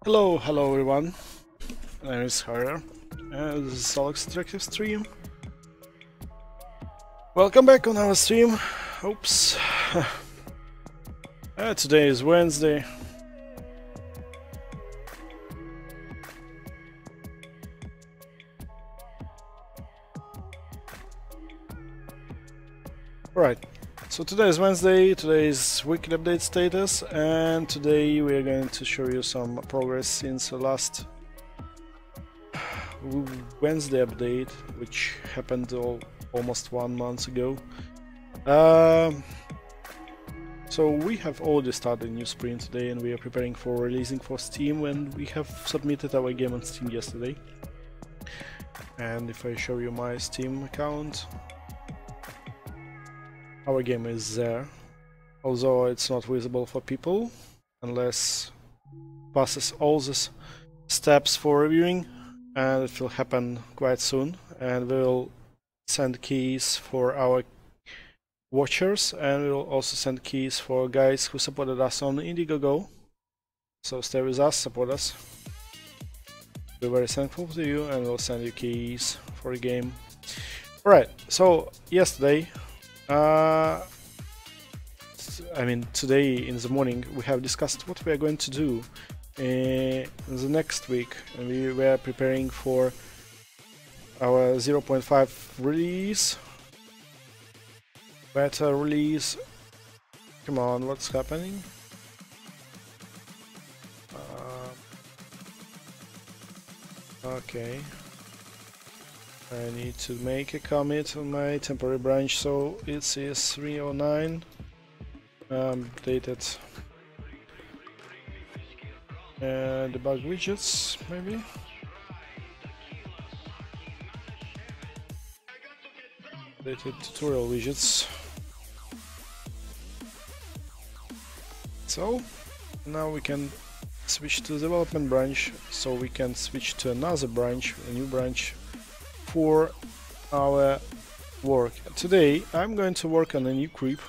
Hello everyone. My name is Harrier. This is Solux Interactive stream. Welcome back on our stream. Oops. Today is Wednesday. Right. So today is Wednesday, today is weekly update status, and today we are going to show you some progress since the last Wednesday update, which happened almost 1 month ago. So we have already started a new sprint today, and we are preparing for releasing for Steam, and we have submitted our game on Steam yesterday. And if I show you my Steam account, our game is there, although it's not visible for people unless passes all the steps for reviewing, and it will happen quite soon. And we will send keys for our watchers, and we will also send keys for guys who supported us on Indiegogo. So stay with us, support us. We're very thankful to you, and we'll send you keys for the game. Alright, so yesterday, today in the morning we have discussed what we are going to do in the next week, and we were preparing for our 0.5 release, beta release. Come on, what's happening? Okay. I need to make a commit on my temporary branch, so it says 309 updated debug widgets, maybe. Updated tutorial widgets. So now we can switch to development branch, so we can switch to another branch, a new branch for our work. Today I'm going to work on a new creep,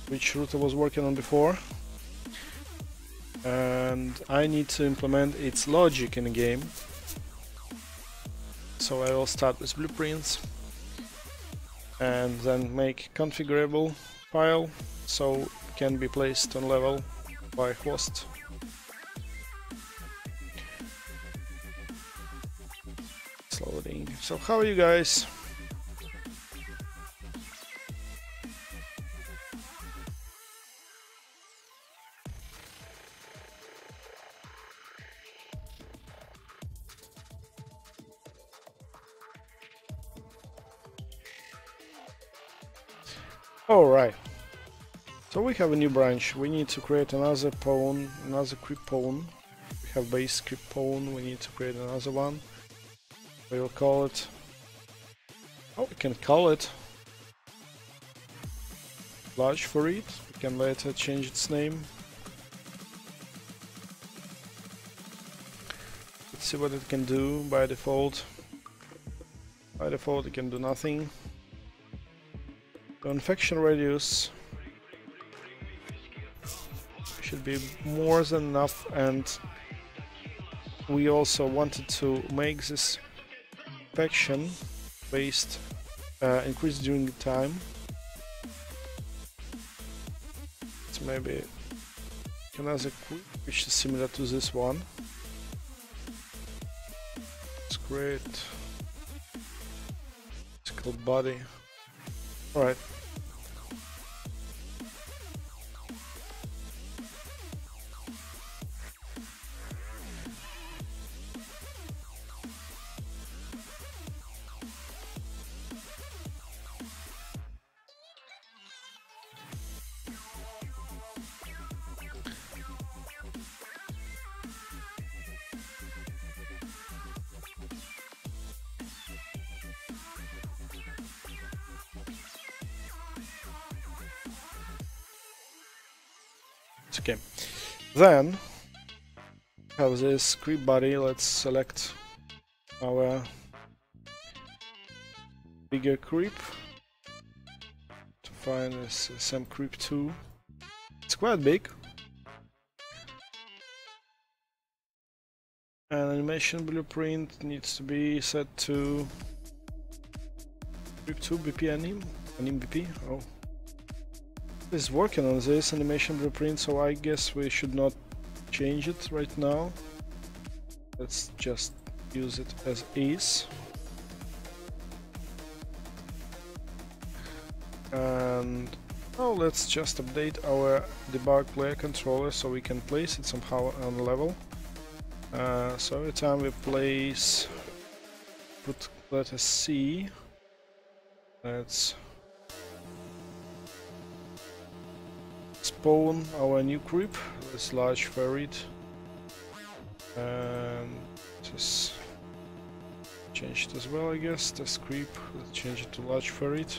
which Ruta was working on before, and I need to implement its logic in the game. So I will start with blueprints and then make configurable file so it can be placed on level by host. Loading. So how are you guys? Alright, so we have a new branch. We need to create another pawn, another creep pawn. We have base creep pawn, we need to create another one. We will call it, we can call it large for it. We can later change its name. Let's see what it can do by default. By default it can do nothing. The infection radius should be more than enough, and we also wanted to make this infection based increase during the time. It's maybe another quick which is similar to this one. Let's create it's called body. Alright. Okay, then have this creep body. Let's select our bigger creep to fine. There's some creep too. It's quite big. And animation blueprint needs to be set to creep 2 BP anim BP. Oh, is working on this animation blueprint, so I guess we should not change it right now. Let's just use it as is. And now let's just update our debug player controller so we can place it somehow on level. So every time we place, put letter C, let's spawn our new creep. Let's large ferret, and just change it as well, I guess. This creep, let's change it to large ferret.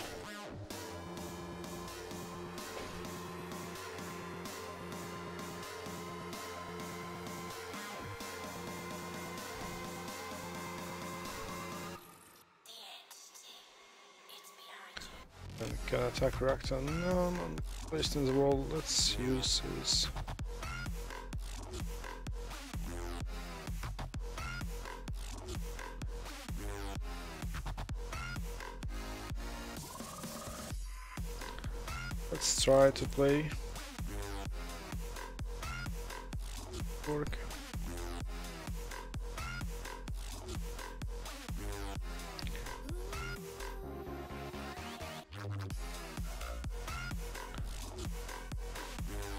And we can attack reactor. No, not placed in the wall. Let's use this. Let's try to play. Work.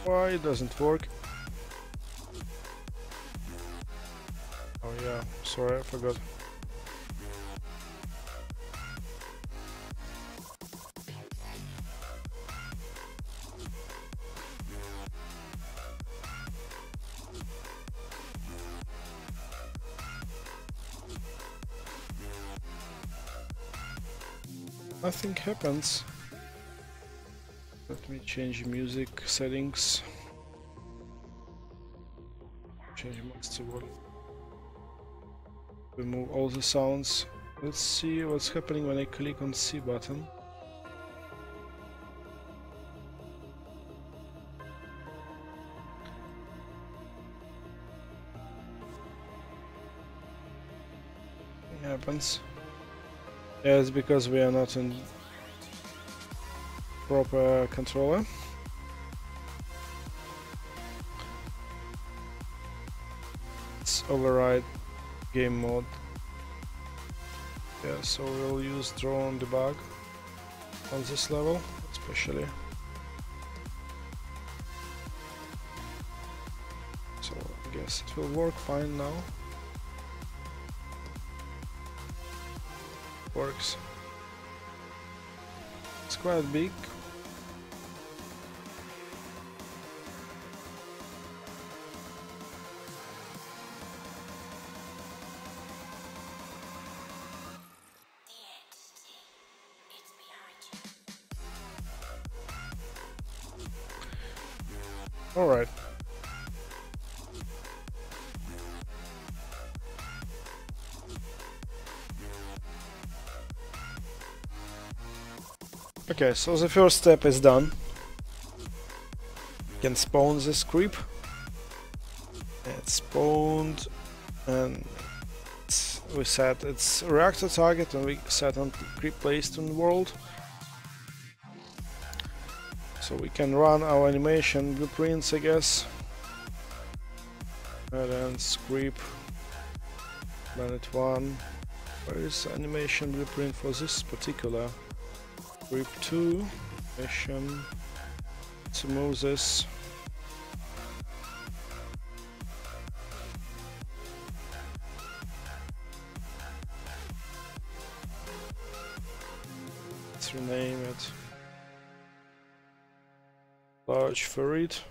Why it doesn't work? Oh yeah, sorry, I forgot. Nothing happens. Let me change music settings. Change master volume. Remove all the sounds. Let's see what's happening when I click on C button. Nothing happens. Yeah, it's because we are not in proper controller. Let's override game mode. Yeah, so we'll use drone debug on this level, especially. So I guess it will work fine now. Works. It's quite big. All right. Okay, so the first step is done. You can spawn this creep. It's spawned, and we set its reactor target, and we set on creep placed in the world. So we can run our animation blueprints, I guess. And then creep planet 1. Where is the animation blueprint for this particular creep 2? Animation to move this. Let's rename it. Large ferret.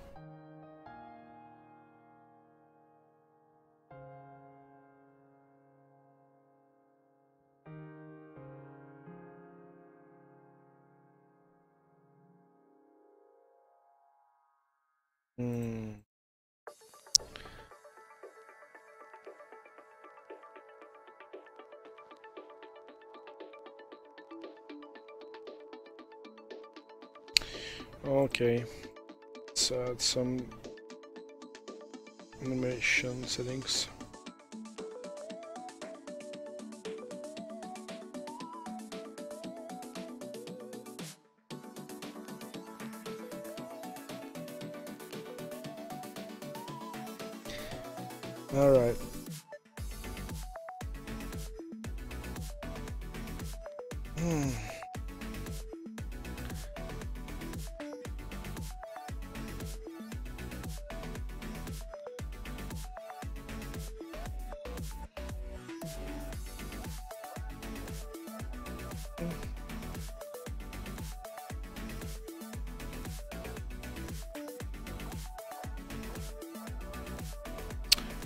Okay, let's add some animation settings. All right.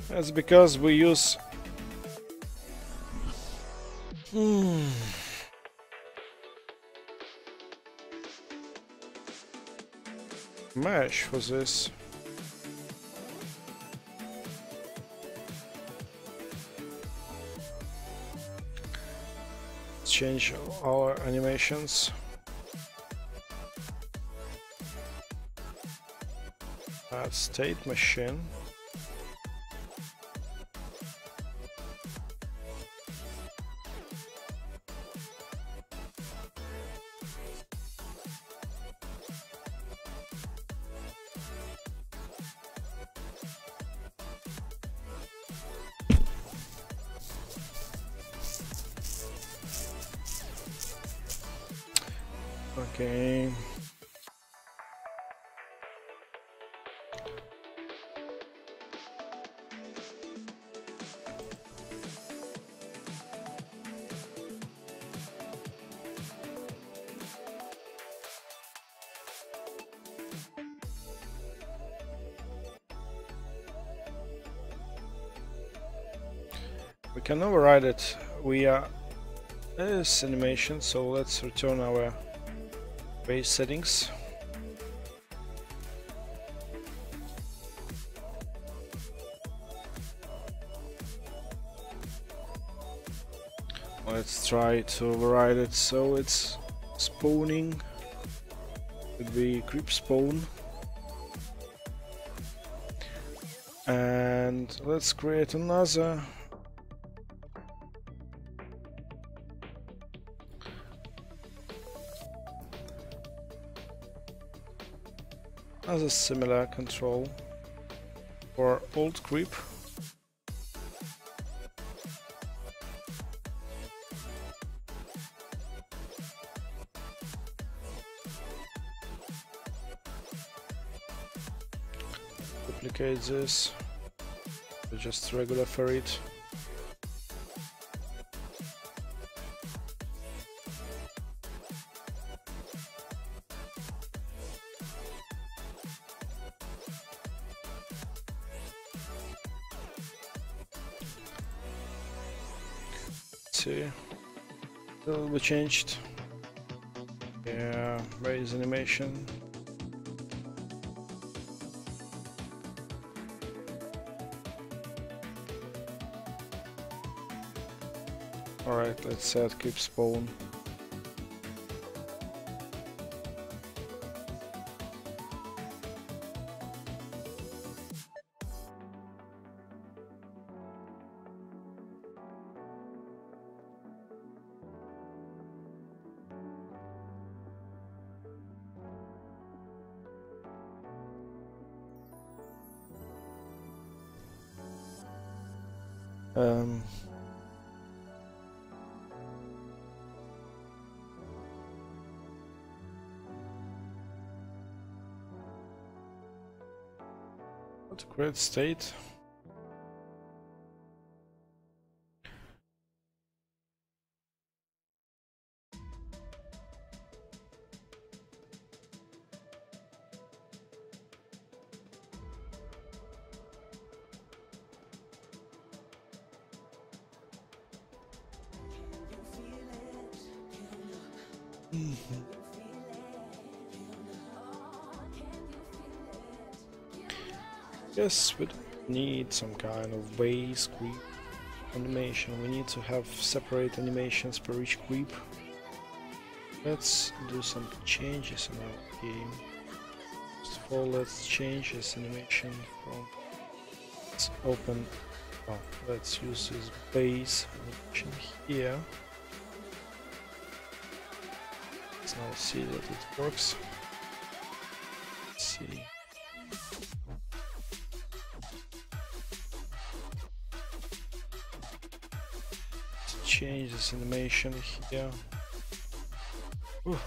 That's because we use mesh for this. Let's change our animations. Add state machine. Okay. We can override it via this animation, so let's return our base settings. Let's try to override it so it's spawning. Could be creep spawn. And let's create another. As a similar control for old creep. Duplicate this to just regular ferret. See, it will be changed. Yeah, base animation. Alright, let's set keep spawn. What a great state. Yes, we need some kind of base creep animation. We need to have separate animations per each creep. Let's do some changes in our game. all, let's change this animation from, let's open, oh, let's use this base animation here. Let's now see that it works. Let's see. Let's change this animation here. Ooh.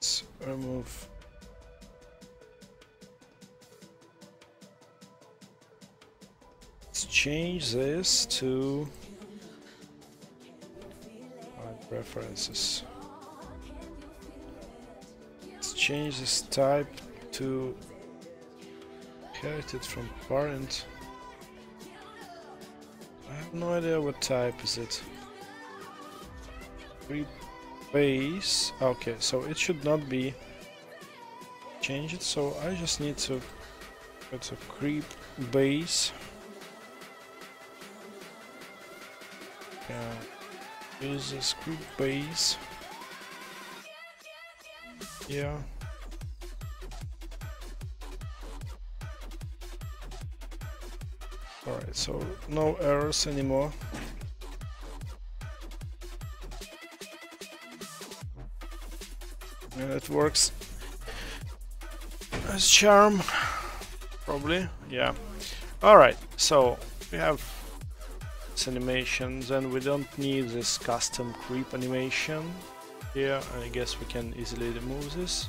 Let's remove. Let's change this to preferences. Let's change this type to inherited from parent. I have no idea what type is it. Base. Okay, so it should not be changed, so I just need to put a creep base. Use this creep base. Yeah. Alright, so no errors anymore. And it works as charm, probably, yeah. Alright, so we have this animation, then we don't need this custom creep animation here. I guess we can easily remove this.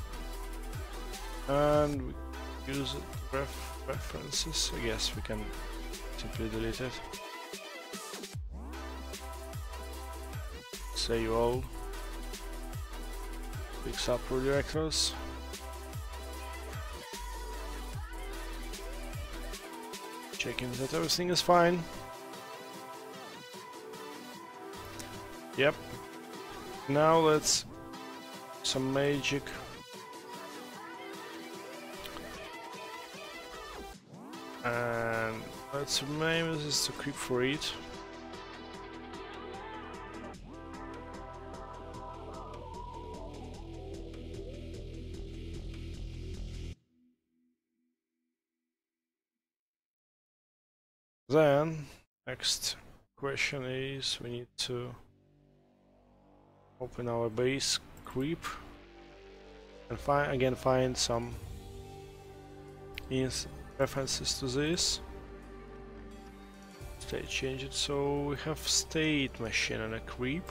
And we use references. I guess we can simply delete it. Save all. Fix up redirectors. Checking that everything is fine. Yep. Now let's some magic. And let's rename this to creep for it. Then next question is we need to open our base creep and find some references to this. State change it, so we have state machine and a creep,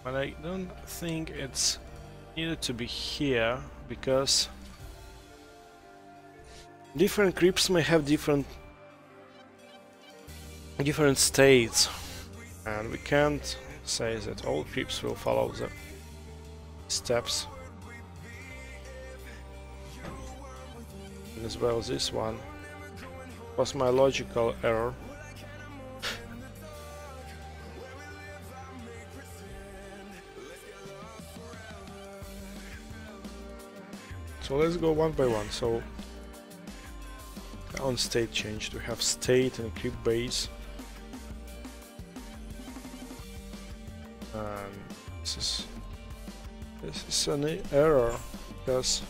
but I don't think it's needed to be here because different creeps may have different states, and we can't say that all creeps will follow the steps. And as well this one was my logical error. So let's go one by one. So on state changed, we have state and creep base. And this is an error because,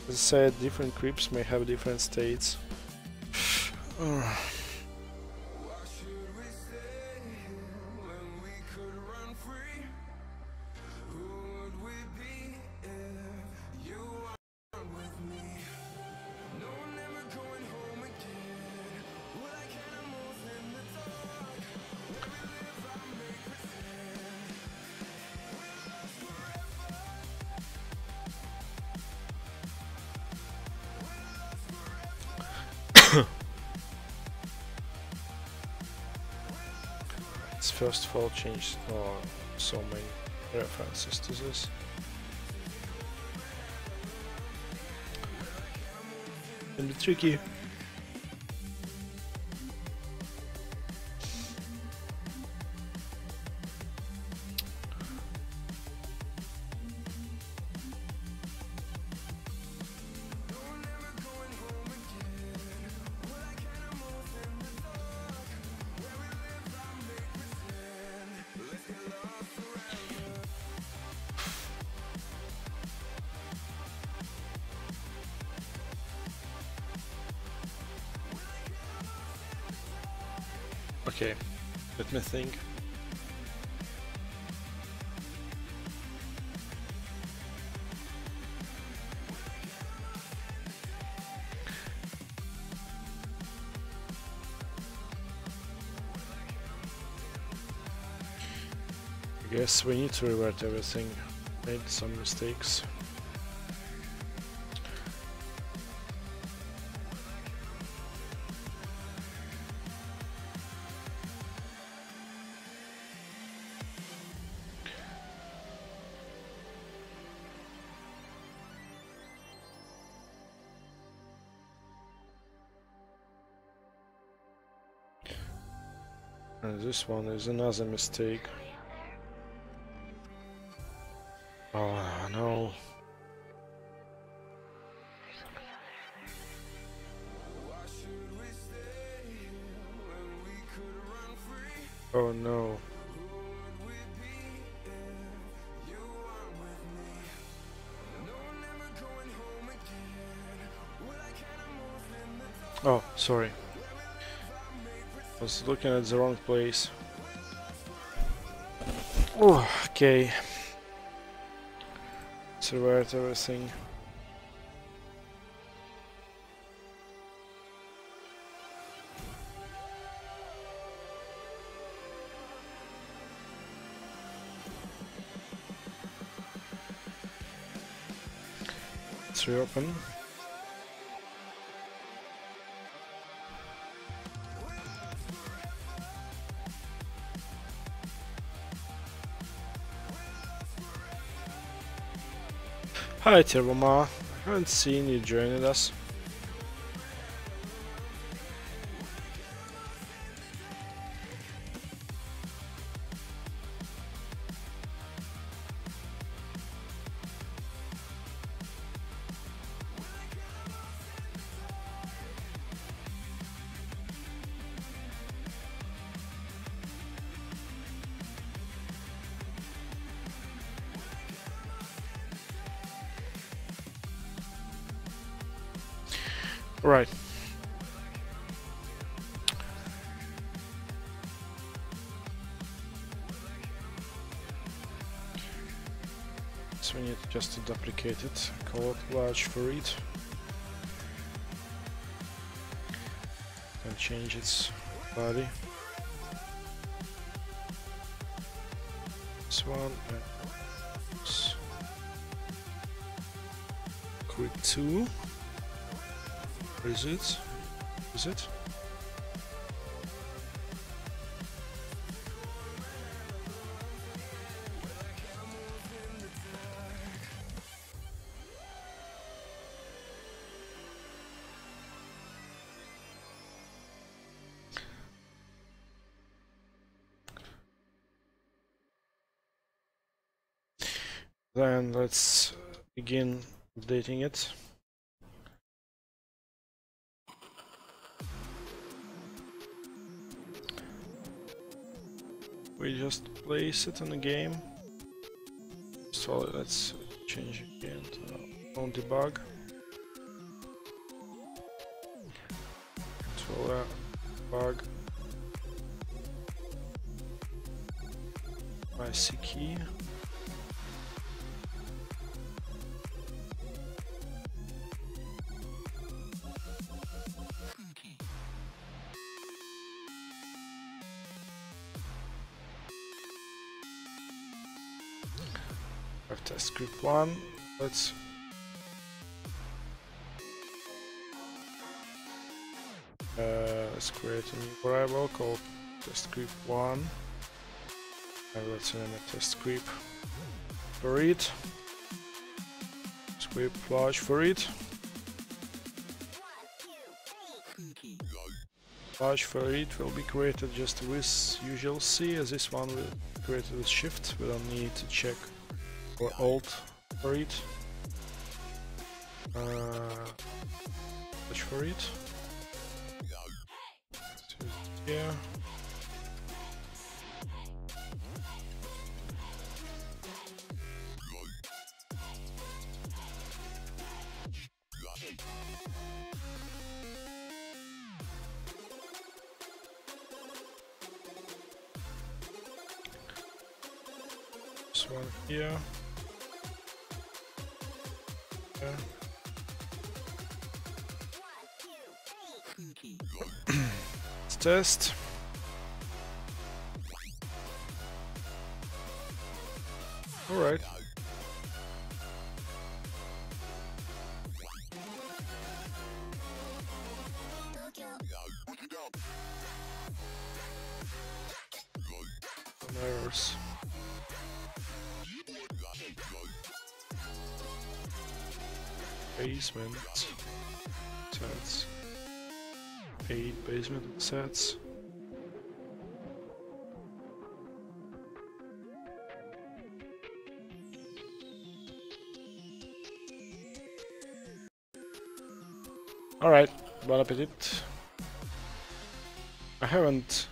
as I said, different creeps may have different states. first of all change so many references to this. Can be tricky. Okay, let me think. I guess we need to revert everything. Made some mistakes. And this one is another mistake. Oh no. Oh no. Oh, sorry. I was looking at the wrong place. Oh, okay. Let's revert everything. Let's reopen. Hi Tirboma, I haven't seen you joining us. Right. So we need just to duplicate it, call it large for it, and change its body. This one and this. Quick 2. Where is it? Is it? Then let's begin updating it. We just place it in the game. So let's change again to on debug. So bug IC key. Test script 1. Let's create a new variable called test script 1. And let's name it test creep for it. Sweep flash for it. Flash for it will be created just with usual C, as this one will be created with shift. We don't need to check for alt for it. Flash for it. Yeah. This one here. Yeah. Let's test. All right. Some errors. Basement sets. 8 basement sets. Alright, bon appetit. I haven't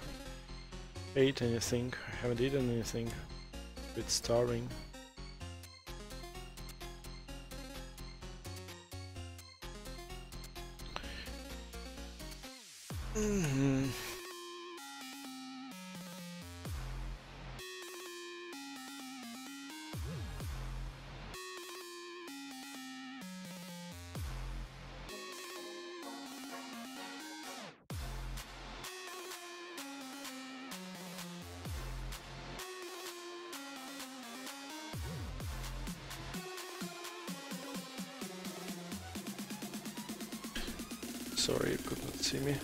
ate anything, I haven't eaten anything. A bit starving. Sorry, you could not see me.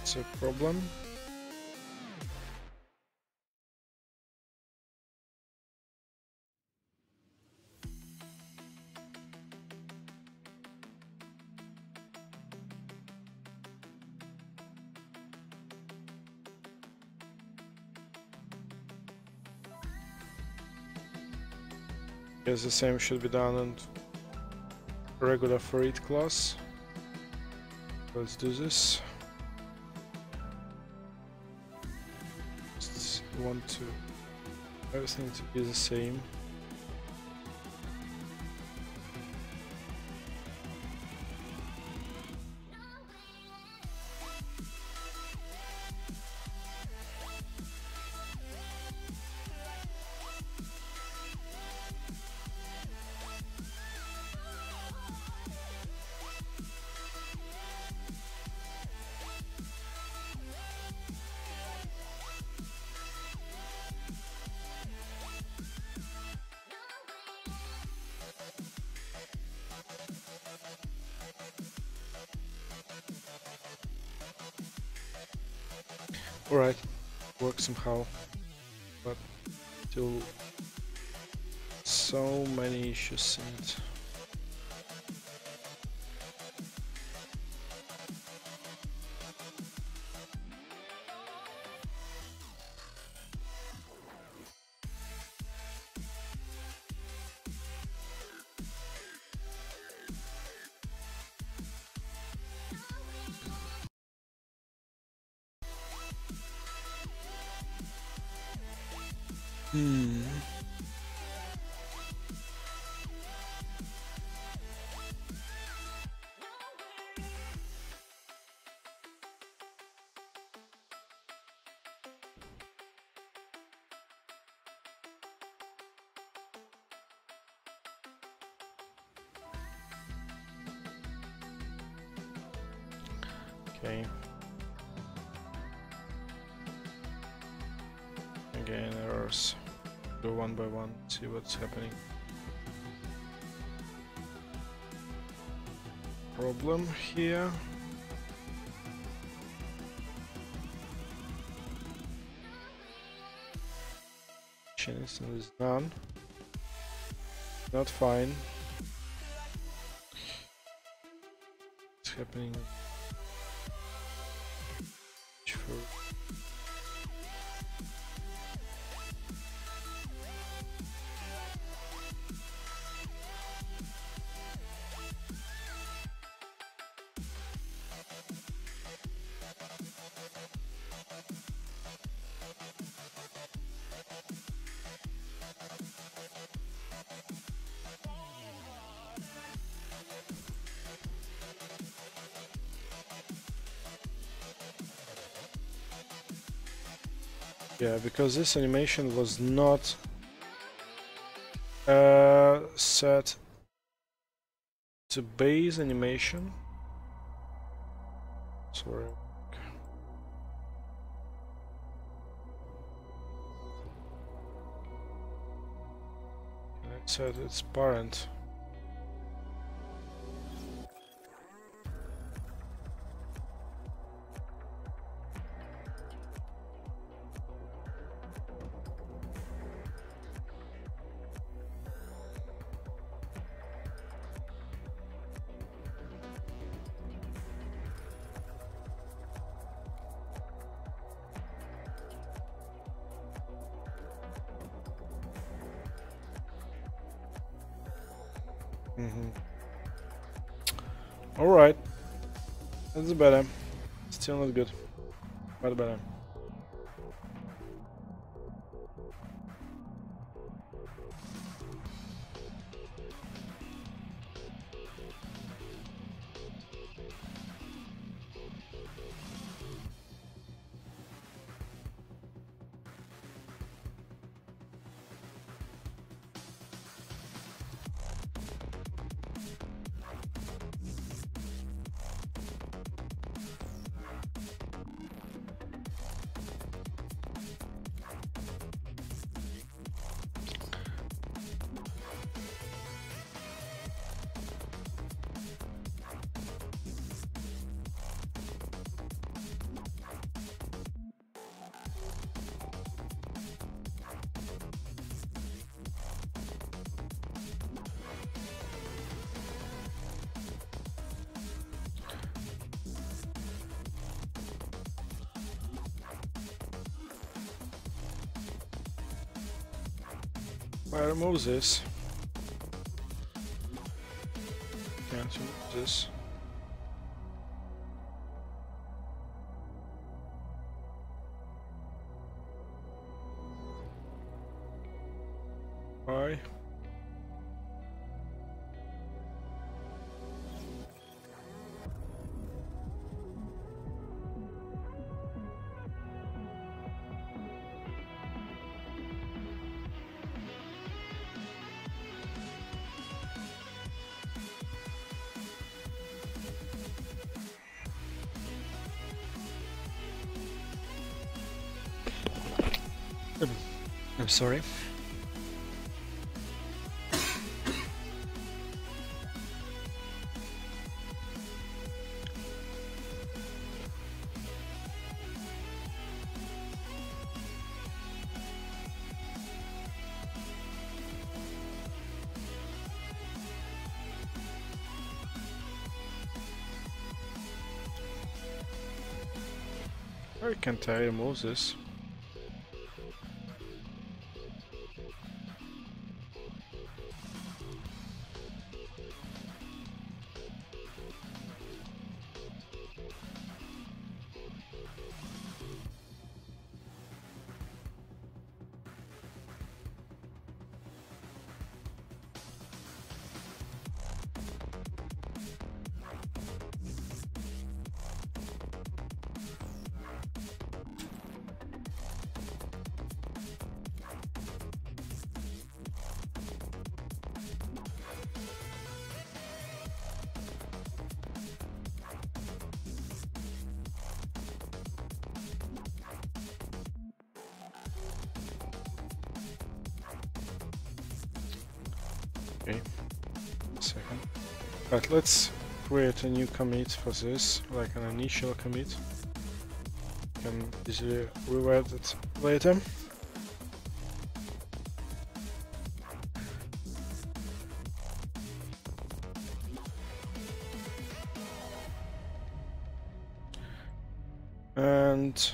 It's a problem. Yes, the same should be done on regular for each class. Let's do this. Just want to everything to be the same. Alright, works somehow, but still so many issues in it. Okay. Again, errors. Go one by one, see what's happening. Problem here. Instance is none. Not fine. What's happening? Yeah, because this animation was not set to base animation. Sorry. It said it's parent. Alright. That's better. Still not good. But better. If I remove this, can't remove this. Why? I'm sorry. Why can't I remove this? Okay, a second. But let's create a new commit for this, like an initial commit. Can easily revert it later. And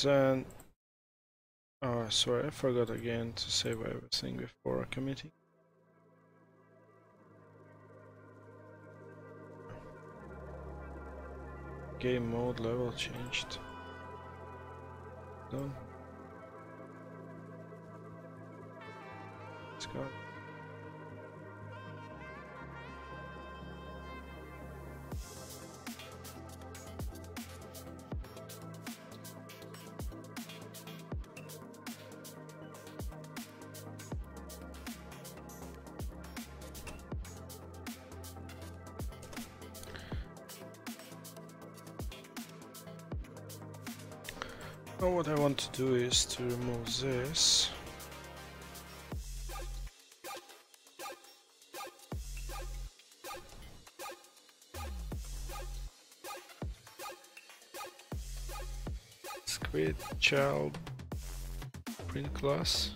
then, oh, sorry, I forgot again to save everything before committing. Game mode level changed. Done. Let's go. Now what I want to do is to remove this. Let's create child print class.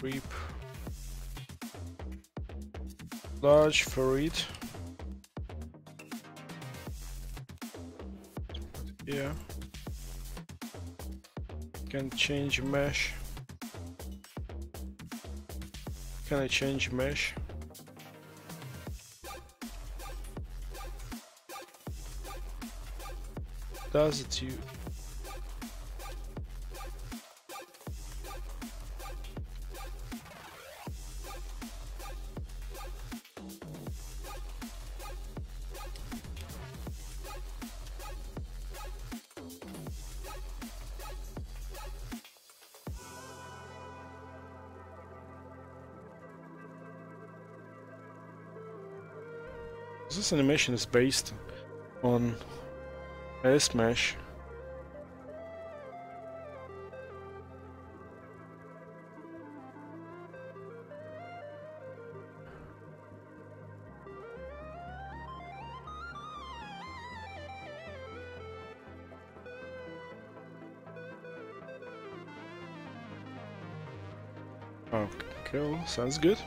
Reap large for it. Yeah, can change mesh. Can I change mesh? Does it you? This animation is based on S-Mesh. Oh, cool, sounds good.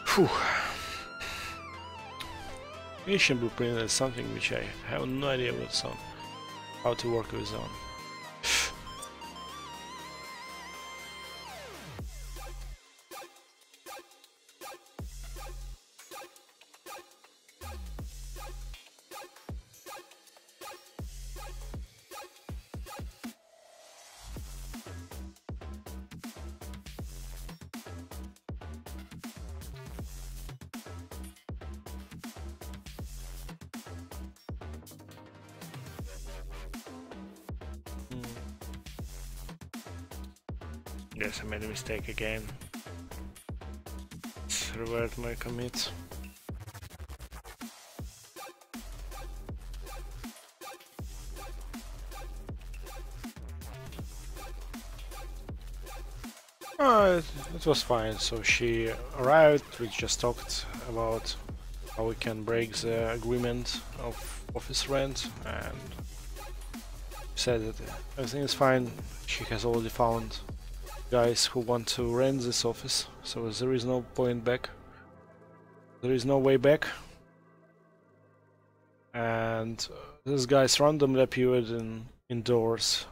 Phew. Mission blueprint is something which I have no idea what's on, how to work with on. Yes, I made a mistake again. Let's revert my commit. It was fine. So she arrived, we just talked about how we can break the agreement of office rent, and said that everything is fine. She has already found guys who want to rent this office, so there is no point back. There is no way back. And these guys randomly appeared indoors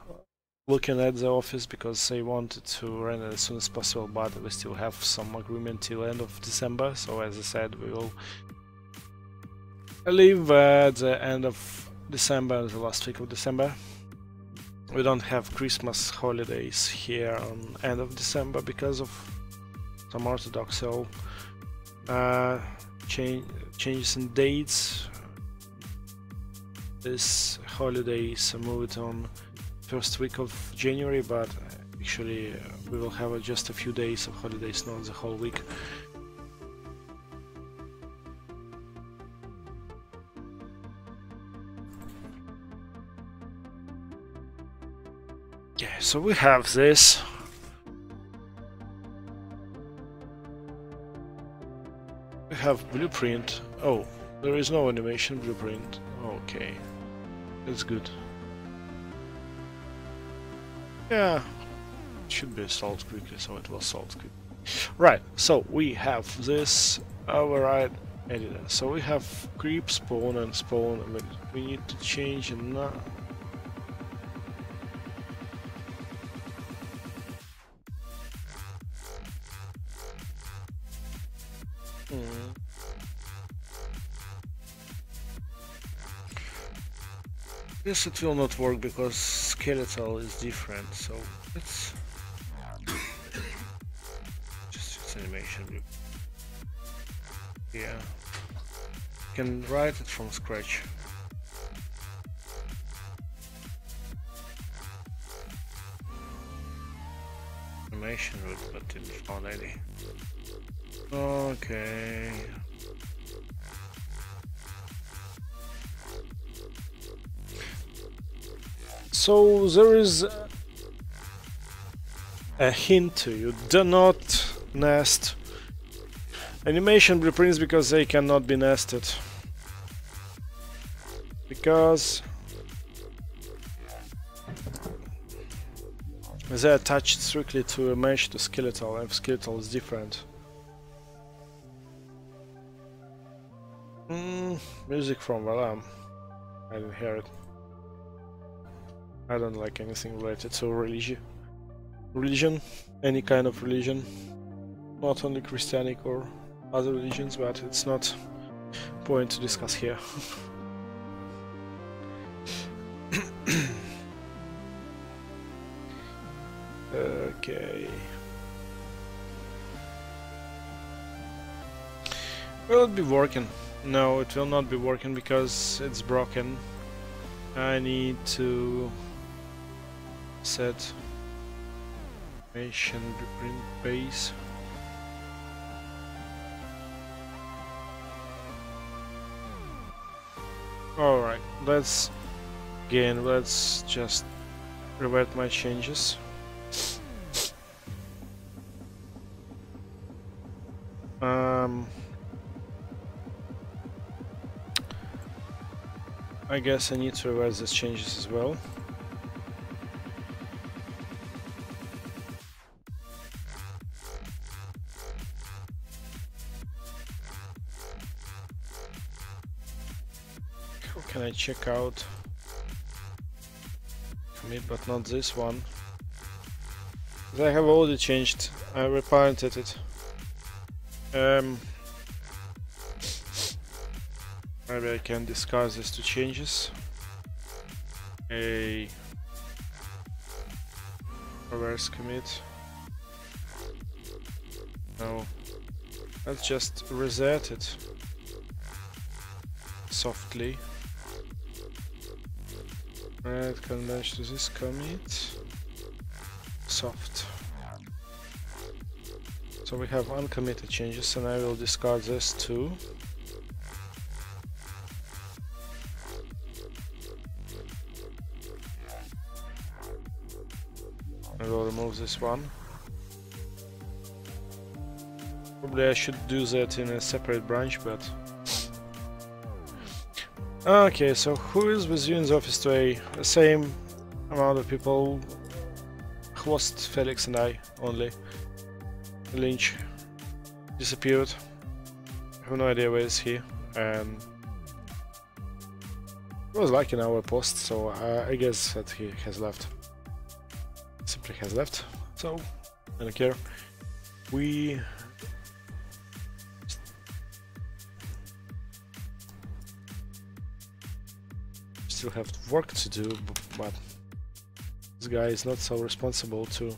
looking at the office because they wanted to rent it as soon as possible, but we still have some agreement till end of December, so as I said, we will leave at the end of December, the last week of December. We don't have Christmas holidays here on end of December because of some orthodox changes in dates. This holiday is moved on first week of January, but actually we will have just a few days of holidays, not the whole week. So we have this. We have blueprint. Oh, there is no animation blueprint. Okay, that's good. Yeah, it should be solved quickly, so it was solved quickly. Right, so we have this override editor. So we have creep, spawn, and spawn. I mean, we need to change now. This it will not work because skeletal is different. So let's just use animation. Yeah, you can write it from scratch. Animation root, but didn't found any. Okay. So there is a hint to you: do not nest animation blueprints because they cannot be nested. Because they are attached strictly to a mesh to skeletal, and skeletal is different. Music from Valam. I didn't hear it. I don't like anything related to religion, any kind of religion, not only Christianic or other religions, but it's not point to discuss here. Okay. Will it be working? No, it will not be working because it's broken. I need to set animation blueprint base. Alright, let's just revert my changes. I guess I need to revert these changes as well. How can I check out commit, but not this one? I have already changed. I reparented it. Maybe I can discard these two changes. A reverse commit. No. Let's just reset it softly. Right, can match to this commit. Soft. So we have uncommitted changes, and I will discard this too. I will remove this one. Probably I should do that in a separate branch, but... Okay, so who is with you in the office today? The same amount of people. Host, Felix and I only. Lynch disappeared. I have no idea where is he. It was like in our post, so I guess that he has left. Simply has left, so I don't care. We still have work to do, but this guy is not so responsible to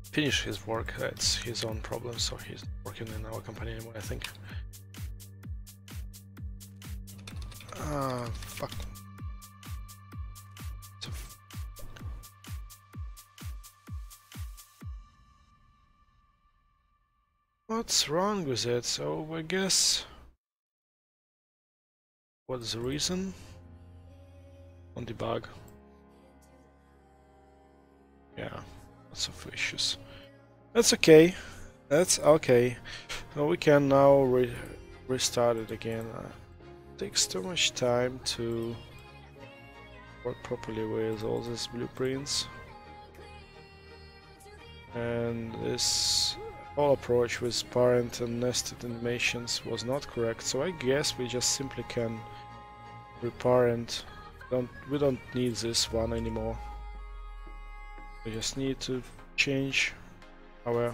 finish his work. That's his own problem, so he's working in our company anymore, I think. Fuck. What's wrong with it? So I guess... What's the reason? On debug. Yeah, lots of issues. That's okay. That's okay. So we can now restart it again. It takes too much time to work properly with all these blueprints. And this whole approach with parent and nested animations was not correct, so I guess we just simply can reparent. We don't need this one anymore. We just need to change our...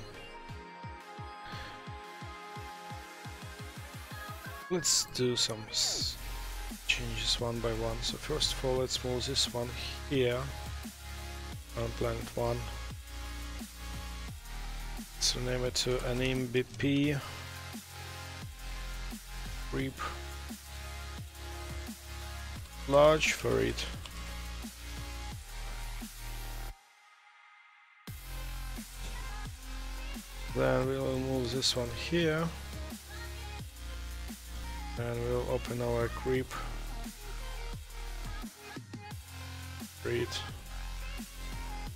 Let's do some changes one by one. So first of all, let's move this one here on planet 1. So name it to an MVP creep large for it. Then we'll move this one here and we'll open our creep breed,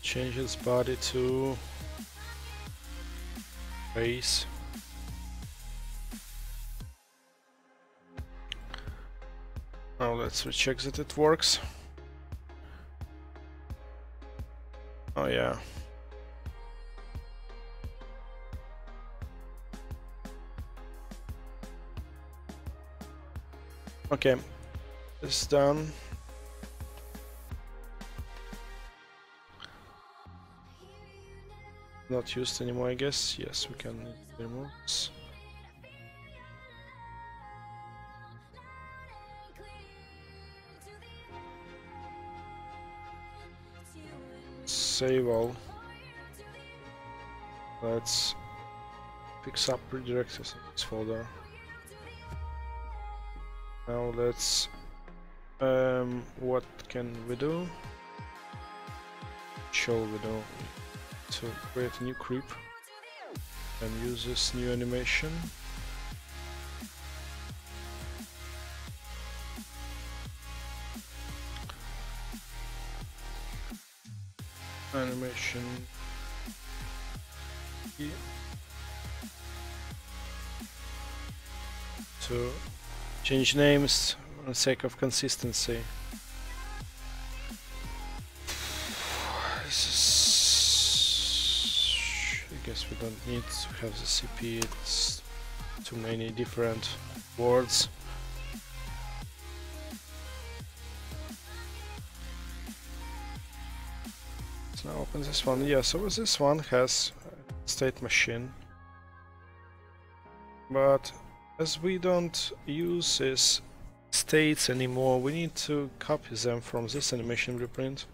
change its body to base. Now let's recheck that it works. Oh yeah. Okay, this is done. Not used anymore, I guess. Yes, we can remove this. Save all. Let's fix up redirectors in this folder. Now let's what can we do? Shall we do? To create a new creep and use this new animation. Animation here to change names for the sake of consistency. This is, I guess we don't need to have the CP, it's too many different words. So now open this one. Yeah, so this one has a state machine, but as we don't use these states anymore, we need to copy them from this animation blueprint.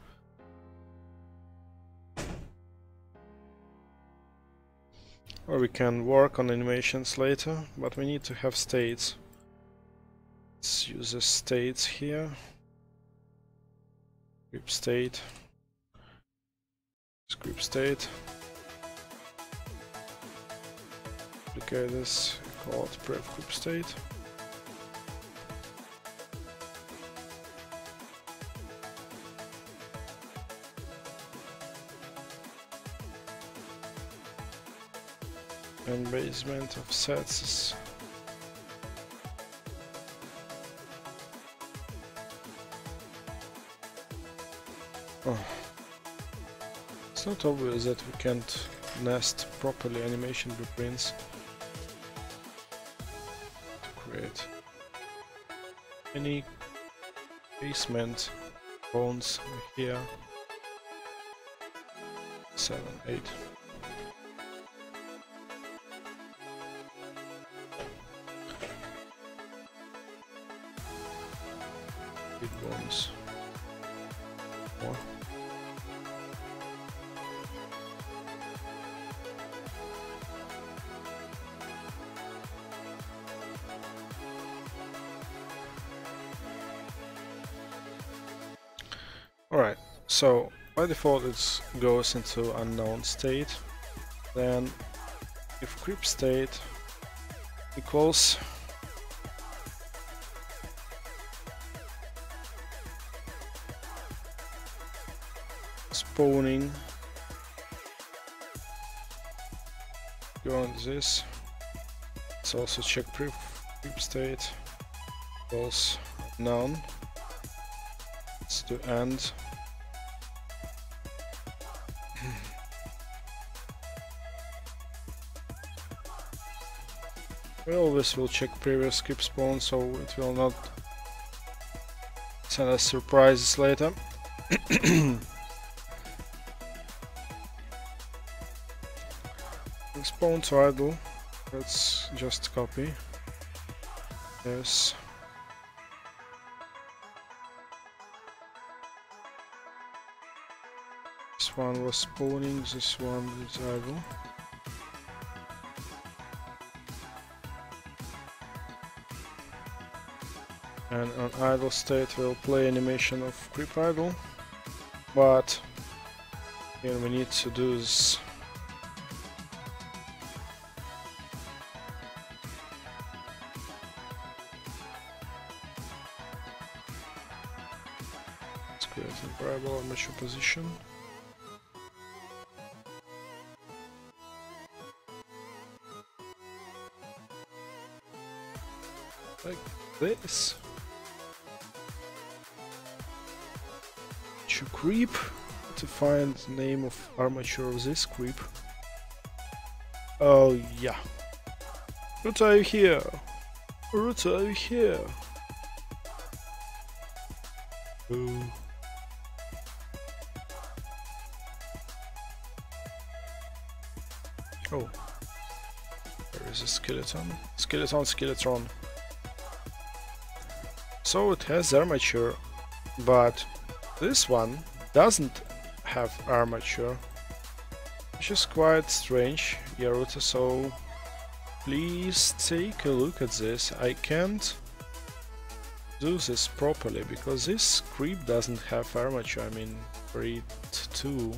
Or we can work on animations later, but we need to have states. Let's use the states here. Script state. Script state. Duplicate this, call it pref group state. And basement of sets is it's not obvious that we can't nest properly animation blueprints to create any basement bones here. 7, 8. Bones. More. Alright, so by default it goes into unknown state. Then if creep state equals spawning go on this. Let's also check creep state. False none. Let's do end. We always will check previous skip spawn, so it will not send us surprises later. Spawn to idle. Let's just copy. Yes. This one was spawning, this one is idle. And on idle state we'll play animation of creep idle, but here we need to do this. Let's create a variable armature position. Like this. To creep, to find the name of armature of this creep. Oh yeah. What are you here? What are you here? Oh. Oh. There is a skeleton. Skeleton. So it has armature, but this one doesn't have armature, which is quite strange, Yaruta, so please take a look at this. I can't do this properly because this creep doesn't have armature. I mean, for it too,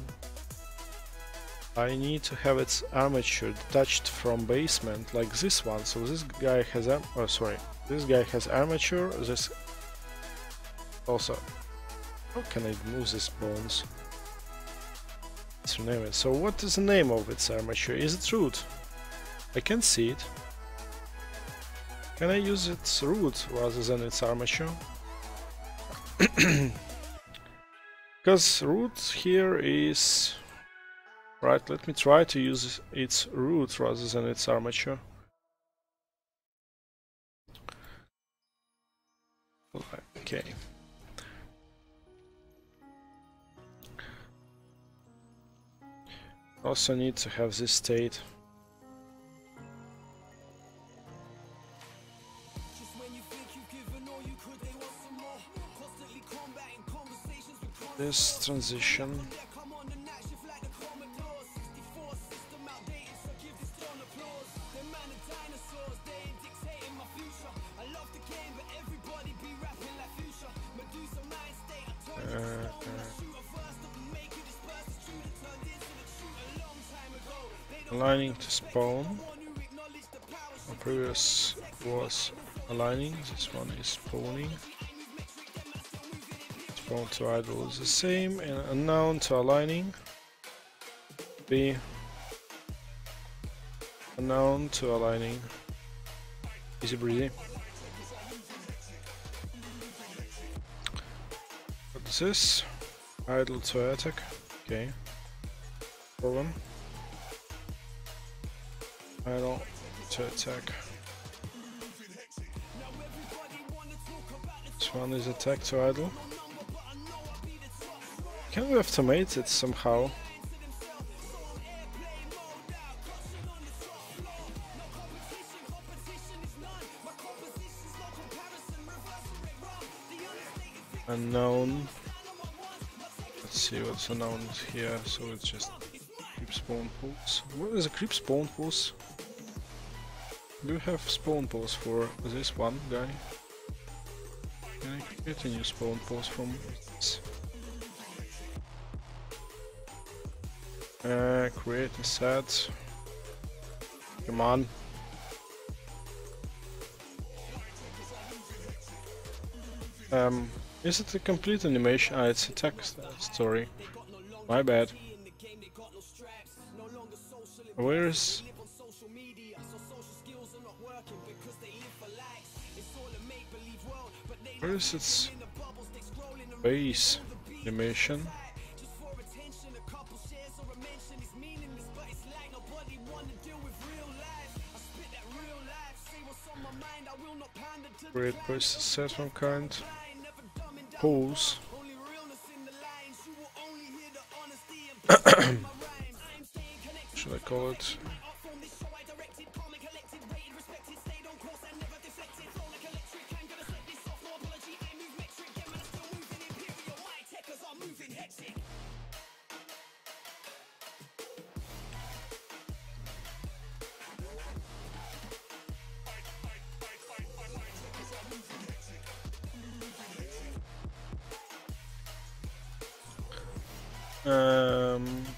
I need to have its armature detached from basement like this one. So this guy has this guy has armature. This also. How can I move these bones? Let's rename it. So what is the name of its armature? Is it root? I can see it. Can I use its root rather than its armature? Because root here is... Right, let me try to use its root rather than its armature. Okay. Also need to have this state. This transition. Aligning to spawn. The previous was aligning, this one is spawning. Spawn to idle is the same, and unknown to aligning. B. Unknown to aligning. Easy breezy. What is this? Idle to attack. Okay. Problem. Idle to attack. This one is attack to idle. Can we automate it somehow? Unknown. Let's see what's unknown here. So it's just creep spawn pools. What is a creep spawn pools? Do you have spawn pools for this one guy? Can I create a new spawn pools from this? Create a set. Come on. Is it a complete animation? Ah, it's a text story. My bad. Where is Where is its base animation? Create pose set some kind. Pose. Should I call it?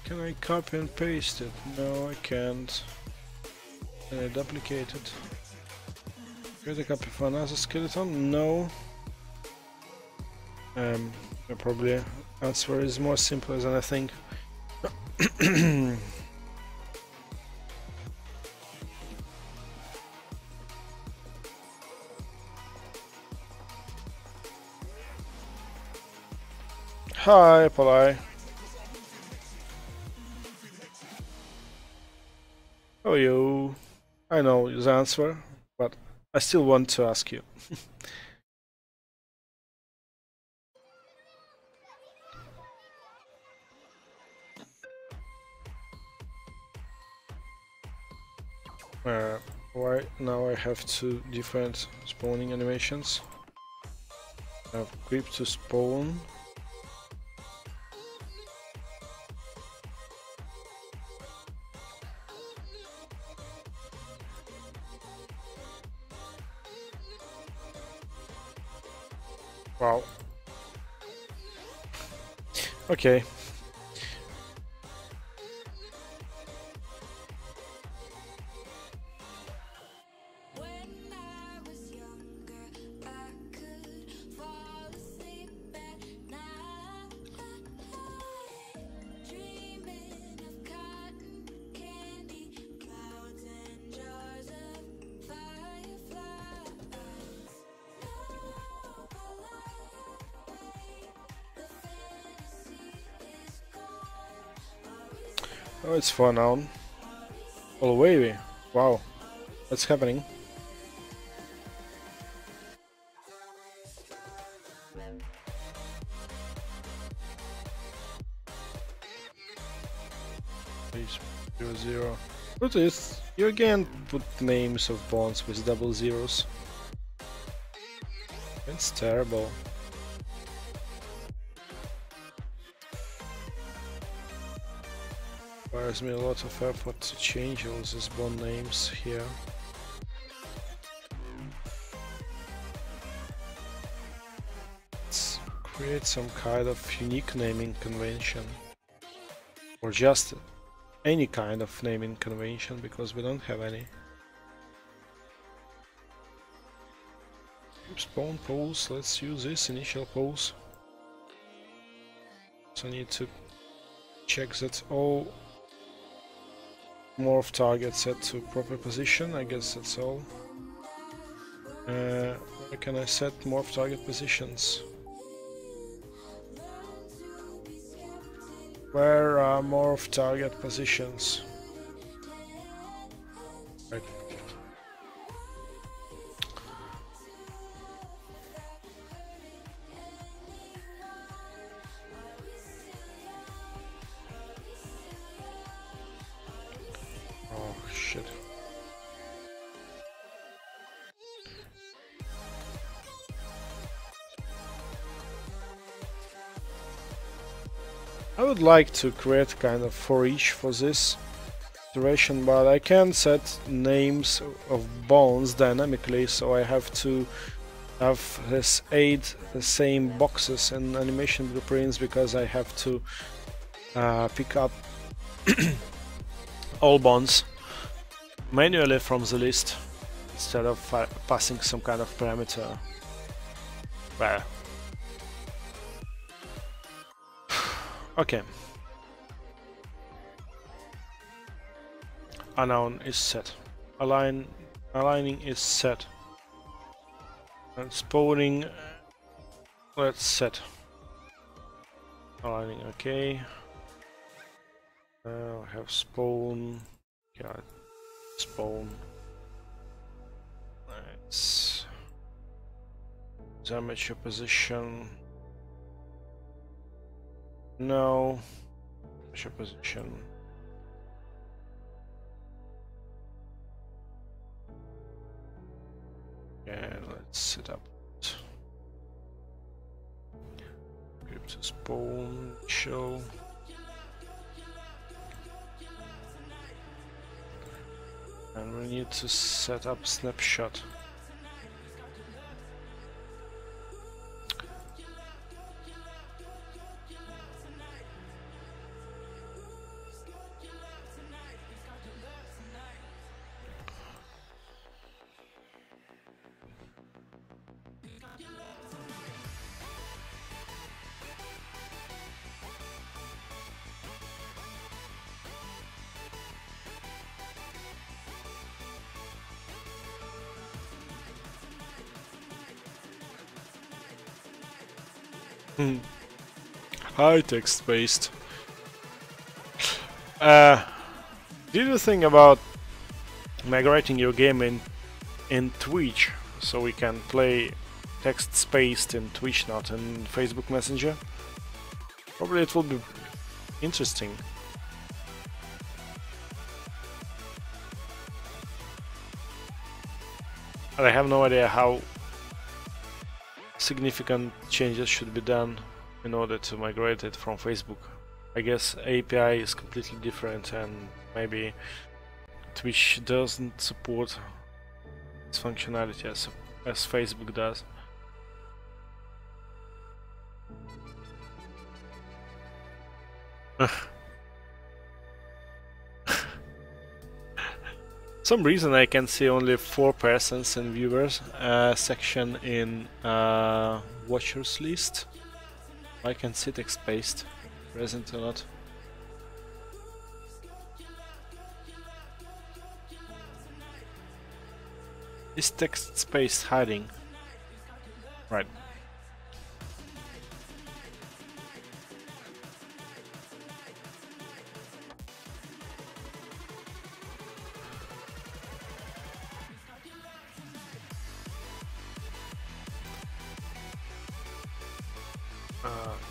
Can I copy and paste it? No, I can't. Can I duplicate it? Create a copy for another skeleton? No. Probably answer is more simple than I think. Hi, Polai. Oh, you. I know the answer, but I still want to ask you. Why now I have two different spawning animations? I have creep to spawn. Wow. Okay. Oh, it's fun now. All wavy. Wow. What's happening? Page 00. What is? You again put names of bonds with double zeros. It's terrible. Requires me a lot of effort to change all these bond names here. Let's create some kind of unique naming convention. Or just any kind of naming convention, because we don't have any. Spawn pose, let's use this initial pose. So I need to check that all morph targets set to proper position. I guess that's all. Where can I set morph target positions? Where are morph target positions? Right. Oh shit. I would like to create kind of for each for this iteration, but I can't set names of bones dynamically, so I have to have this 8 the same boxes in animation blueprints, because I have to pick up all bonds manually from the list instead of passing some kind of parameter. Well, okay. Unknown is set. aligning is set. And spawning, let's set. Aligning, okay. I have spawn. Yeah, spawn. Let's amateur position. No, amateur position. And let's set up script to spawn show. And we need to set up snapshot. High text based. Did you think about migrating your game in Twitch so we can play text spaced in Twitch, not in Facebook Messenger? Probably it will be interesting. But I have no idea how significant changes should be done in order to migrate it from Facebook. I guess API is completely different and maybe Twitch doesn't support this functionality as Facebook does. Some reason I can see only 4 persons in viewers section in watchers list. I can see text spaced, present or not. Is text space hiding? Right.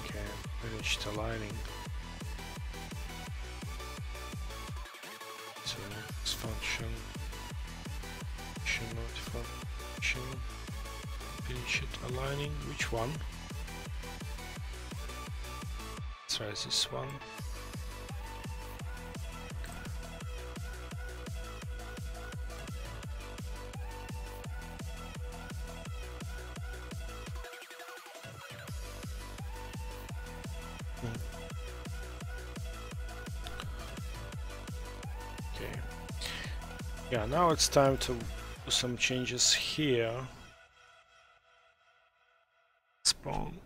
Okay, finished aligning. So this function function finish it aligning. Which one? Let's try this one. Okay. Yeah, now it's time to do some changes here. Spawn.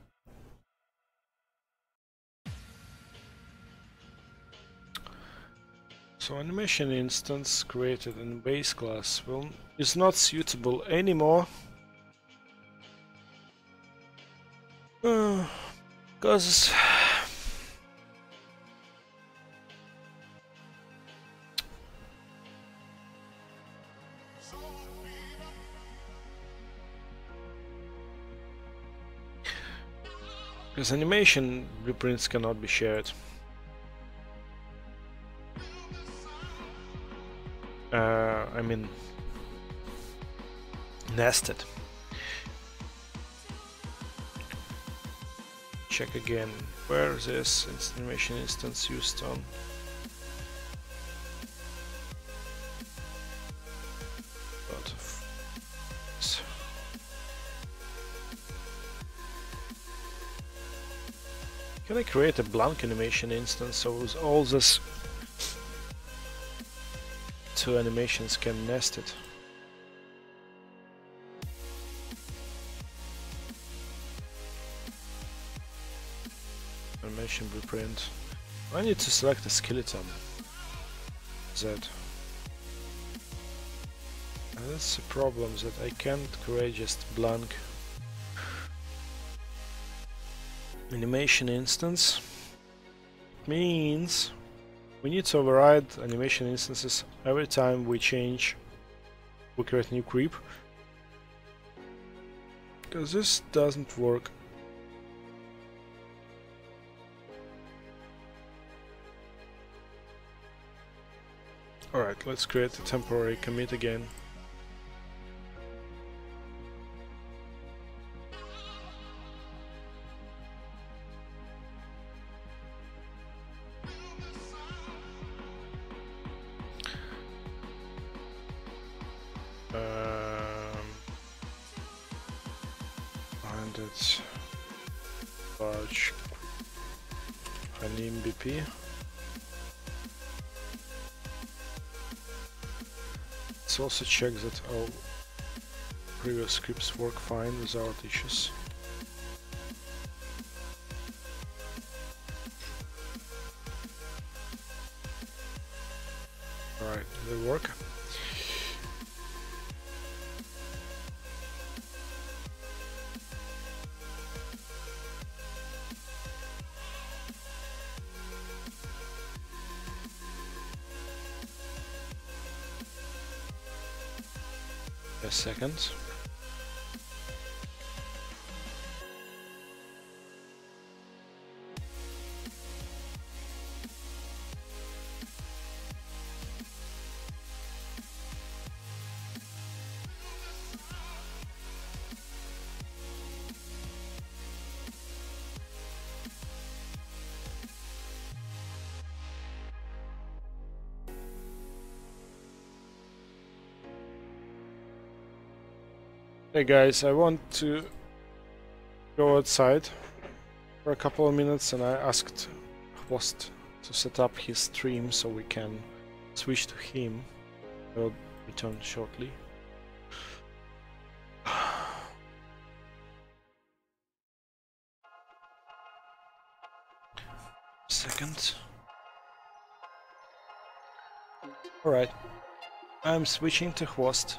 So animation instance created in base class is not suitable anymore. Because animation blueprints cannot be shared. I mean nested. Check again where this animation instance used on. Can I create a blank animation instance so all these 2 animations can nest it? Animation blueprint. I need to select a skeleton. Z. And that's the problem, that I can't create just blank animation instance. It means we need to override animation instances every time we create a new creep, because this doesn't work. Alright, let's create a temporary commit again. And it's large anim BP. Let's also check that our previous scripts work fine without issues. Alright, they work. A second. Hey guys, I want to go outside for a couple of minutes, and I asked Host to set up his stream so we can switch to him. I will return shortly. Second. Alright, I'm switching to Host.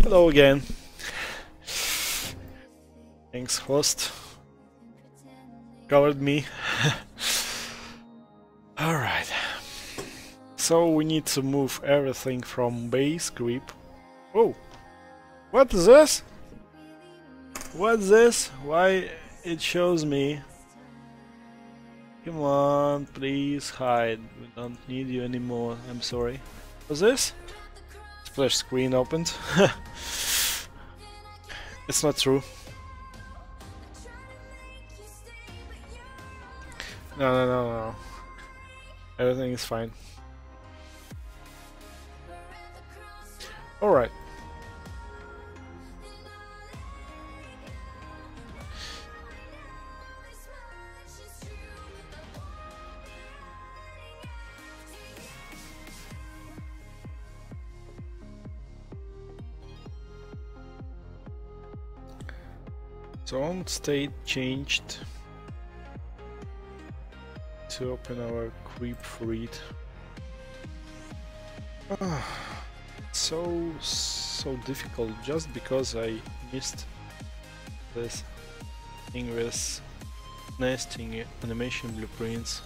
Hello again. Thanks, host. Covered me. Alright. So we need to move everything from base creep. Oh! What is this? What's this? Why it shows me? Come on, please hide. We don't need you anymore. I'm sorry. What's this? Splash screen opened. It's not true. No. Everything is fine. Alright. Zone state changed to open our creep read. So difficult just because I missed this thing with nesting animation blueprints.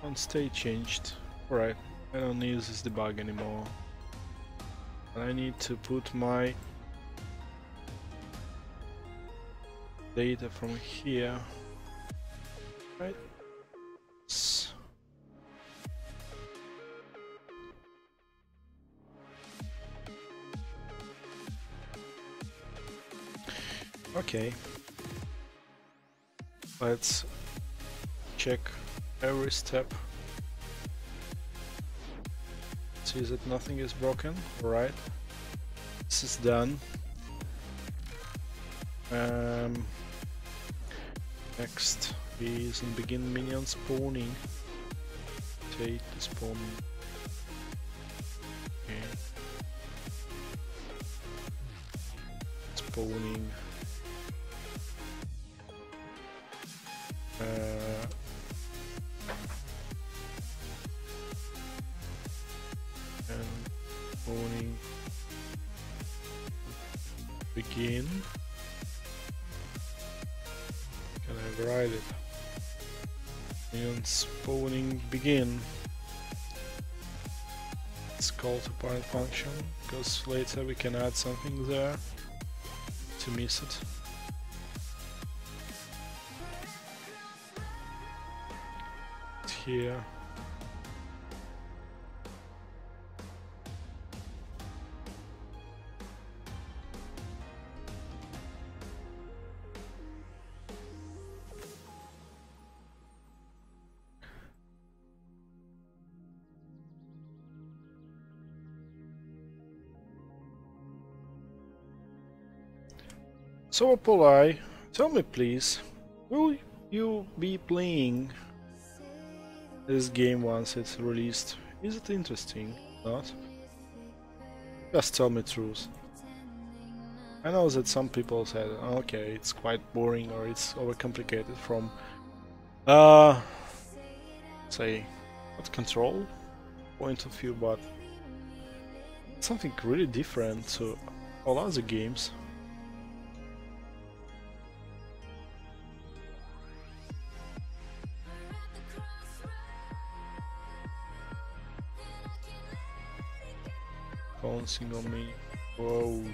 On state changed. Alright, I don't need this debug anymore. I need to put my data from here. Right. Okay. Let's check every step. See that nothing is broken. Alright. This is done. Next is in begin minion spawning. Take the spawn. Okay. Spawning. And spawning. Begin. Can I write it? And spawning begin. It's called to parent function because later we can add something there to miss it. It's here. So Polai, tell me please, will you be playing this game once it's released? Is it interesting? Not? Just tell me truth. I know that some people said, okay, it's quite boring or it's overcomplicated from some say, not control point of view, but something really different to all other games. Bouncing on me. Whoa.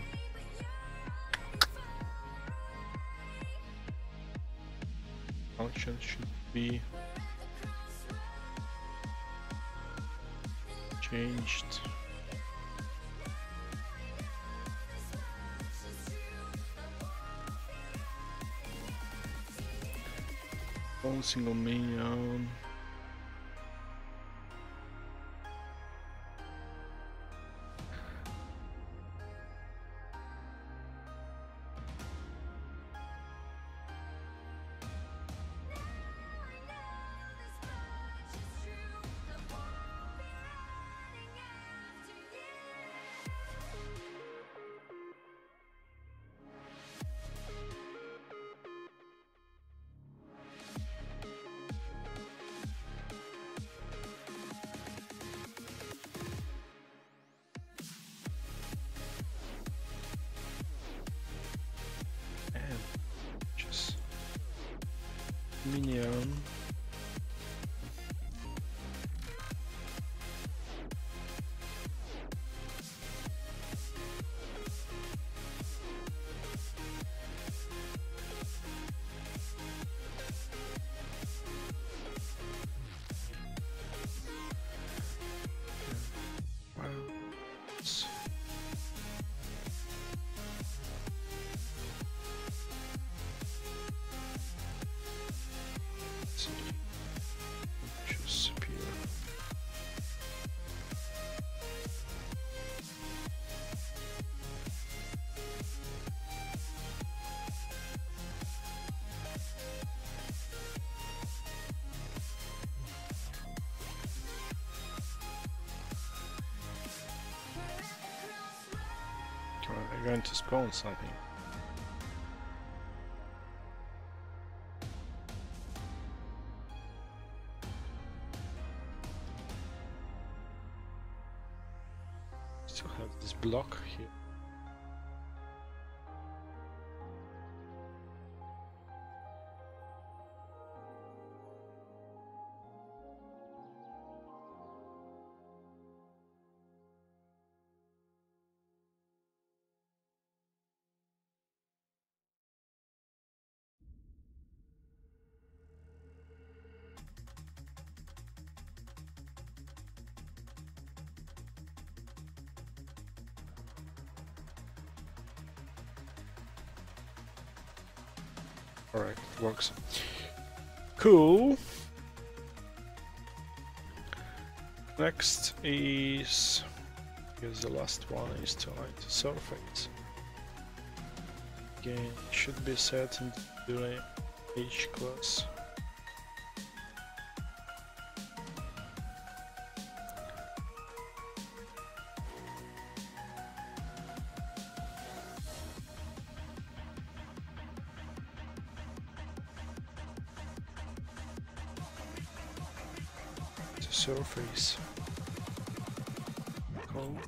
Function should be changed. Bouncing on me. Minion. I'm going to spawn something. Still have this block here. Alright, it works. Cool. Next is, here's the last one, is to align to surface. Again, should be set in the H class. Surface. Cool.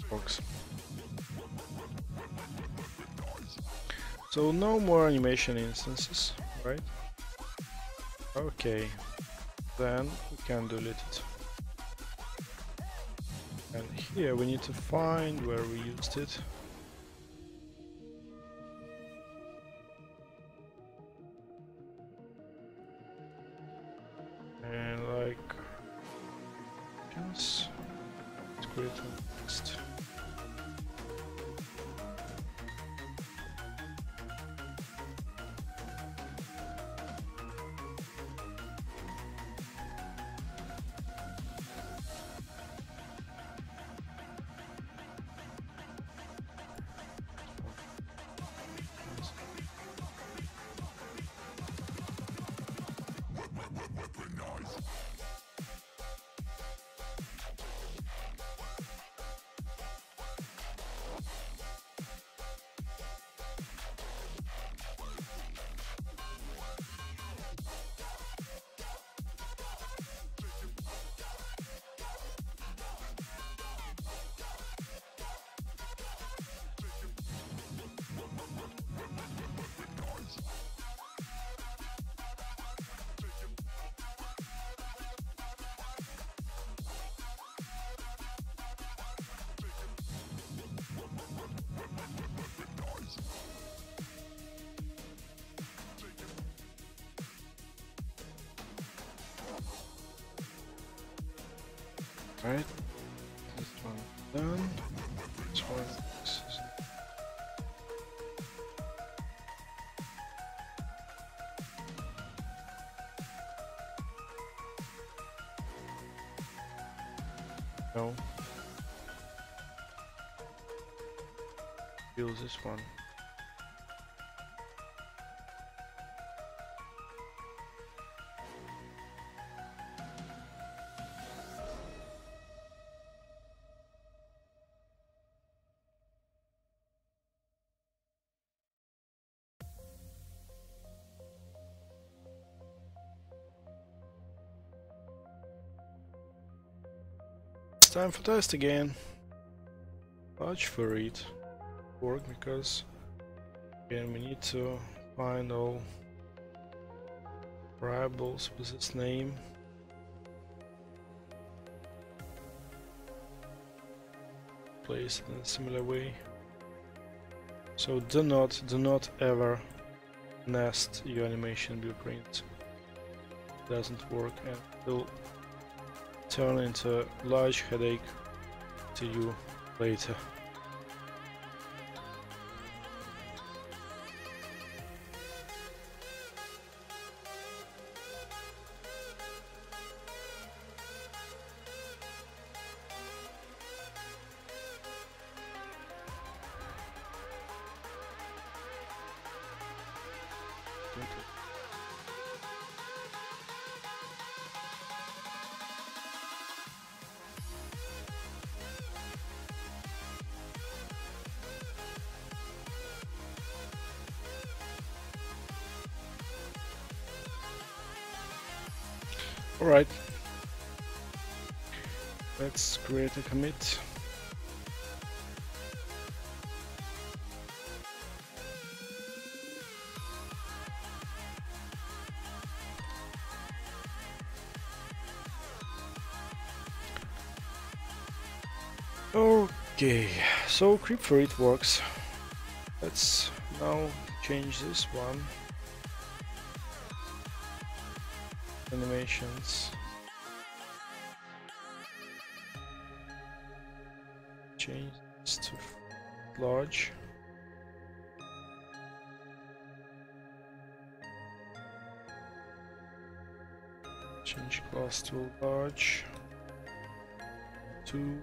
Folks. So no more animation instances, right? Okay. then we can delete it. And here we need to find where we used it. And like, let's create a text. Right, this one done. This one is no. Use this one. It's time for test again. Watch for it work, because again we need to find all variables with this name. Place it in a similar way. So do not ever nest your animation blueprint. It doesn't work and it will turn into a large headache to you later. Alright, let's create a commit. Okay, so creep for it works. Let's now change this one. Animations. Change this to large. Change class to large. 2.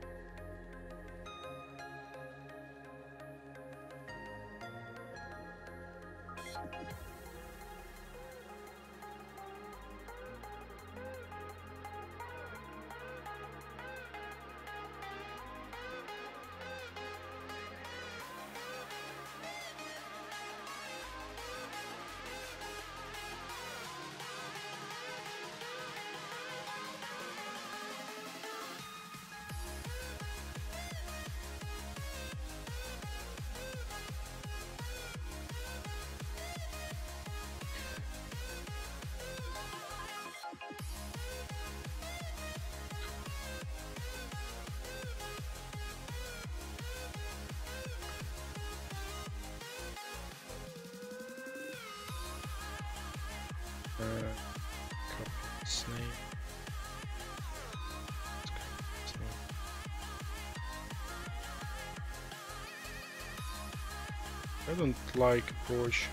Copy its name. I don't like Porsche.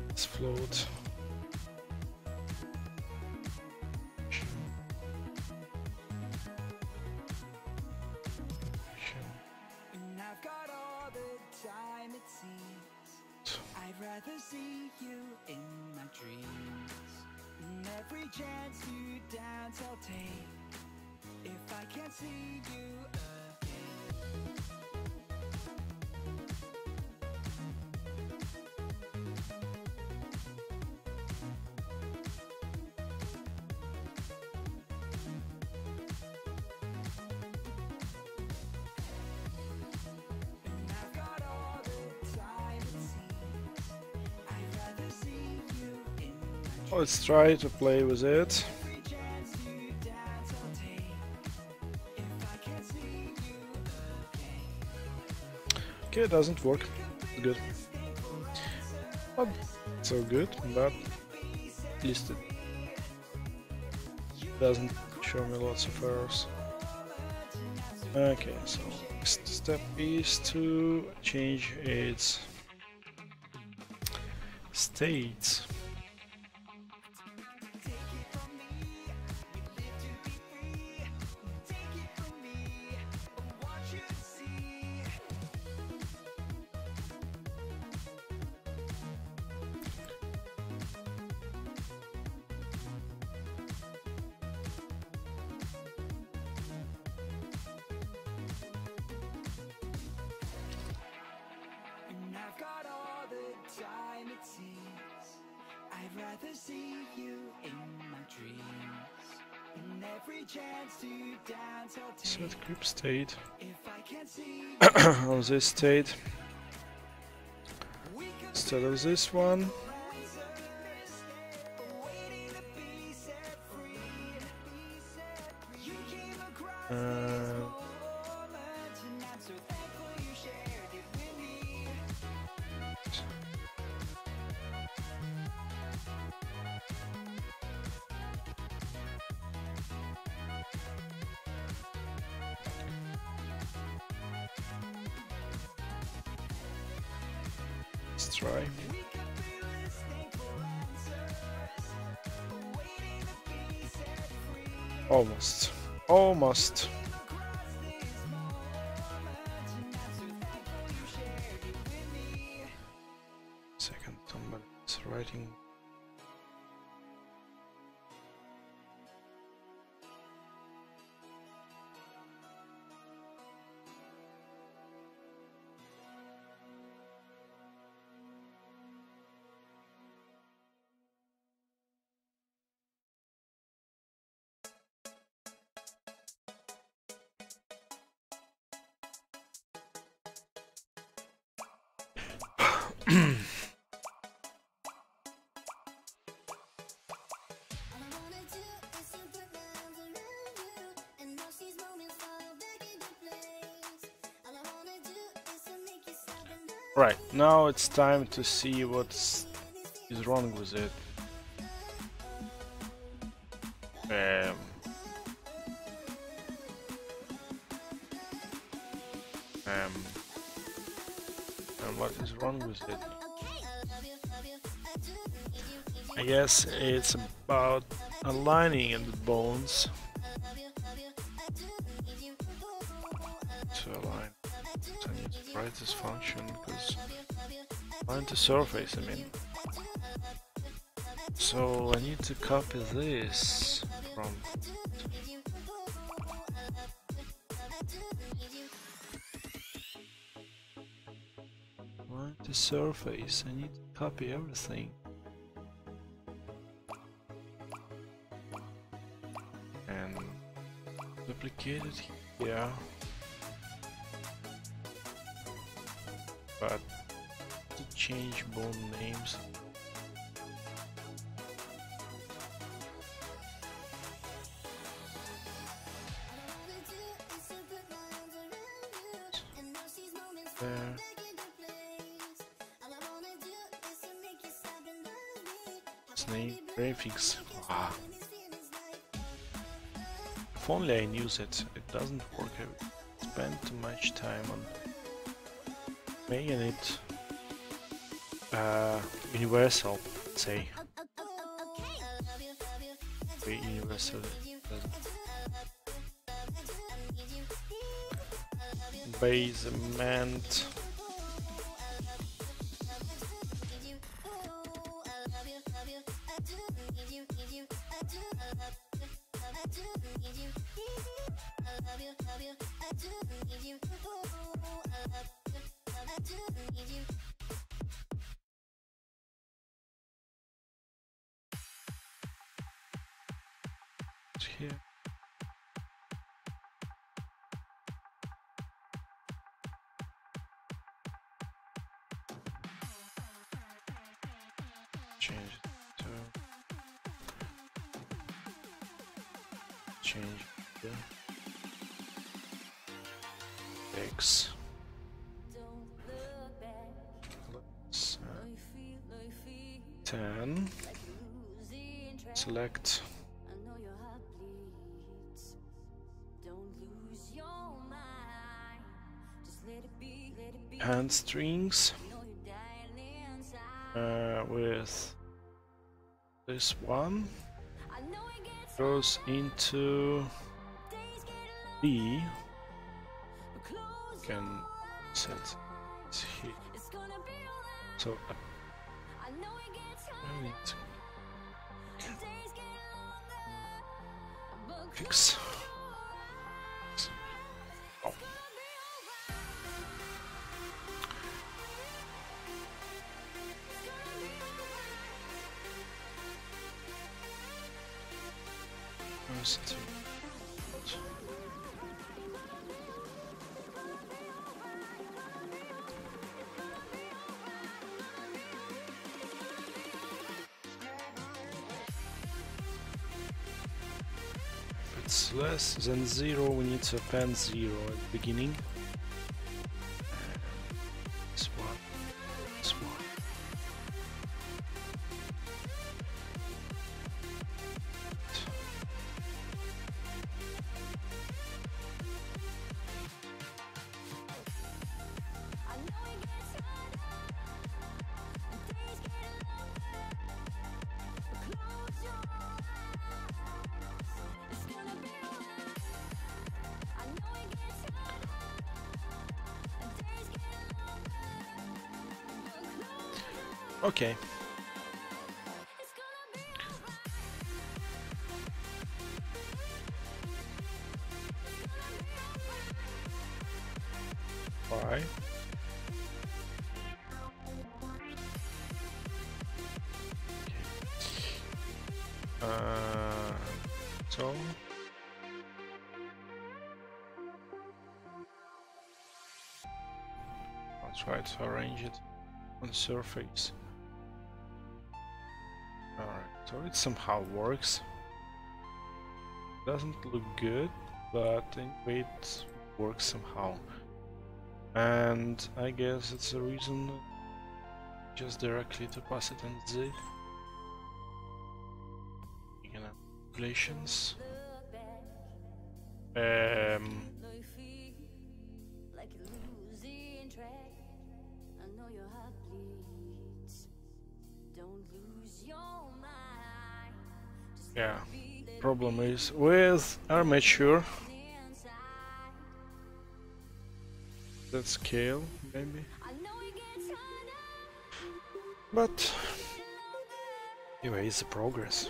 Let's float. And I've got all the time it seems. I'd rather see you in my dreams. And every chance you dance I'll take. If I can't see you again. And I've got all the time it seems. I'd rather see you in my Let's try to play with it. every chance you dance I'll take. If I can't see you again. Okay, it doesn't work. It's good. Not so good, but at least it doesn't show me lots of errors. Okay, so next step is to change its states. And I've got all the time it seems. I'd rather see you in my dreams. And every chance to dance I'll take. Set group state If I can't see on this state we could instead of this one. waiting to be set free. You came across Uh, moments and I'm so thankful you shared it with me. Let's try. We could be listening for answers, waiting to be set free. Almost. Almost. Across these moments and I'm so thankful you shared it with me. Second, somebody's writing. All I wanna do is to put my arms around you and watch these moments fall back into place. All I wanna do is to make you stop and look Right, now it's time to see what is wrong with it. Um, and what is wrong with it. I guess it's about aligning in the bones to align. So I need to write this function because align to surface, I mean. So I need to copy this from align to surface. I need to copy everything. And duplicate it here. But to change bone names. There. Its name graphics. Ah. If only I knew that it doesn't work. I spent too much time on making it universal, let's say. Very universal. Basement. Here. Change it to change the X. Let's 10. Select. Hand strings with this one goes into B. You can set it here. So I need to fix. Oh. First. If it's less than 0, we need to append 0 at the beginning. This one, this one. Okay. Why? So I'll try to arrange it on the surface. Alright, so it somehow works. Doesn't look good, but anyway it works somehow. And I guess it's a reason just directly to pass it in Z. You can have calculations. Yeah, problem is with armature. That scale, maybe. But anyway, it's a progress.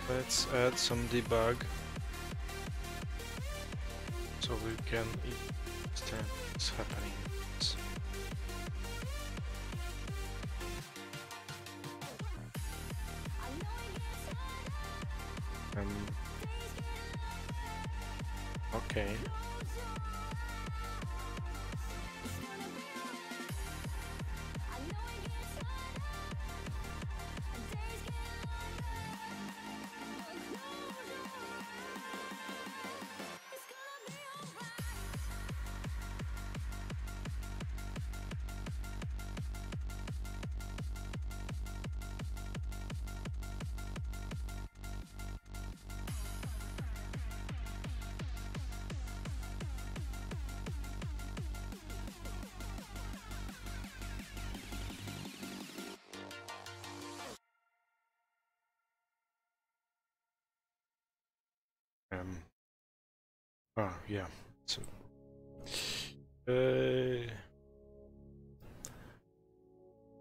Let's add some debug so we can understand what's happening. Okay. Yeah. So,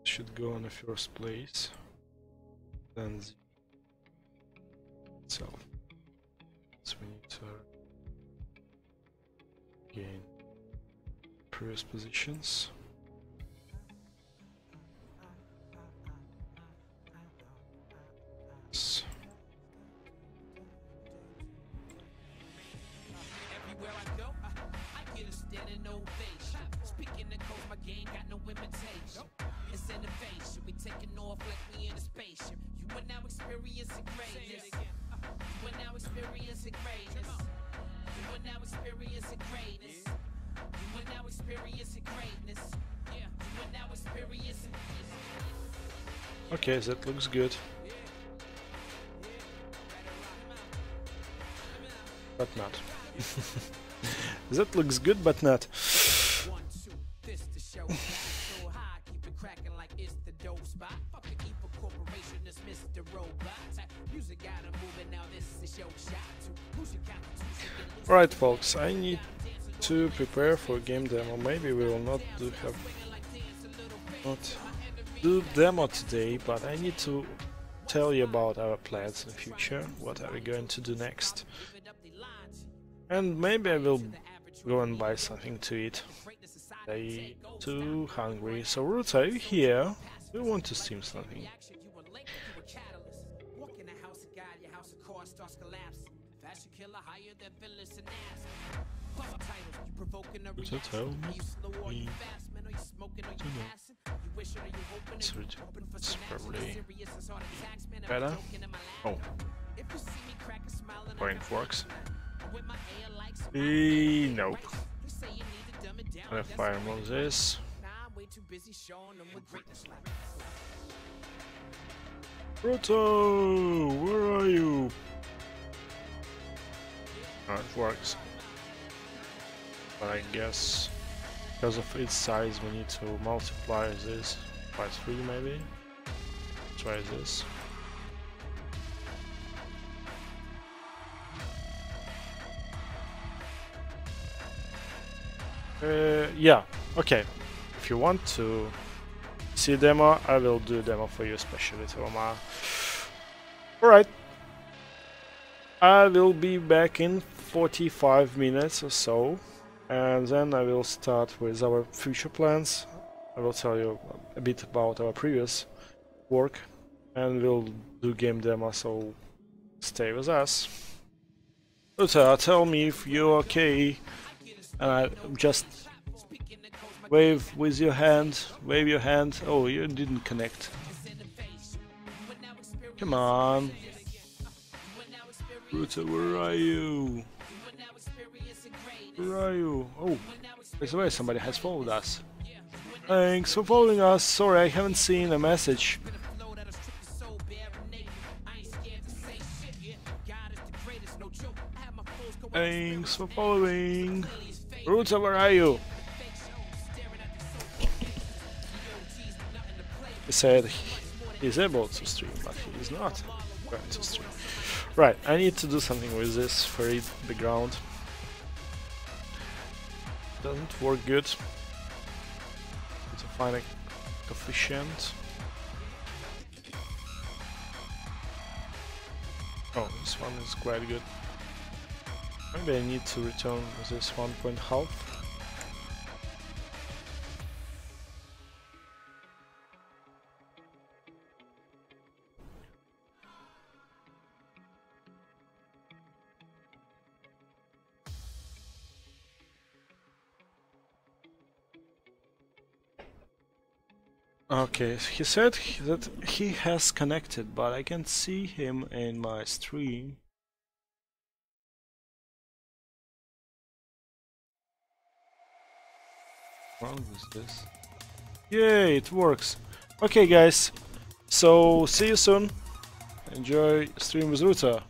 should go in the first place. Then itself. So we need to gain previous positions. Okay, that looks good. But not. That looks good, but not. Right, folks, I need to prepare for a game demo. Maybe we will not do demo today, but I need to tell you about our plans in the future. What are we going to do next? And maybe I will go and buy something to eat. I'm too hungry. So Roots, are you here? We want to stream something. So tell me. It's probably better. Oh, point works. Nope. I'm gonna fire on this. Roto, where are you? Oh, it works. But I guess because of its size we need to multiply this by 3 maybe. Try this. Yeah, okay. If you want to see a demo, I will do a demo for you, especially Roma. Alright. I will be back in 45 minutes or so, and then I will start with our future plans. I will tell you a bit about our previous work, and we'll do game demo, so stay with us. Uta, tell me if you're okay, and I just wave with your hand, wave your hand. Oh, you didn't connect. Come on. Ruta, where are you? Where are you? Oh, by the way, somebody has followed us. Thanks for following us. Sorry, I haven't seen a message. Thanks for following. Ruta, where are you? He said he's able to stream, but he is not going to stream. Right, I need to do something with this furry background. Doesn't work good. Need to find a coefficient. Oh, this one is quite good. Maybe I need to return this 1.5. Okay, he said that he has connected, but I can't see him in my stream. What's wrong with this? Yay, it works. Okay, guys, so see you soon. Enjoy stream with Ruta.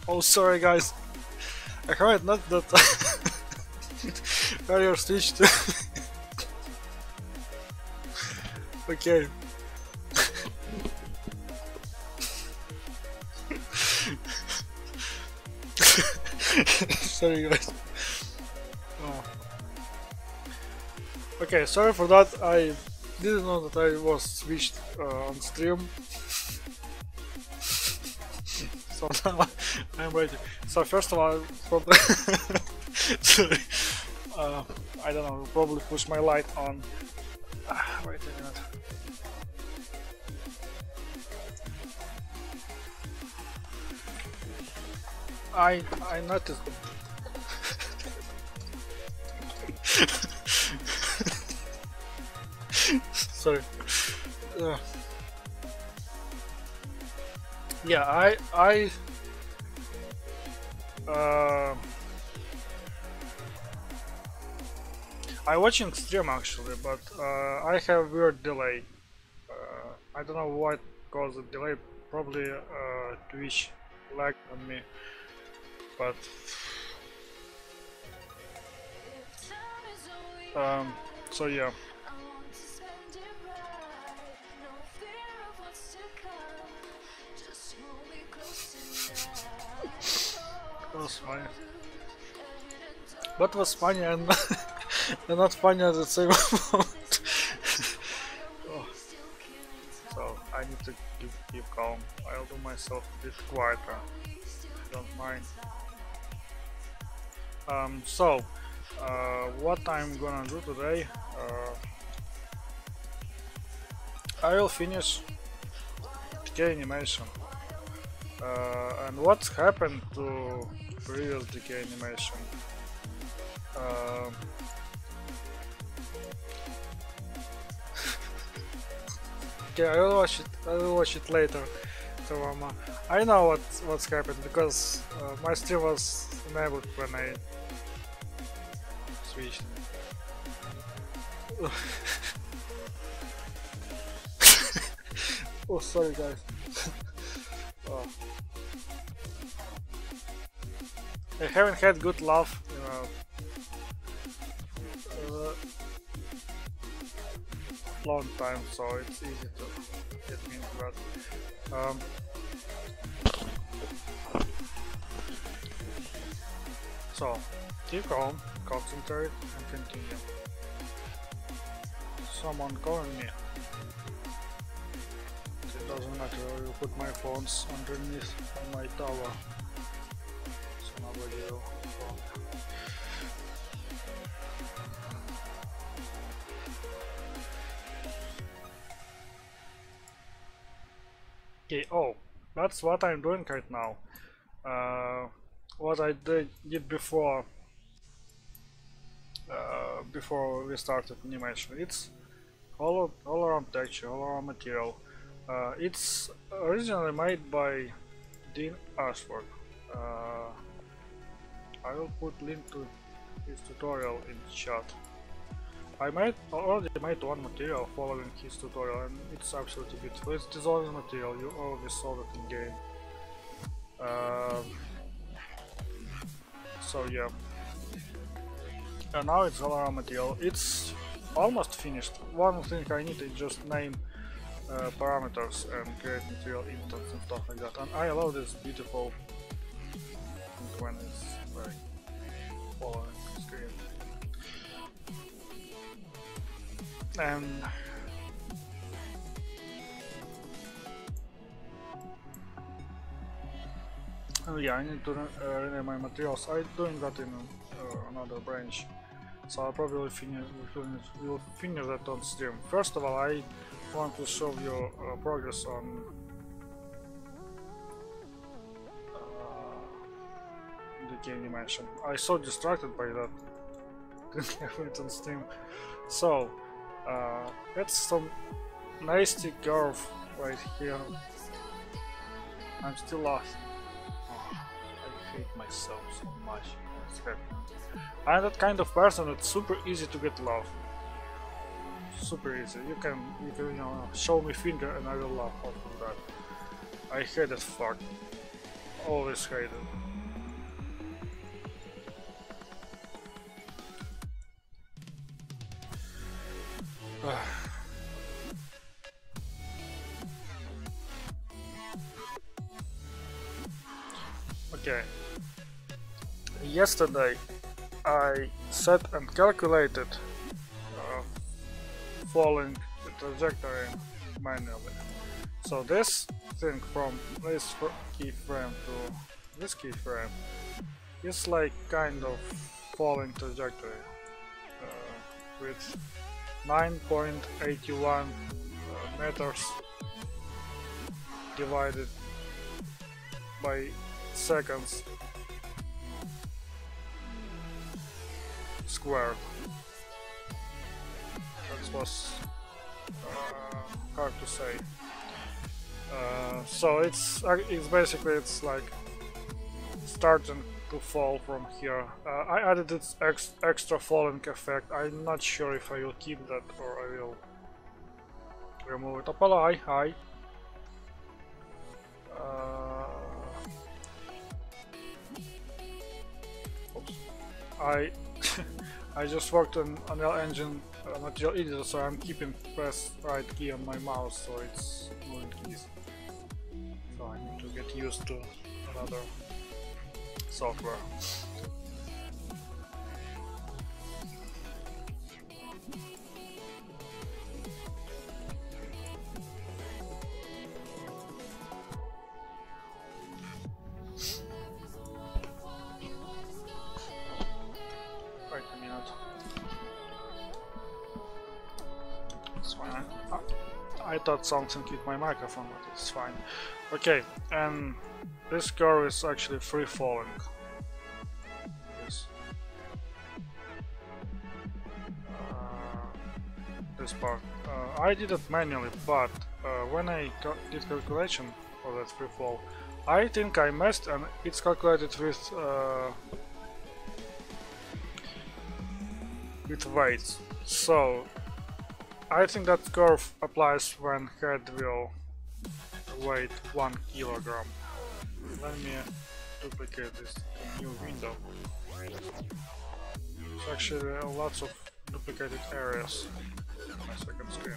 Oh, sorry guys, I heard not that carrier switched. Okay. Sorry guys. Oh. Okay, sorry for that. I didn't know that I was switched on stream. So now I'm ready. So first of all, probably sorry. I don't know. Probably push my light on. Wait a minute. I noticed. Sorry. Yeah, I watching stream actually, but I have weird delay. I don't know what caused the delay. Probably Twitch lagged on me, but so yeah. That was funny. But was funny and and not funny at the same moment. Oh. So I need to keep calm. I'll do myself a bit quieter, if you don't mind. So what I'm gonna do today, I will finish decay animation. And what's happened to previous decay animation? Okay, I will watch it. I will watch it later. So I know what's happened because my stream was enabled when I switched. Oh, sorry guys. I haven't had good laugh long time, so it's easy to get me into that. So keep calm, concentrate, and continue. Someone calling me. It doesn't matter, I will put my phones underneath on my tower, so nobody will call me. Okay, oh, that's what I'm doing right now. What I did before before we started animation. It's all around texture, all around material. It's originally made by Dean Ashford. I will put link to his tutorial in chat. I already made one material following his tutorial, and it's absolutely beautiful. It's dissolving material, you already saw that in game. So yeah. And now it's all around material. It's almost finished. One thing I need is just name parameters and create material instance and stuff like that. And I love this beautiful thing when it's like following the screen. And yeah, I need to rename my materials. I'm doing that in another branch, so I'll probably we'll finish that on stream. First of all, I want to show you progress on the game animation. I so distracted by that, didn't have it on stream. So that's some nasty curve right here. I'm still laughing. Oh, I hate myself so much. It's happening. I'm that kind of person that's super easy to get love. Super easy. You can you know, show me finger and I will laugh off of that. I hate that fuck. Always hate it. Okay. Yesterday I set and calculated following the trajectory manually. So this thing from this keyframe to this keyframe is like kind of following trajectory with 9.81 meters divided by seconds squared. That was hard to say. So it's basically it's like starting to fall from here. I added this extra falling effect. I'm not sure if I will keep that or I will remove it. Apollo, hi. Oops. I just worked on Unreal Engine material editor, so I'm keeping press right key on my mouse, so it's moving keys. So I need to get used to another software. Wait a minute. It's fine. I thought something hit my microphone, but it's fine. Okay, and this curve is actually free falling. This part. I did it manually, but when I did calculation for that free fall, I think I messed and it's calculated with weights. So I think that curve applies when head will weight 1 kilogram. Let me duplicate this new window. There's actually lots of duplicated areas on my second screen.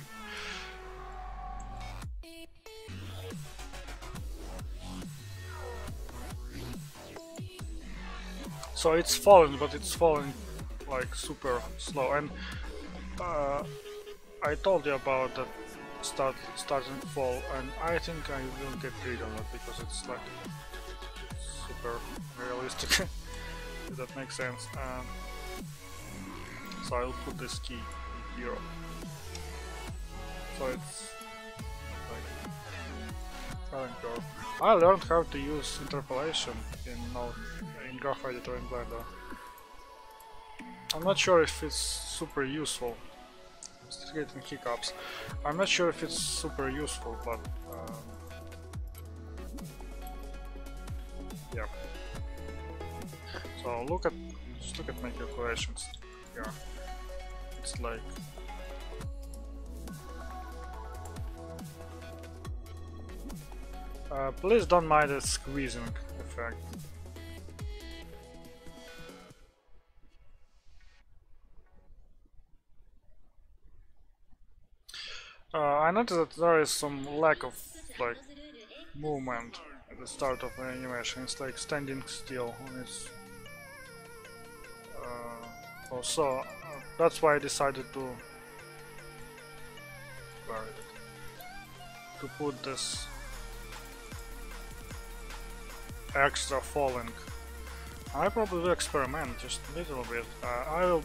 So it's falling, but it's falling like super slow. And I told you about that starting to fall, and I think I will get rid of it because it's like super realistic. If that makes sense. So I'll put this key here. So it's like falling curve. I learned how to use interpolation in graph editor in Blender. I'm not sure if it's super useful. I'm still getting hiccups. I'm not sure if it's super useful, but yeah. So just look at my calculations here. It's like please don't mind the squeezing effect. I noticed that there is some lack of like movement at the start of the animation. It's like standing still on its. Also, that's why I decided to put this extra falling. I probably will experiment just a little bit. I will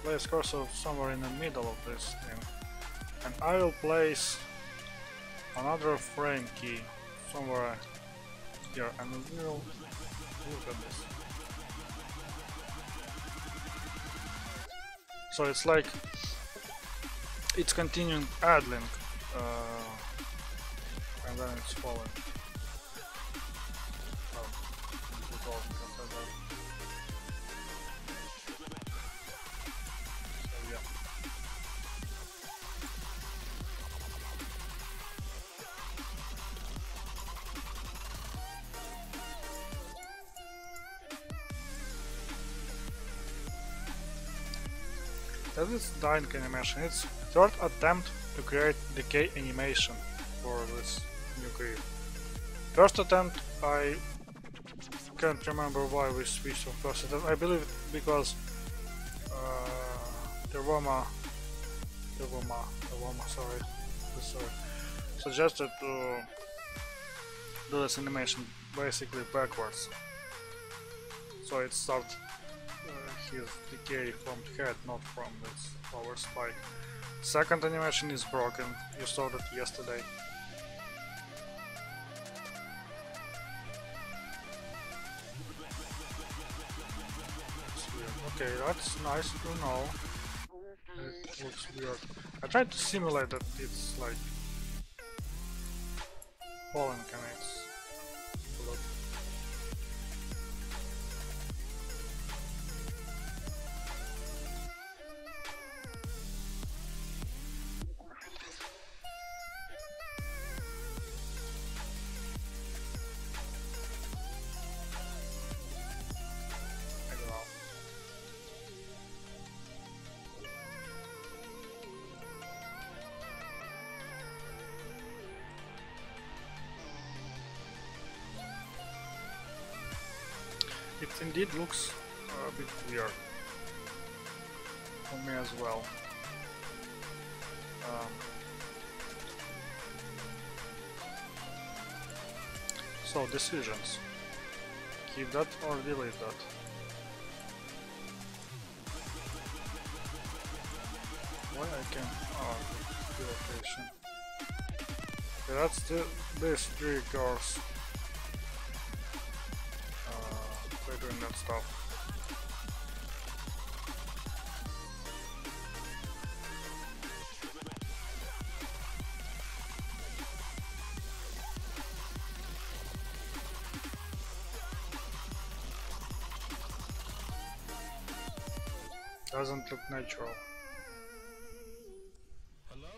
place cursor somewhere in the middle of this thing, and I will place another frame key somewhere here, and we will look at this. So it's like it's continuing idling, and then it's falling. That is dying animation. It's third attempt to create decay animation for this new creep. First attempt, I can't remember why we switched from first attempt. I believe because Terwoma, sorry, suggested to do this animation basically backwards. So it starts his decay from the head, not from this power spike. Second animation is broken, you saw that yesterday. Okay, that's nice to know. It looks weird. I tried to simulate that it's like falling and it's it indeed looks a bit weird for me as well. So decisions. Keep that or delete that. Why I can the location. Okay, that's these three cars. They're doing that stuff. Doesn't look natural. Hello?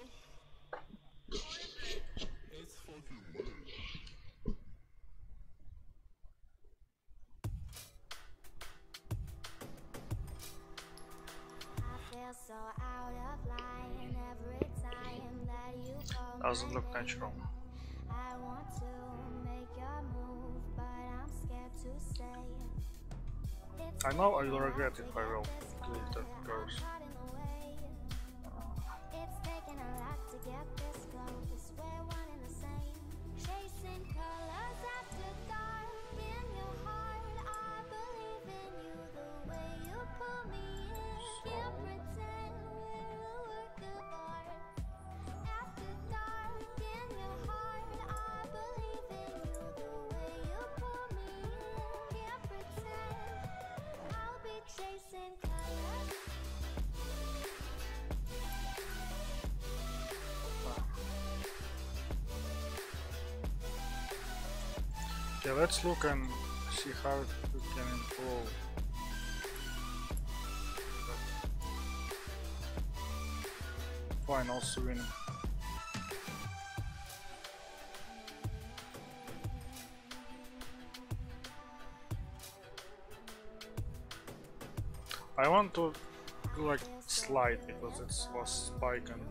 It's fucking weird. Doesn't look natural. I want to make your move, but I'm scared to say it. It's I know I taken will a lot regret to if I get will this kill far. that I'm ghost. caught in the way. It's taken a lot to get this close. We're one and the same. Chasing colors after dark. In your heart, I believe in you. The way you pull me in. Can't pretend we're a work of art. After dark, in your heart, I believe in you. The way you pull me in. Can't pretend I'll be chasing colors. Okay, let's look and see how we can improve. Fine, also winning. I want to do like slide because it was spike and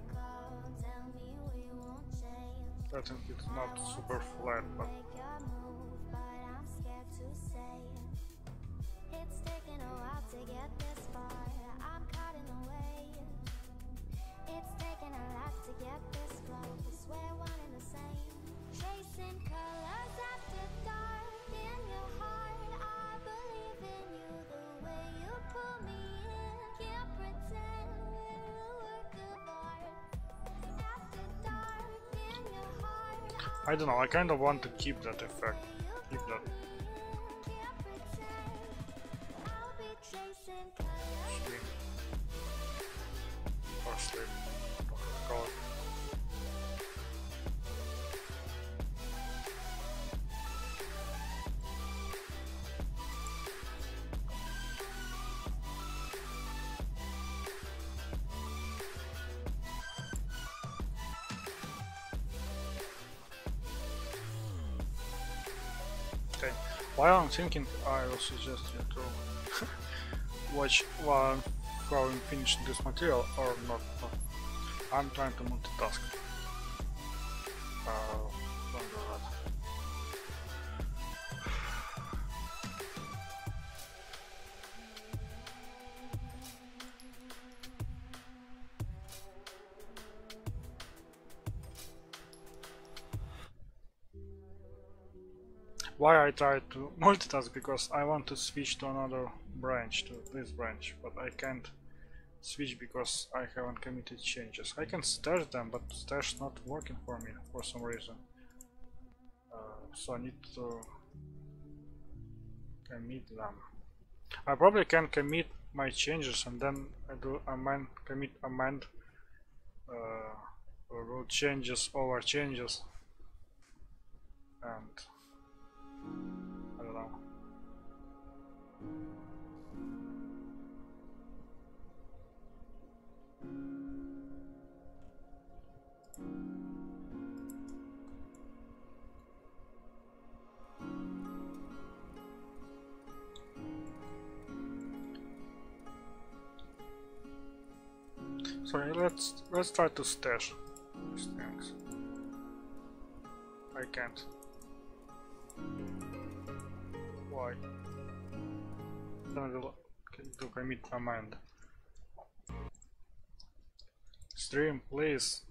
I think it's not super flat, but It's taken a while to get this far. I'm caught in the way. It's taken a lot to get this close. We're one and the same. Chasing colors after dark. In your heart, I believe in you. The way you pull me in. Can't pretend we're a work of art. After dark, in your heart, I don't know, I kind of want to keep that effect. Keep that. can't pretend I'll be chasing colors. Swing. Or sleep. Call it. Okay, while I'm thinking, I will suggest you to watch while how I'm finishing this material or not. I'm trying to multitask. Don't do that. Why I try to multitask? Because I want to switch to another branch, to this branch, but I can't switch because I haven't committed changes. I can stash them, but stash not working for me for some reason. So I need to commit them. I probably can commit my changes and then I do amend, commit amend, root changes over changes, and I don't know. Sorry, let's try to stash these things. I can't. Why? Then I will to commit command. Stream, please.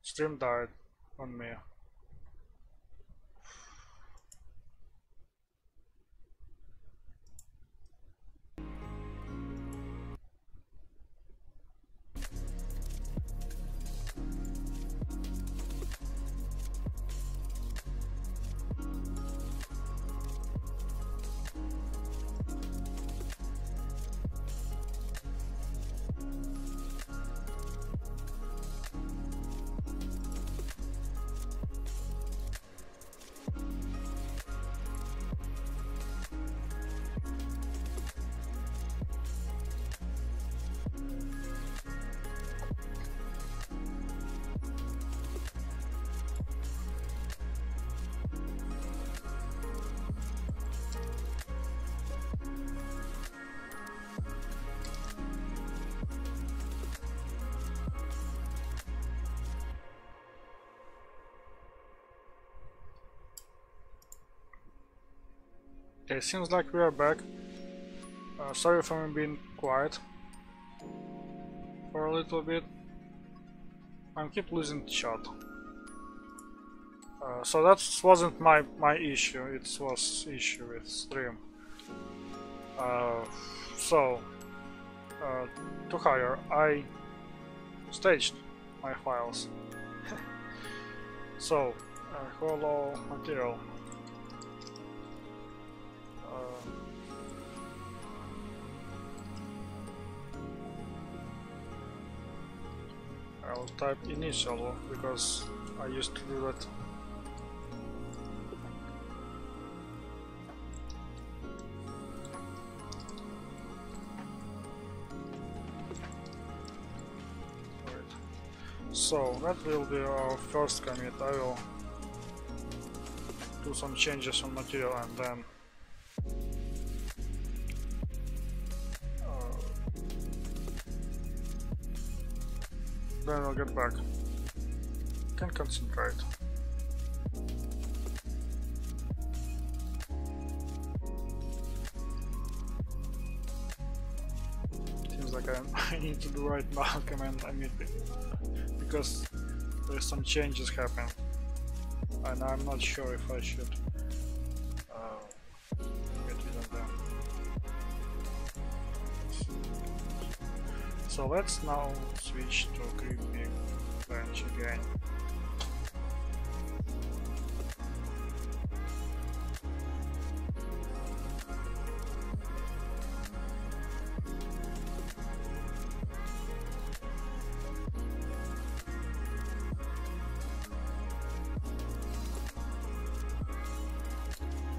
Stream died on me. Okay, seems like we are back. Sorry for me being quiet for a little bit. I keep losing the shot. So that wasn't my issue. It was issue with stream. To hire, I staged my files. So, hello material. I'll type initial because I used to do that. So that will be our first commit. I will do some changes on material and then I'll get back. Can concentrate. Seems like I need to do right now command emit because there's some changes happen and I'm not sure if I should get rid of them. So let's now switch to creepy bench again.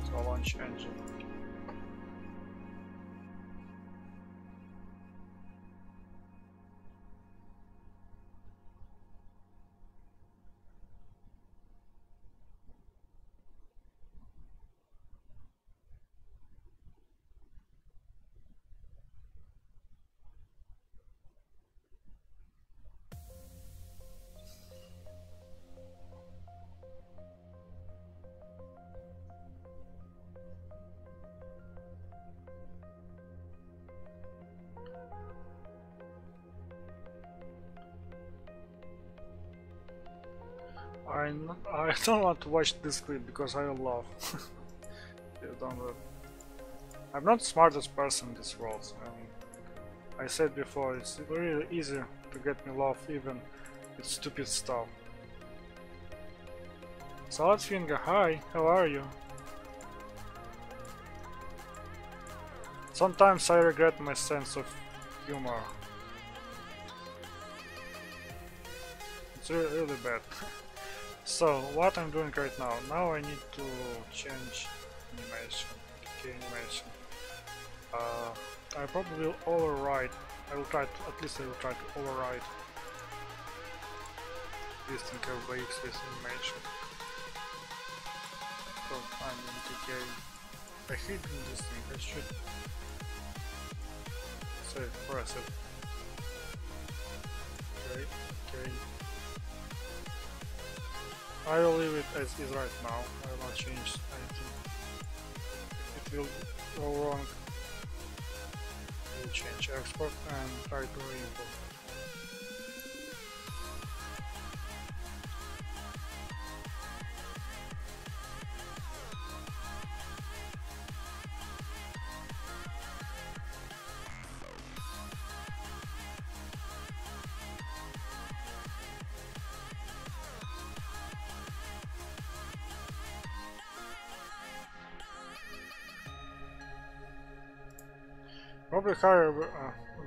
So launch engine. I don't want to watch this clip because I love. You don't. I'm not the smartest person in this world. I said before, it's really easy to get me love even with stupid stuff. Salad Finger, hi, how are you? Sometimes I regret my sense of humor. It's really bad. So, what I'm doing right now? Now I need to change animation, key animation. I probably will override. I will try to, at least I will try to override listing FBX with animation. So I'm in TK. I hate doing this thing. I should say press it. Okay, okay. I will leave it as is right now. I will not change anything. If it will go wrong, I will change export and try to re-import. Probably higher,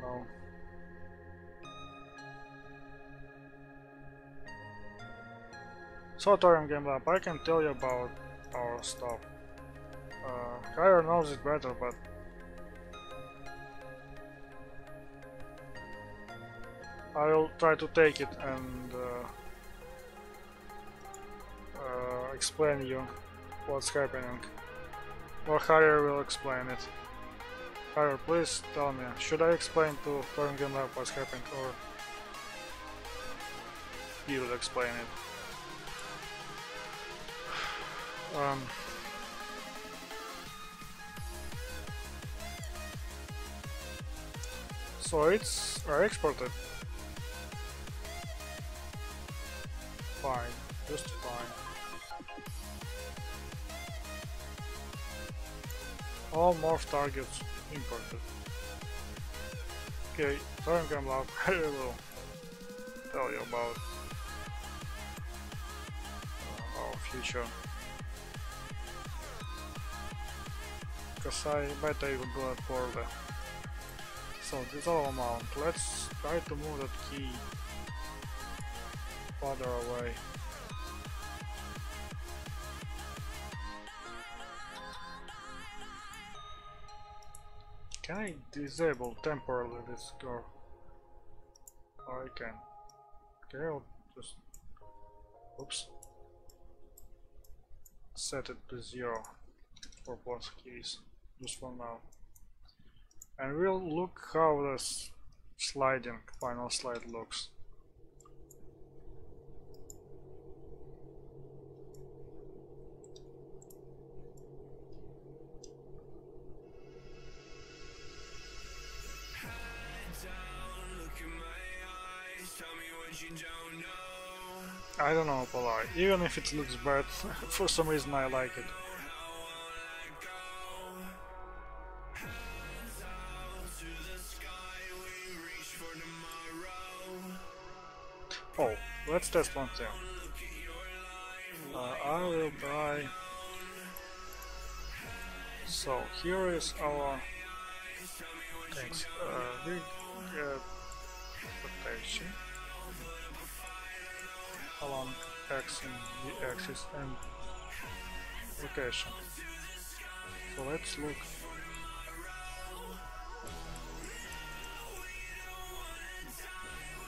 no. So Torium Game Lab, I can tell you about our stuff. Higher knows it better, but I will try to take it and explain you what's happening. Or Harrier will explain it. Harrier, please tell me, should I explain to Torium Game Lab what's happening, or you will explain it? So it's exported. Fine, just fine. All morph targets imported. Okay, turn cam log. I will tell you about our future. Because I bet I will do it poorly. So dissolve amount. Let's try to move that key farther away. Can I disable temporarily this door? Oh, I can. Okay, I'll just oops. Set it to 0 for both keys, just for now. And we'll look how this sliding final slide looks. I don't know, Polari. Even if it looks bad, for some reason I like it. Oh, let's test one thing. I will buy. So here is our things. We get protection along X and the axis and location. So let's look.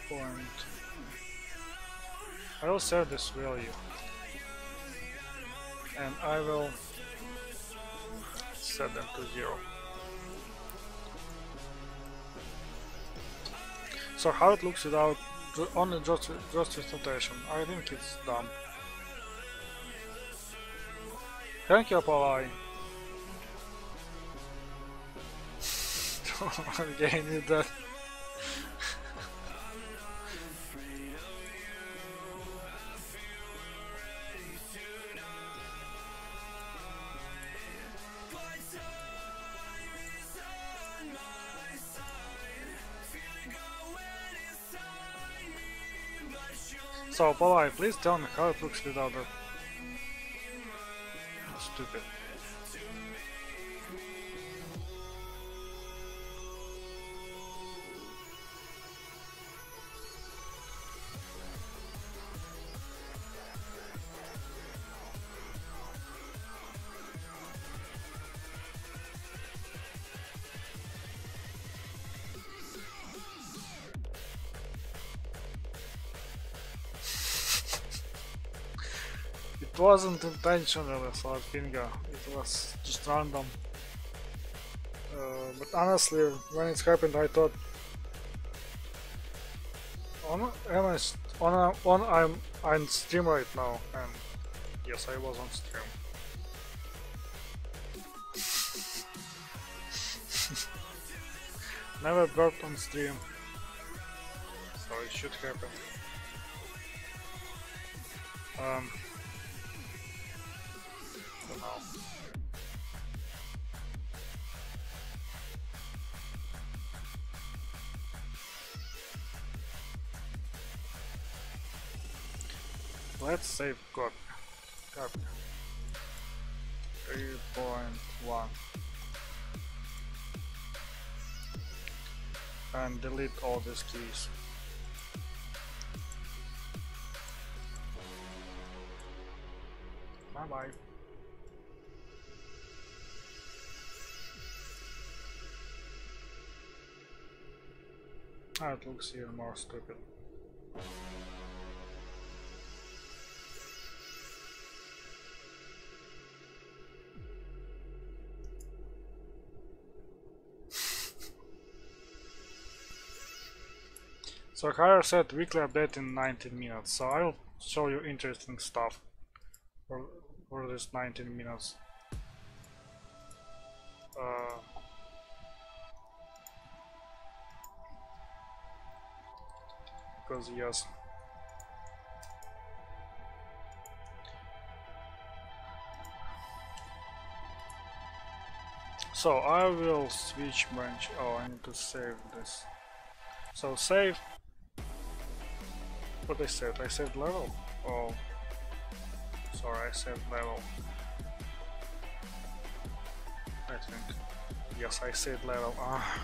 Point. I will set this value and I will set them to 0. So how it looks without only just with notation? I think it's dumb. Thank you, Polai. Again with that. So, Polai, please tell me how it looks without that. Stupid. It wasn't intentional, so finger. It was just random. But honestly, when it happened, I thought, I'm on stream right now, and yes, I was on stream. Never burped on stream, so it should happen. For now. Let's save copy. 3.1 and delete all these keys. Bye bye. It looks even more stupid. So Hire said weekly update in 19 minutes, so I'll show you interesting stuff for this 19 minutes. because yes. So I will switch branch. Oh, I need to save this. So save. What I said? I saved level? Oh, sorry, I saved level. I think. Yes, I saved level. Ah.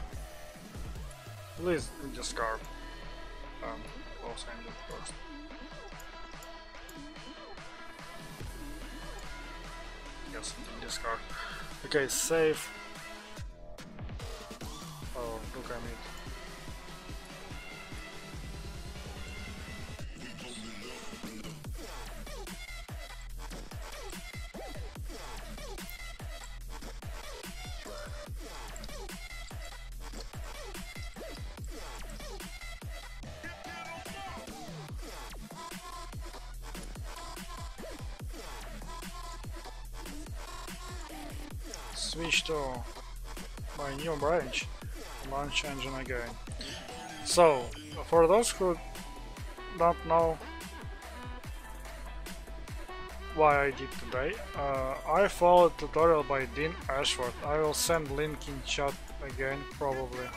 Please discard. Close ended first. Yes, discard. Okay, save. Oh, look at it. Switch to my new branch, launch engine again. So, for those who don't know why I did today, I followed tutorial by Dean Ashworth. I will send link in chat again, probably.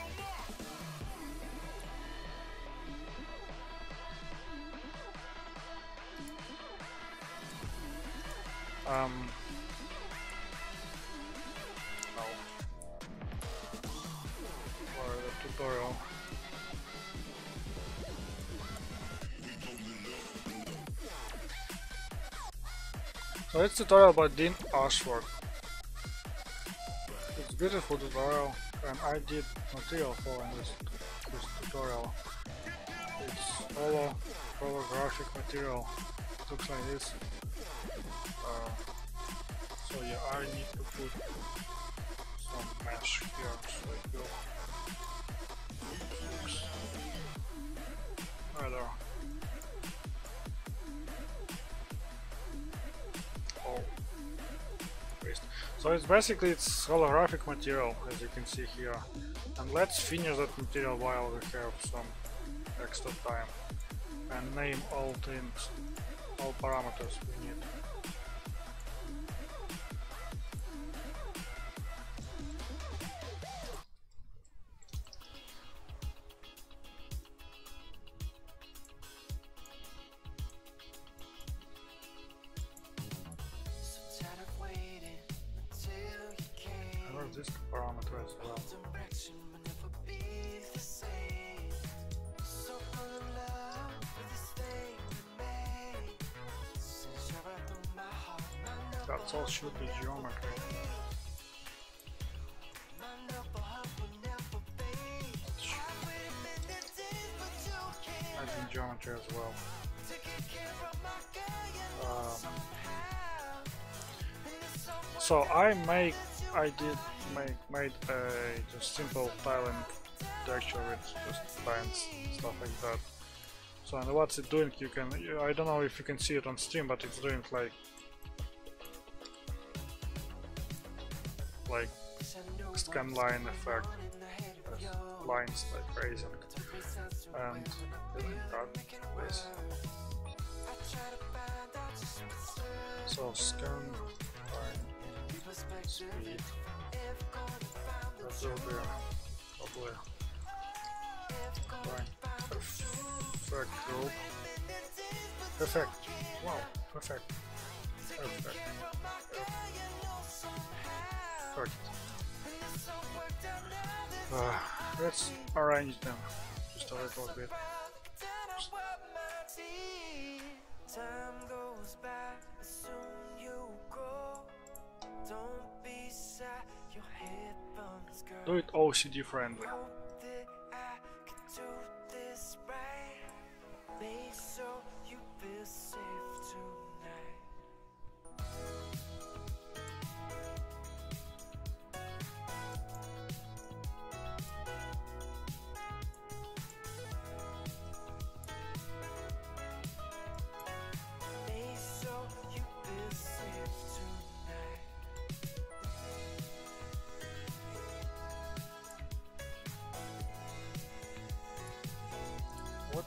No. For the tutorial. So it's tutorial by Dean Ashworth. It's beautiful tutorial, and I did material for this tutorial. It's holographic material. It looks like this. So yeah, I need to put some mesh here so it will looks better. Oh, waste. So it's basically it's holographic material, as you can see here, and let's finish that material while we have some extra time and name all things, all parameters we need. This parameter as well. That's all should be geometry. Adding geometry as well. So I made a just simple tiling texture with just lines, stuff like that. So and what's it doing? You can, I don't know if you can see it on stream, but it's doing like scan line effect, lines like raising, and that place. So scan line speed. That will be probably line perfect group. Perfect. Wow, perfect. Perfect. Perfect. Let's arrange them just a little bit. Time goes by, soon you grow. Don't be shy, your head burns, girl. Do it OCD friendly. Hope that I can do this right. Make sure you feel safe tonight.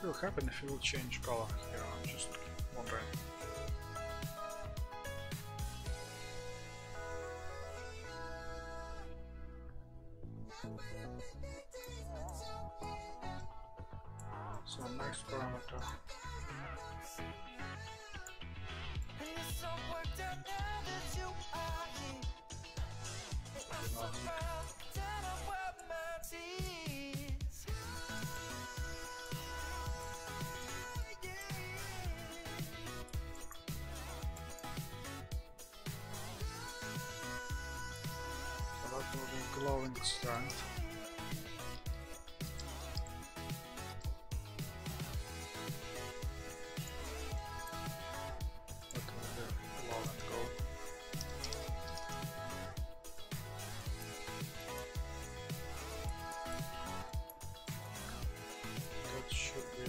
What will happen if you will change color here? I'm just wondering. So next parameter. So that will be glowing strength. That will be glow and go. That should be.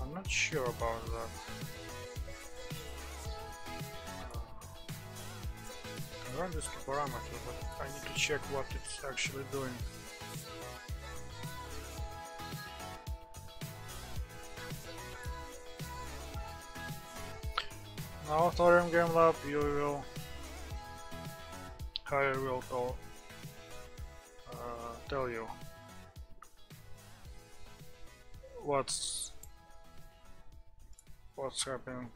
I'm not sure about that. I run this to parameter, but I need to check what it's actually doing. Now, Thorium Game Lab, you will. I will tell you what's happening.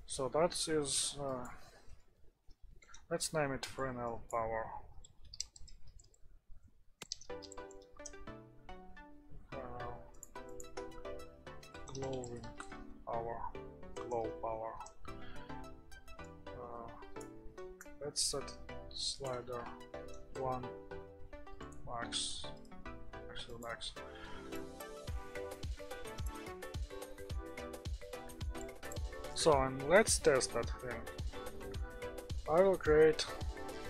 So that is. Let's name it Fresnel Power. Glowing Power. Glow Power. Let's set slider 1 max. Actually max. So and let's test that thing. I will create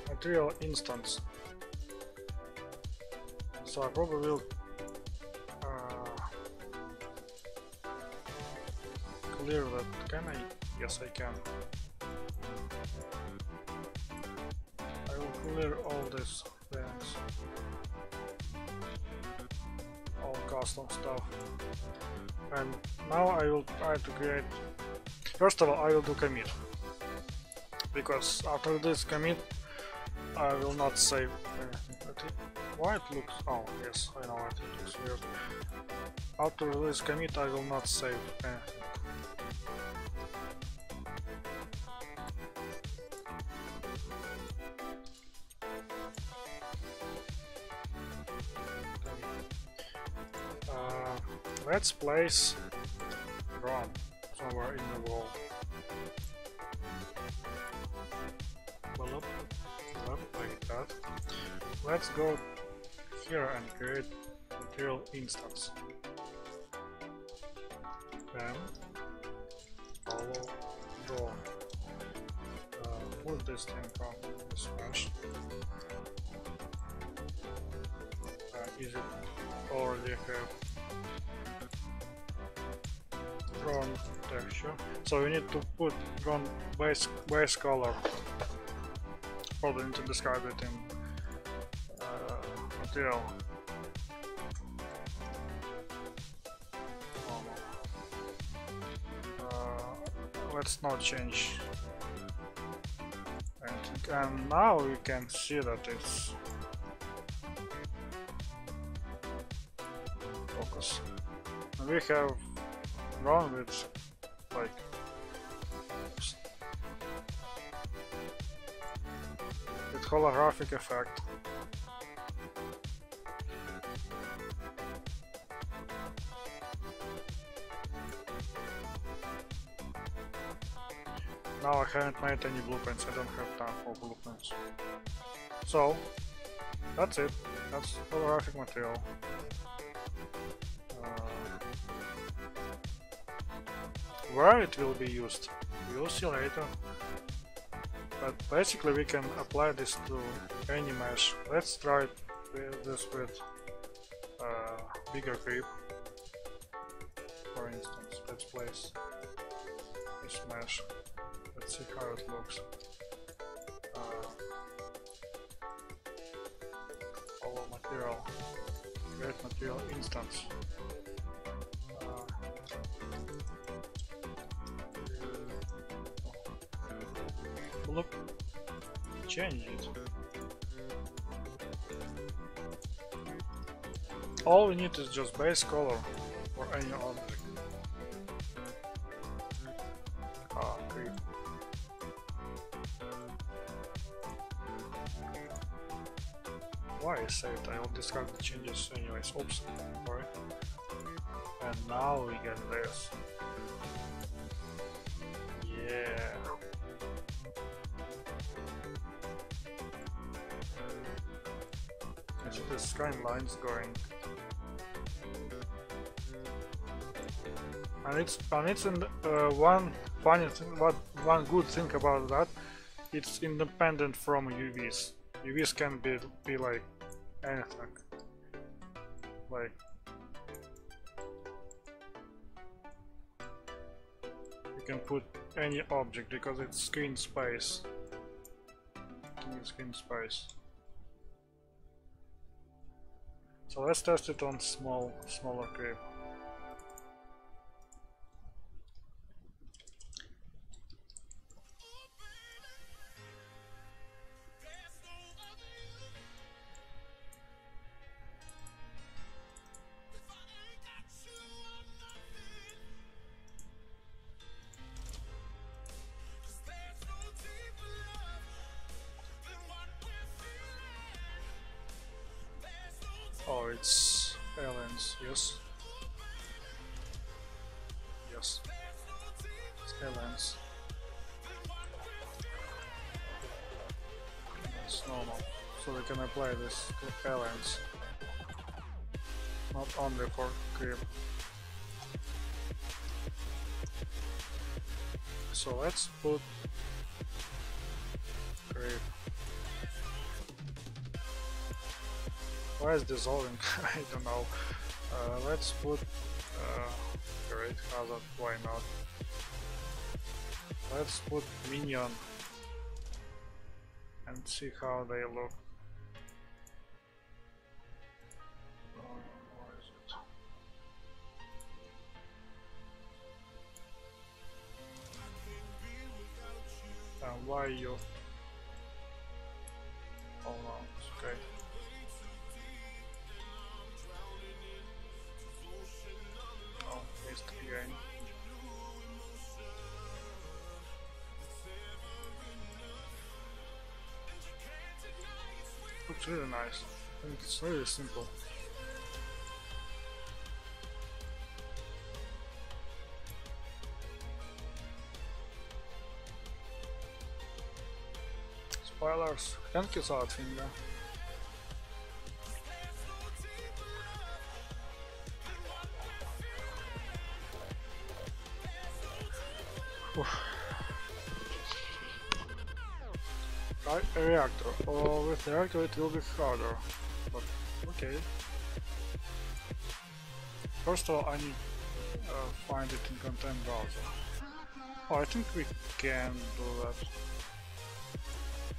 material instance. So I probably will clear that. Can I? Yes, I can. I will clear all these things, all custom stuff, and now I will try to create. First of all, I will do commit. Because after this commit, I will not save anything. Why it looks? Oh yes, I know why it looks weird. After this commit, I will not save anything. Let's place ROM somewhere in the world. Like that. Let's go here and create material instance. Then follow draw. Move this thing from this mesh. Is it already have drawn texture? So we need to put drawn base color. Probably need to describe it in material. Let's not change anything. And now we can see that it's focus. And we have drawn with like holographic effect. Now I haven't made any blueprints, I don't have time for blueprints. So, that's it. That's holographic material. Where it will be used, we'll see later. But basically we can apply this to any mesh. Let's try this with bigger creep. For instance, let's place this mesh. Let's see how it looks. Follow material. Create material instance. look, change it. All we need is just base color for any object. Ah, creep. Why I saved? I will discard the changes anyways. Oops, sorry. And now we get this. Yeah. I see the sky lines going. And it's in one funny thing, one good thing about that, it's independent from UVs. UVs can be like anything. Like you can put any object because it's screen space. Screen space. So let's test it on smaller creep. Oh, it's aliens, yes. Yes. It's aliens. It's normal. So we can apply this to aliens. Not only for creep. So let's put creep. Why is dissolving? I don't know. Let's put great hazard, why not? Let's put minion and see how they look. Where is it? Why you? Oh no, it's okay. Oh, missed again. Looks really nice. I think it's really simple. Spoilers. Thank you, Saltfinger. Right, a reactor. Oh, with the reactor it will be harder. But okay. First of all, I need find it in content browser. Oh, I think we can do that.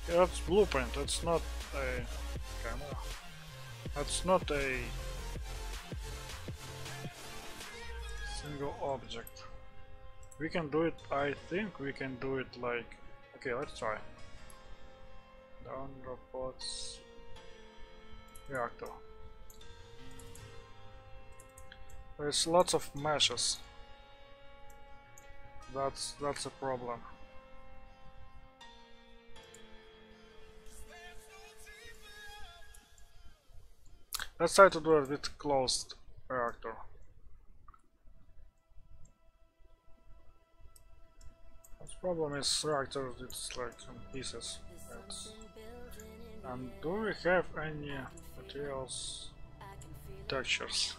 Yeah, that's blueprint. That's not a camera. That's not a single object. We can do it. I think we can do it like. Okay, let's try. Down robots reactor. There's lots of meshes. That's a problem. Let's try to do it with closed reactor. The problem is reactors, it's like some pieces. And do we have any materials textures?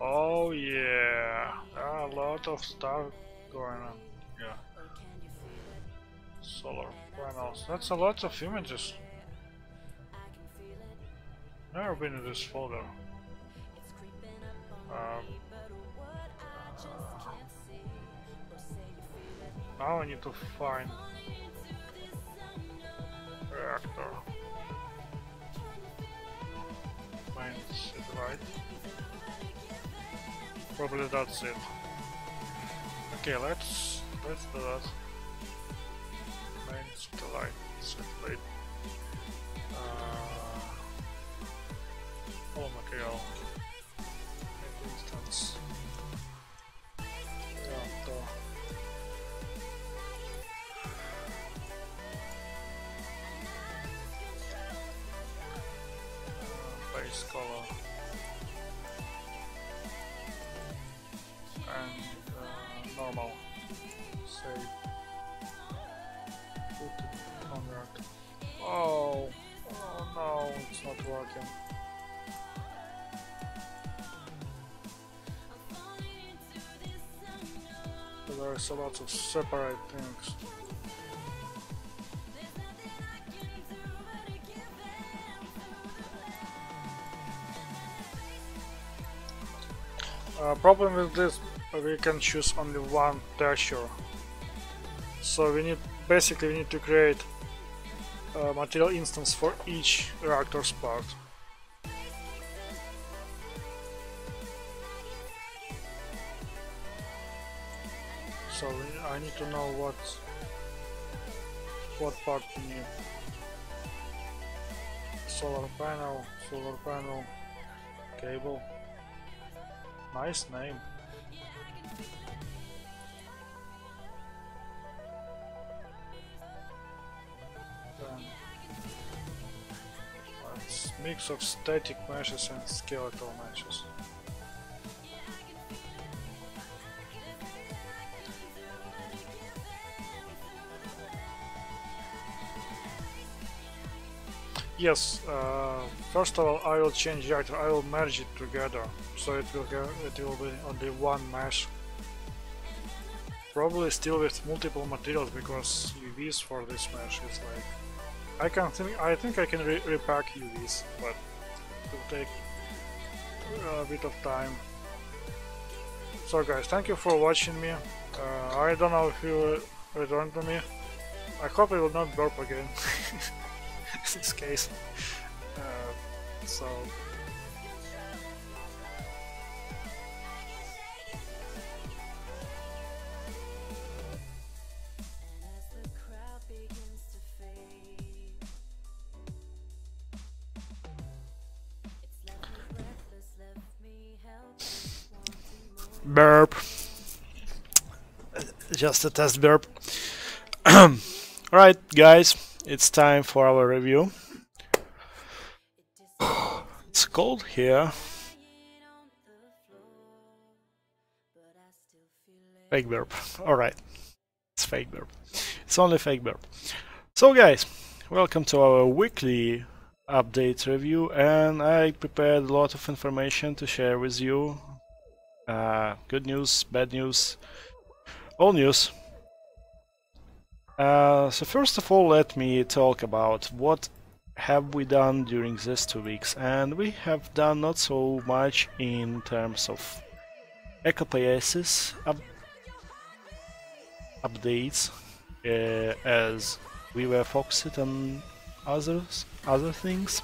Oh yeah, there are a lot of stuff going on. Yeah. Solar panels. That's a lot of images. Never been in this folder. Now I need to find reactor. Find satellite. Probably that's it. Okay, let's do that. Main satellite. set blade. All material. For instance, base color and normal. Say put it convert. Oh no, it's not working. There's a lot of separate things. Problem with this, we can choose only one texture. So we need to create a material instance for each reactor's part. So I need to know what part we need. Solar panel, cable. Nice name. Then it's mix of static meshes and skeletal meshes. Yes, first of all I will change reactor, I will merge it together, so it will be only one mesh. Probably still with multiple materials, because UVs for this mesh is like... I think I can repack UVs, but it will take a bit of time. So guys, thank you for watching me. I don't know if you return to me. I hope I will not burp again. In this case. So burp. Just a test burp. Alright guys, it's time for our review. It's cold here. Fake burp. Alright. It's fake burp. It's only fake burp. So guys, welcome to our weekly update review, and I prepared a lot of information to share with you. Good news, bad news, all news. So first of all, let me talk about what have we done during these 2 weeks, and we have done not so much in terms of EcoPaces updates, as we were focused on other things.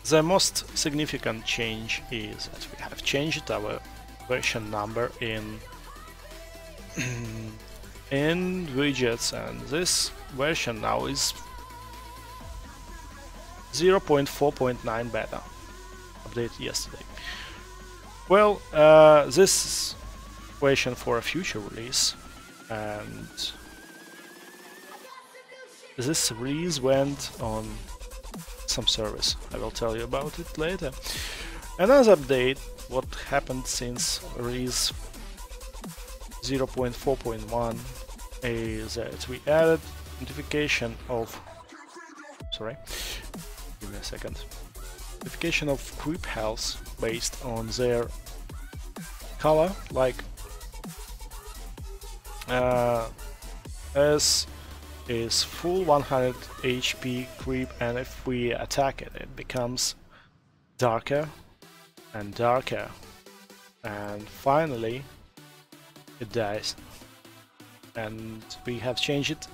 The most significant change is that we have changed our version number in widgets, and this version now is 0.4.9 beta, updated yesterday. Well, this version for a future release, and this release went on some service. I will tell you about it later. Another update, what happened since release 0.4.1 is that we added notification of give me a second. Notification of creep health based on their color, like S is full 100 HP creep, and if we attack it, it becomes darker and darker, and finally it dies. And we have changed it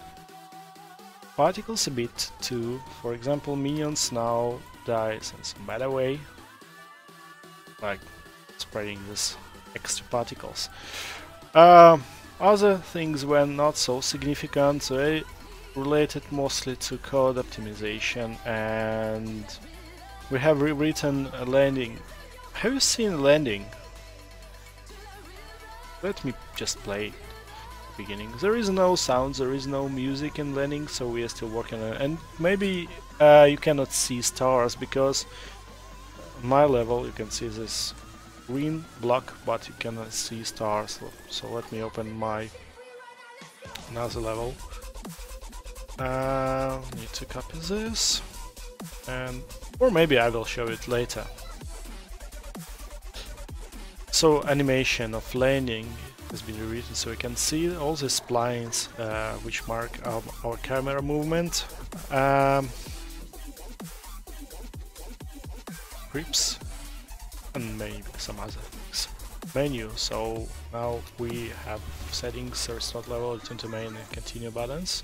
particles a bit to, for example, minions now dies in some better way, like spreading this extra particles. Other things were not so significant. So related mostly to code optimization, and we have rewritten a landing. Have you seen landing? Let me just play it. Beginning. There is no sound, there is no music in landing, so we are still working on it. And maybe you cannot see stars because on my level you can see this green block, but you cannot see stars. So let me open my another level. Need to copy this, and or maybe I will show it later. So animation of landing has been rewritten, so we can see all the splines which mark our camera movement. Grips and maybe some other things. Menu, so now we have settings, restart level, return to main and continue buttons.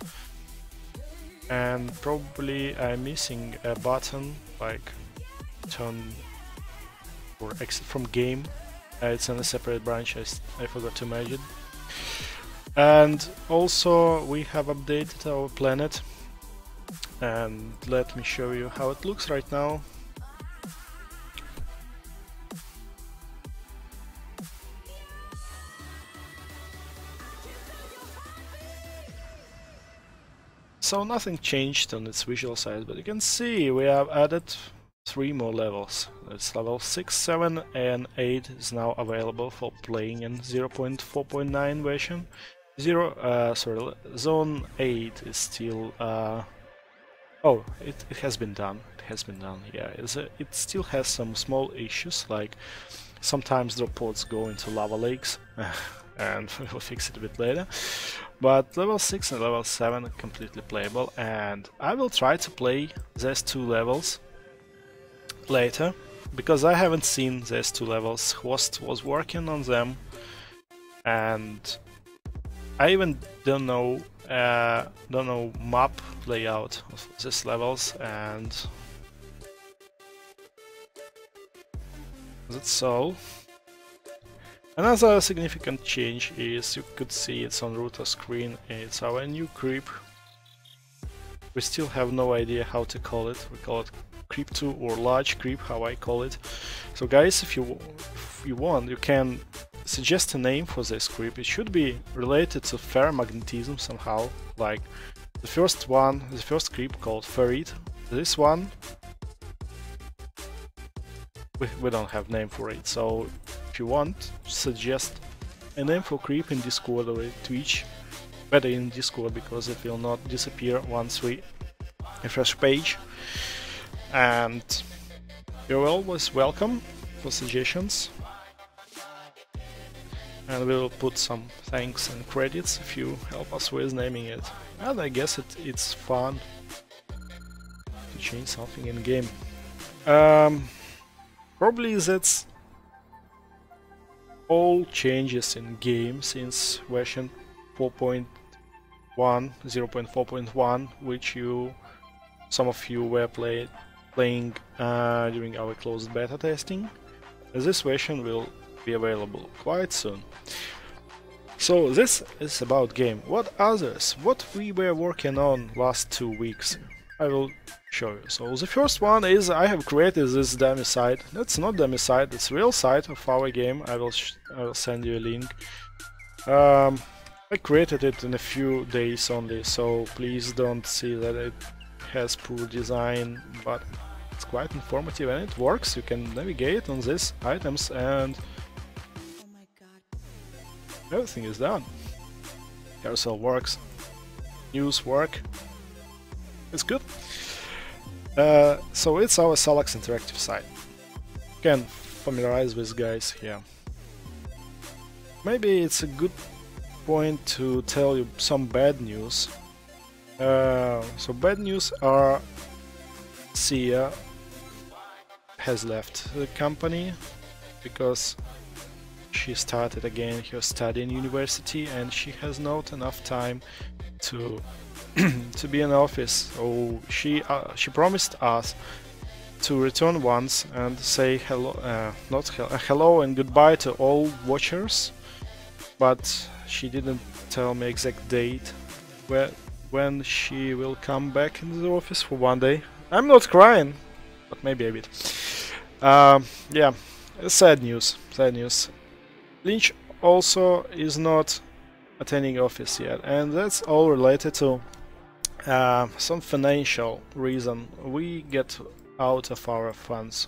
And probably I'm missing a button like turn or exit from game. It's in a separate branch, I forgot to merge it. And also we have updated our planet, and let me show you how it looks right now. So nothing changed on its visual side, but you can see we have added 3 more levels. It's level 6, 7 and 8 is now available for playing in 0.4.9 version. Zone 8 is still oh, it has been done. It has been done. Yeah, it still has some small issues, like sometimes the pods go into lava lakes, and we'll fix it a bit later. But level 6 and level 7 are completely playable, and I will try to play these 2 levels later, because I haven't seen these 2 levels. Host was working on them, and I even don't know map layout of these levels, and that's all. Another significant change is, you could see it's on router screen, it's our new creep. We still have no idea how to call it. We call it creep 2 or large creep, how I call it. So guys, if you want, you can suggest a name for this creep. It should be related to ferromagnetism somehow, like the first creep called ferrite. This one, we don't have name for it, so if you want, suggest a name for creep in Discord or Twitch. Better in Discord, because it will not disappear once we refresh page. And you're always welcome for suggestions, and we will put some thanks and credits if you help us with naming it. And I guess it's fun to change something in game. Probably that's all changes in game since version 4.1, 0.4.1, which some of you were playing during our closed beta testing. This version will be available quite soon. So this is about game. What others? What we were working on last 2 weeks? I will show you. So the first one is I have created this dummy site. That's not dummy site, it's real site of our game. I will send you a link. I created it in a few days only, so please don't see that it has poor design, but it's quite informative and it works. You can navigate on these items and everything is done. Carousel works, news work. It's good. So it's our Solux Interactive site. You can familiarize with guys here. Maybe it's a good point to tell you some bad news. So bad news are Sia has left the company because she started again her study in university and she has not enough time to to be in office. So she promised us to return once and say hello, hello and goodbye to all watchers, but she didn't tell me exact date when she will come back into the office for one day. I'm not crying, but maybe a bit. Yeah, sad news. Sad news. Lynch also is not attending office yet, and that's all related to some financial reason. We get out of our funds.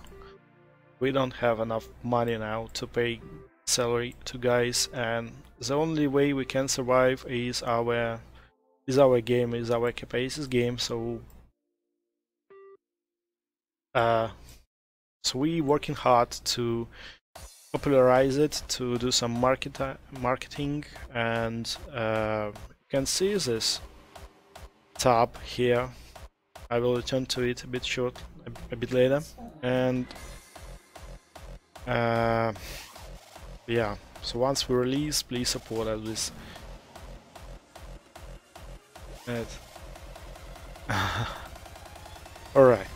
We don't have enough money now to pay salary to guys, and the only way we can survive is our game, is our Capaces game. So we working hard to popularize it, to do some marketing, and you can see this tab here. I will return to it a bit later, and yeah. So once we release, please support us with it. Alright.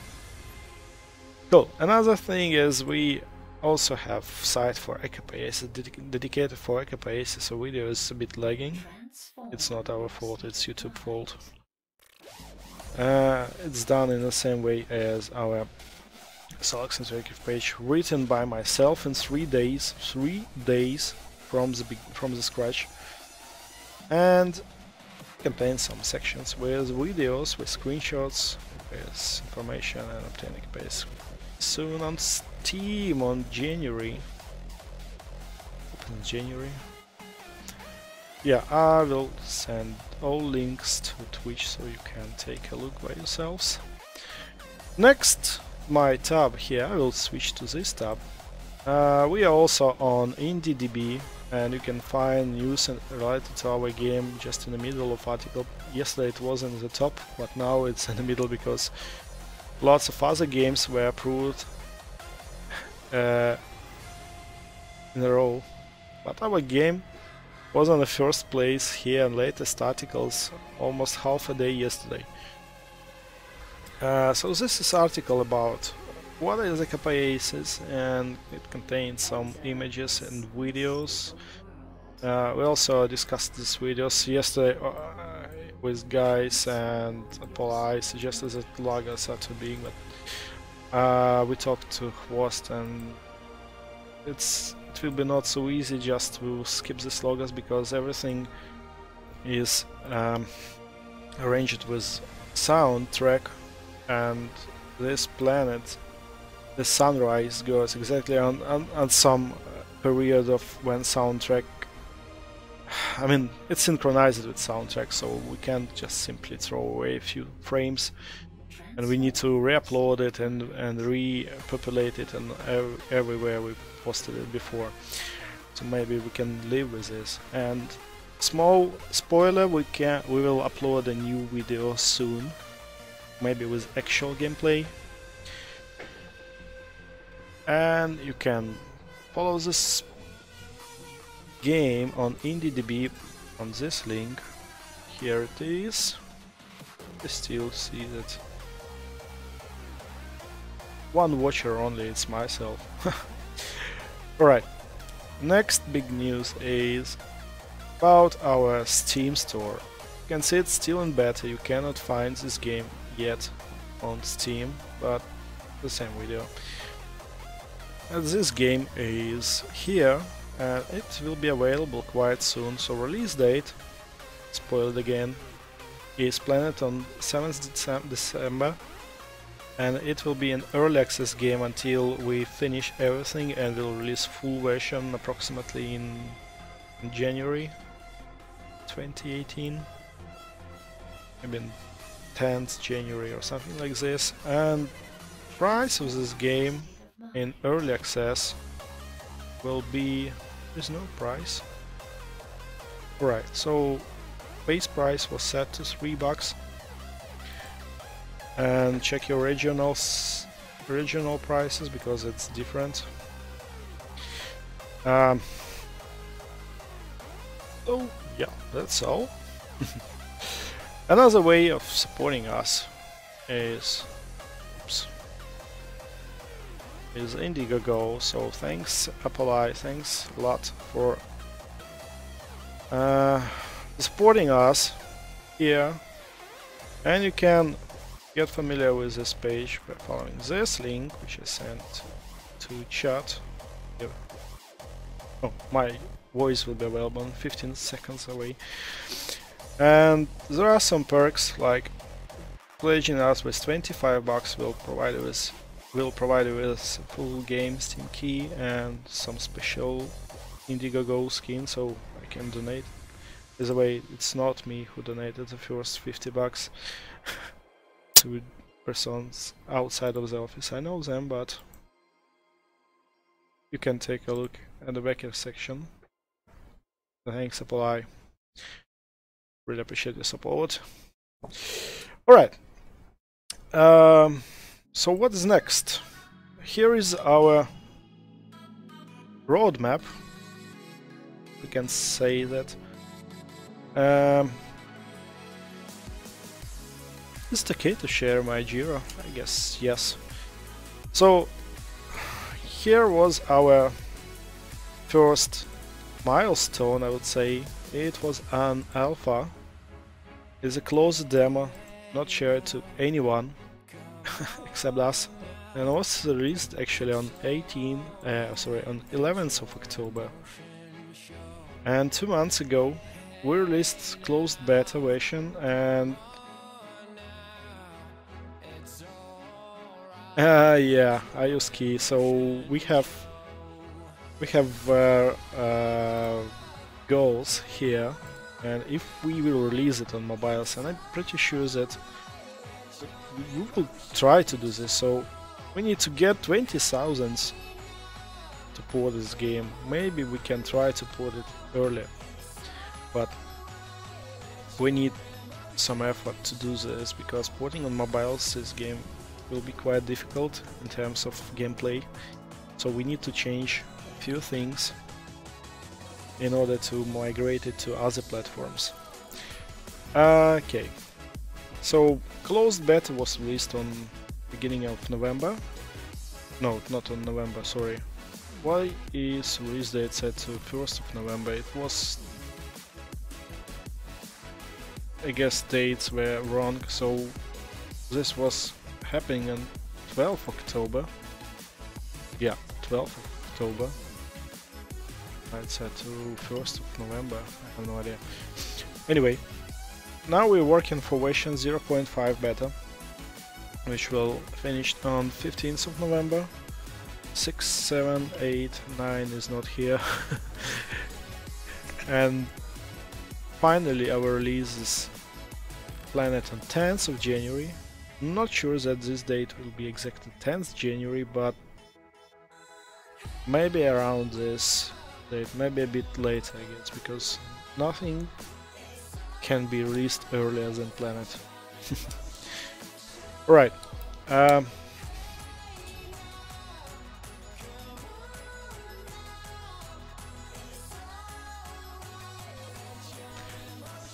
Cool. Another thing is we also have site for EKPS, dedicated for EKPS, so video is a bit lagging. It's not our fault, it's YouTube fault. It's done in the same way as our Solux Interactive page, written by myself in 3 days. 3 days from the scratch, and contains some sections with videos, with screenshots, with information, and obtaining pace. Soon on Steam on January. Open in January. Yeah, I will send all links to Twitch so you can take a look by yourselves. Next, my tab here, I will switch to this tab. We are also on IndieDB, and you can find news related to our game just in the middle of article. Yesterday it was in the top, but now it's in the middle because lots of other games were approved in a row. But our game was on the first place here in latest articles almost half a day yesterday. So this is article about what is a Capaces, and it contains some images and videos. We also discussed these videos yesterday with guys, and Paul suggested that logos are too big, but we talked to Host, and it will be not so easy just to skip these logos because everything is arranged with soundtrack, and this planet, the sunrise, goes exactly on some period of when soundtrack, I mean, it's synchronized with soundtrack, so we can't just simply throw away a few frames, and we need to re-upload it and repopulate it and everywhere we posted it before. So maybe we can live with this. And small spoiler, we will upload a new video soon, maybe with actual gameplay. And you can follow this game on IndieDB on this link. Here it is. I still see that one watcher only, it's myself. Alright, next big news is about our Steam store. You can see it's still in beta, you cannot find this game yet on Steam, but the same video. And this game is here, and it will be available quite soon, so release date, spoiled again, is planned on 7th December, and it will be an early access game until we finish everything, and we'll release full version approximately in January 2018, maybe in 10th January or something like this. And price of this game in early access will be, there's no price. Right, so base price was set to $3, and check your regional prices because it's different. Oh yeah, that's all. Another way of supporting us is Indiegogo, so thanks Apple, thanks a lot for supporting us here And you can get familiar with this page by following this link, which I sent to chat. Here. Oh, my voice will be available in 15 seconds away. And there are some perks, like pledging us with 25 bucks will provide you with full game Steam key and some special Indiegogo skin, so I can donate. By the way, it's not me who donated the first 50 bucks to persons outside of the office. I know them, but you can take a look at the backer section. The thanks apply. Really appreciate your support. Alright. So what is next? Here is our roadmap. We can say that. Is it okay to share my Jira? I guess yes. So here was our first milestone, I would say. It was an alpha. It's a closed demo, not shared to anyone except us, and was released actually on 11th of October. And 2 months ago we released closed beta version, and yeah, I use key. So we have goals here, and if we will release it on mobiles, and I'm pretty sure that we will try to do this, so we need to get 20,000 to port this game. Maybe we can try to port it earlier, but we need some effort to do this, because porting on mobiles this game will be quite difficult in terms of gameplay, so we need to change a few things in order to migrate it to other platforms. Okay, so closed beta was released on beginning of November. No, not on November, sorry. Why is release date set to 1st of November? It was, I guess dates were wrong, so this was happening on 12th October. Yeah, 12th of October. It's set to 1st of November, I have no idea. Anyway, now we're working for version 0.5 beta, which will finish on 15th of November. 6, 7, 8, 9 is not here. And finally our release is planned on 10th of January. I'm not sure that this date will be exactly 10th January, but maybe around this date, maybe a bit later, I guess, because nothing can be released earlier than planned. Alright.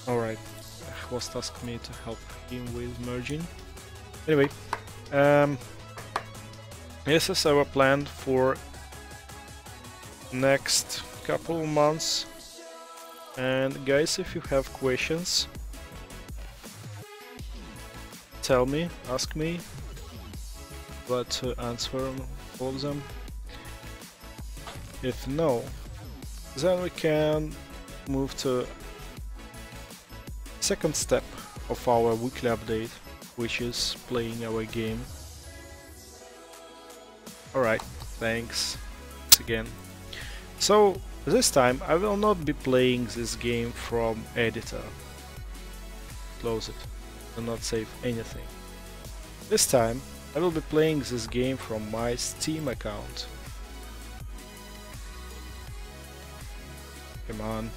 Alright, Host asked me to help him with merging. Anyway, this is our plan for next couple of months. And guys, if you have questions, tell me, ask me, but to answer all of them. If no, then we can move to second step of our weekly update, which is playing our game. Alright, thanks again. So this time I will not be playing this game from editor. Close it. Do not save anything. This time I will be playing this game from my Steam account. Come on.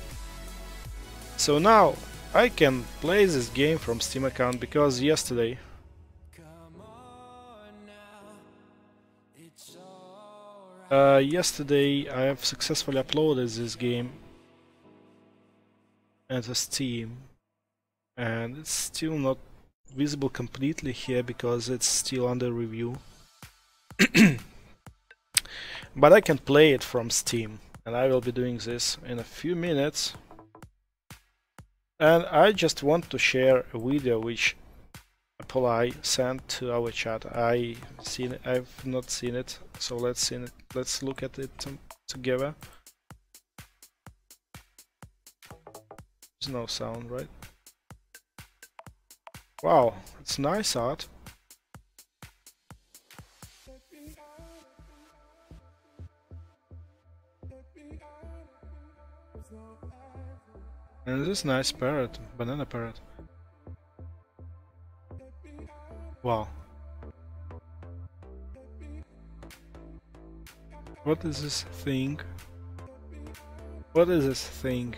So now I can play this game from Steam account because yesterday I have successfully uploaded this game into Steam, and it's still not visible completely here because it's still under review. But I can play it from Steam, and I will be doing this in a few minutes. And I just want to share a video which Polai sent to our chat. I've not seen it, so let's look at it together. There's no sound, right? Wow, it's nice art. And this nice parrot, banana parrot. Wow. What is this thing? What is this thing?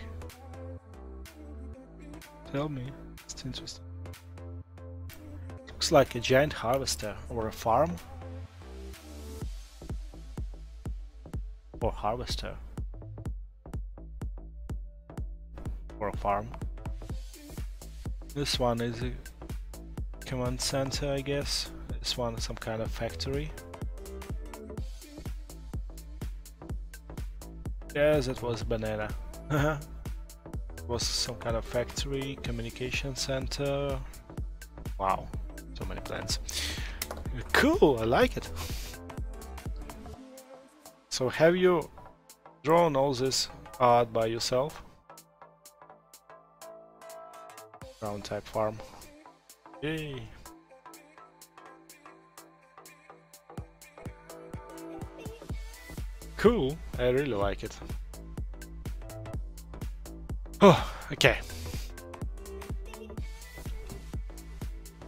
Tell me. It's interesting. Looks like a giant harvester or a farm. Or harvester. Or a farm. This one is a command center, I guess. This one is some kind of factory. Yes, it was a banana. It was some kind of factory, communication center. Wow, so many plants. Cool, I like it. So have you drawn all this art by yourself? Ground type farm. Yay! Cool, I really like it. Oh, okay.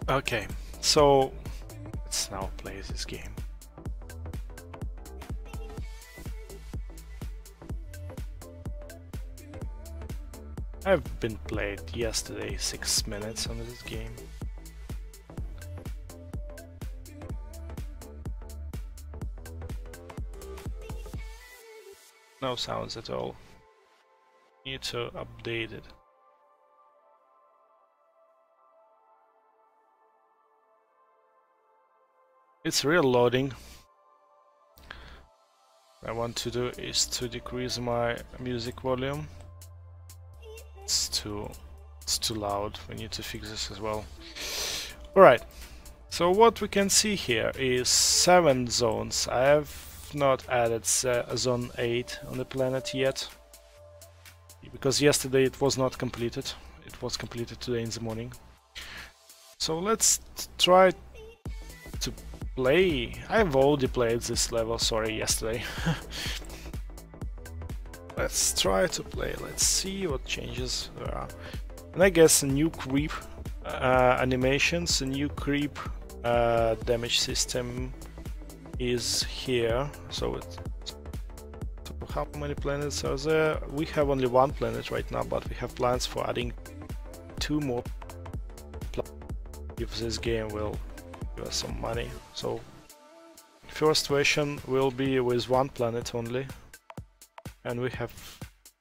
Okay, so let's now play this game. I've been played yesterday 6 minutes on this game. No sounds at all. Need to update it. It's real loading. What I want to do is to decrease my music volume. It's too loud. We need to fix this as well. Alright. So what we can see here is 7 zones. I have not added zone 8 on the planet yet. Because yesterday it was not completed. It was completed today in the morning. So let's try to play. I've already played this level, sorry, yesterday. Let's try to play. Let's see what changes there are. And I guess a new creep animations, a new creep damage system is here. So how many planets are there? We have only 1 planet right now, but we have plans for adding 2 more if this game will give us some money. So first version will be with 1 planet only, and we have,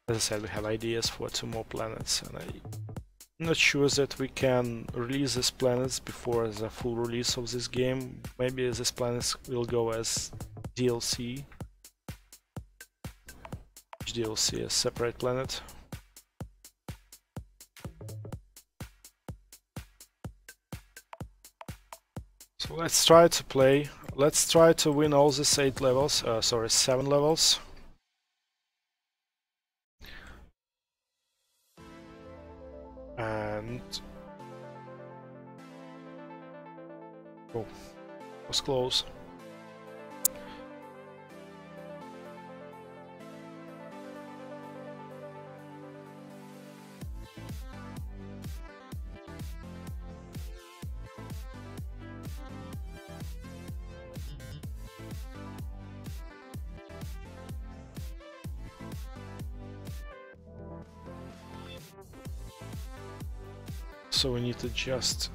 as I said, we have ideas for 2 more planets, and I'm not sure that we can release these planets before the full release of this game. Maybe these planets will go as DLC. DLC, a separate planet. So let's try to play. Let's try to win all these 8 levels. Sorry, 7 levels. And oh, was close. So we need to adjust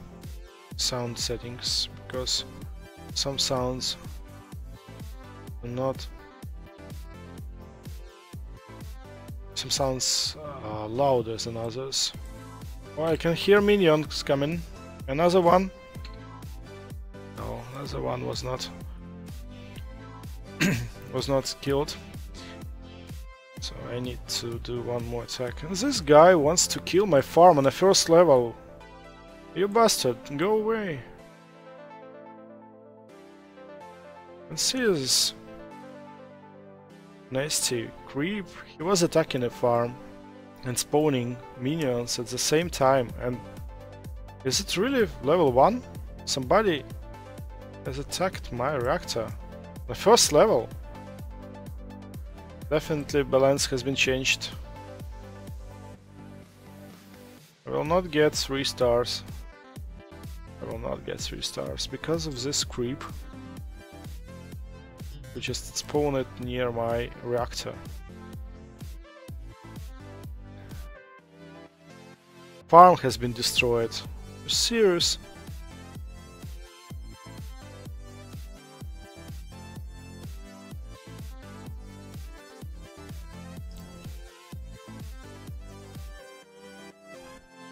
sound settings because some sounds are not. Some sounds are louder than others. Oh, I can hear minions coming. Another one. No, another one was not was not killed. So I need to do 1 more attack. And this guy wants to kill my farm on the first level. You bastard, go away. And see this nasty creep. He was attacking a farm and spawning minions at the same time. And is it really level 1? Somebody has attacked my reactor. The first level. Definitely balance has been changed. I will not get 3 stars. I will not get 3 stars because of this creep who just spawned near my reactor. Farm has been destroyed. Are you serious?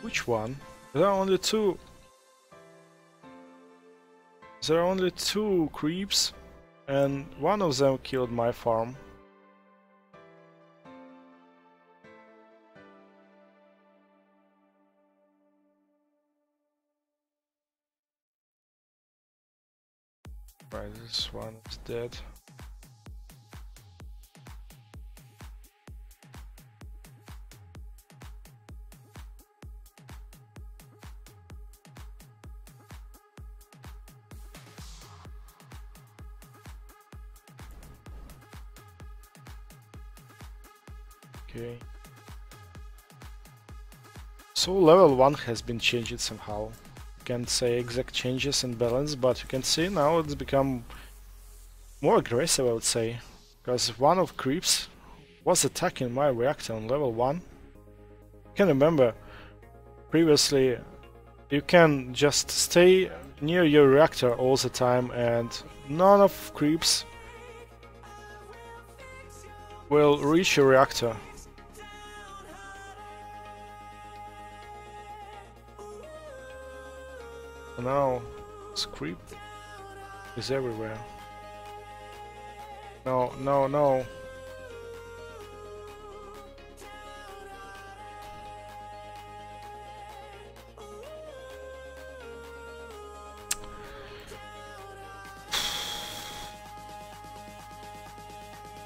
Which one? There are only 2. There are only 2 creeps, and one of them killed my farm. Right, this one is dead. Okay. So level 1 has been changed somehow. Can't say exact changes in balance, but you can see now it's become more aggressive, I would say. Because one of creeps was attacking my reactor on level 1. You can remember previously you can just stay near your reactor all the time and none of creeps will reach your reactor. Now this creep is everywhere. No, no, no.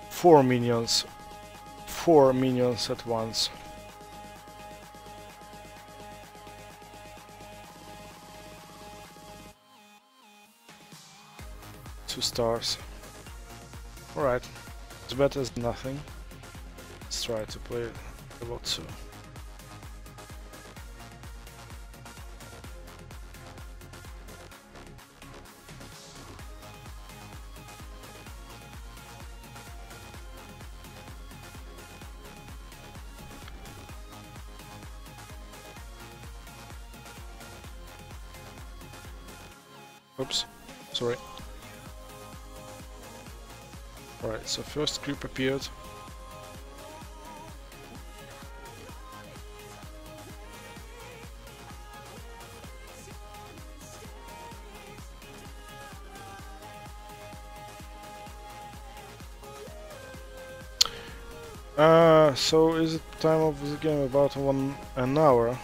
Four minions at once. Two stars. Alright, it's better than nothing. Let's try to play level 2. Oops, sorry. Alright, so first creep appeared. So is it time of the game about an hour?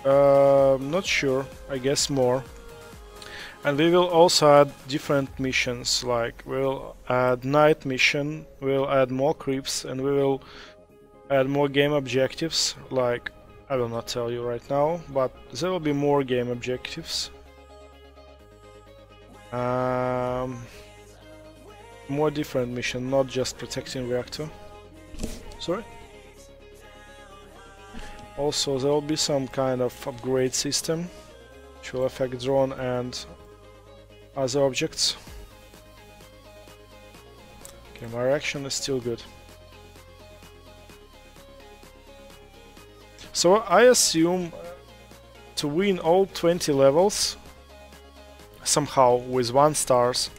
Not sure, I guess more. And we will also add different missions, like we'll add night mission, we'll add more creeps, and we will add more game objectives, like I will not tell you right now, but there will be more game objectives. More different mission, not just protecting reactor. Sorry? Also there will be some kind of upgrade system, which will affect drone and other objects. Okay, my reaction is still good. So I assume to win all 20 levels somehow with 1 stars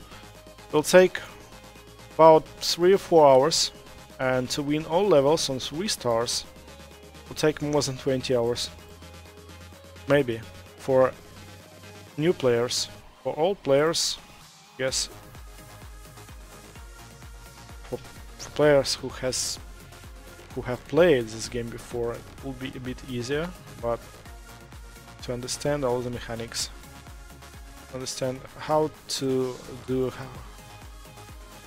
will take about 3 or 4 hours, and to win all levels on 3 stars will take more than 20 hours. Maybe for new players. For all players, yes. For players who have played this game before, it will be a bit easier, but to understand all the mechanics, understand how to do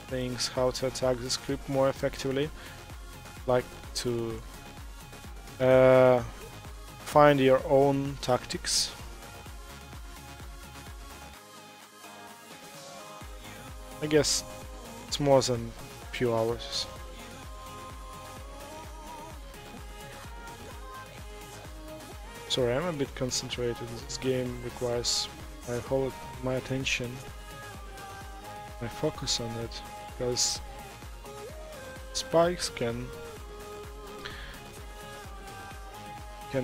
things how to attack this creep more effectively, like to find your own tactics. I guess it's more than a few hours. Sorry, I'm a bit concentrated. This game requires my attention, my focus on it, because spikes can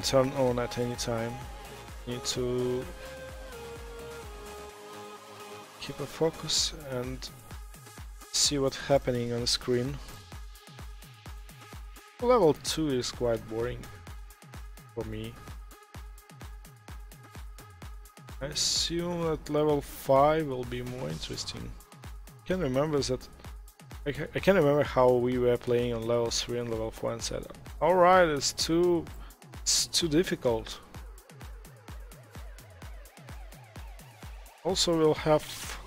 turn on at any time. You need to keep a focus and see what's happening on the screen. Level 2 is quite boring for me. I assume that level 5 will be more interesting. I can remember that I can remember how we were playing on level 3 and level 4 and said, alright, it's too difficult. Also, we'll have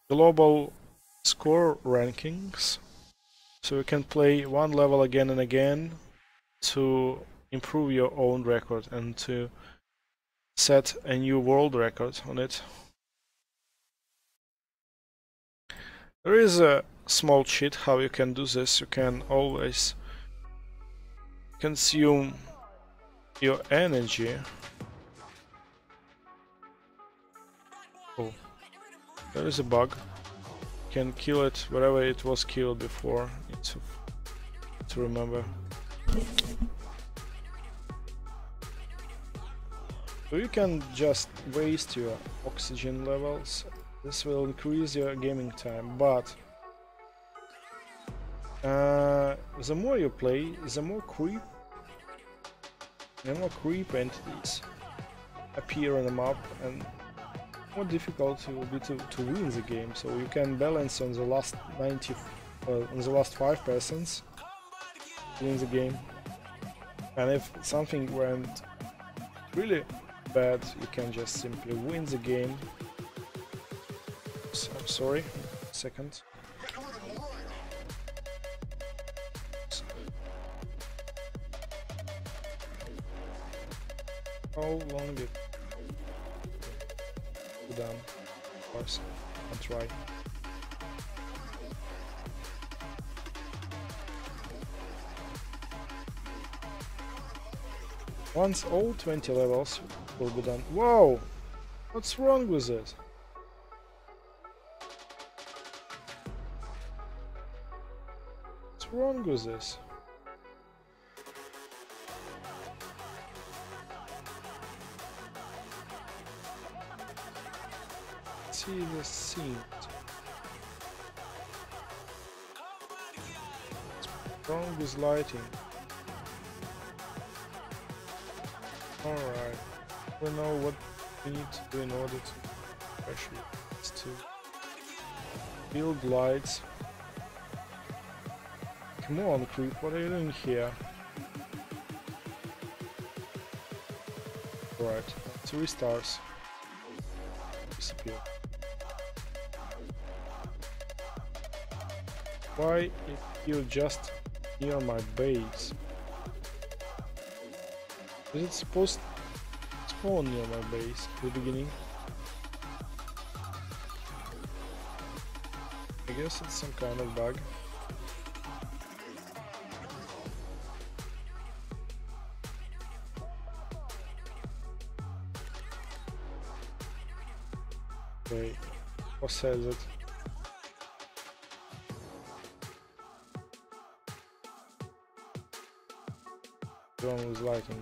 global score rankings, so you can play one level again and again to improve your own record and to set a new world record on it. There is a small cheat how you can do this. You can always consume your energy. Oh, there is a bug. You can kill it wherever it was killed before. Need to remember. So you can just waste your oxygen levels. This will increase your gaming time, but the more you play, the more creep entities appear on the map, and more difficult it will be to win the game. So you can balance on the last 90, on the last 5% to win the game, and if something went really bad, you can just simply win the game. So, I'm sorry, second. How long it done? Of course, I'll try. Once all 20 levels will be done. Whoa! What's wrong with it? What's wrong with this? See the scene. What's wrong with lighting? Alright, we know what we need to do in order to actually to build lights. Come on, creep, what are you doing here? Right, 3 stars. Disappear. Why if you're just near my base? Is it supposed to spawn near my base at the beginning? I guess it's some kind of bug. Wait, what says it? Wrong with lighting.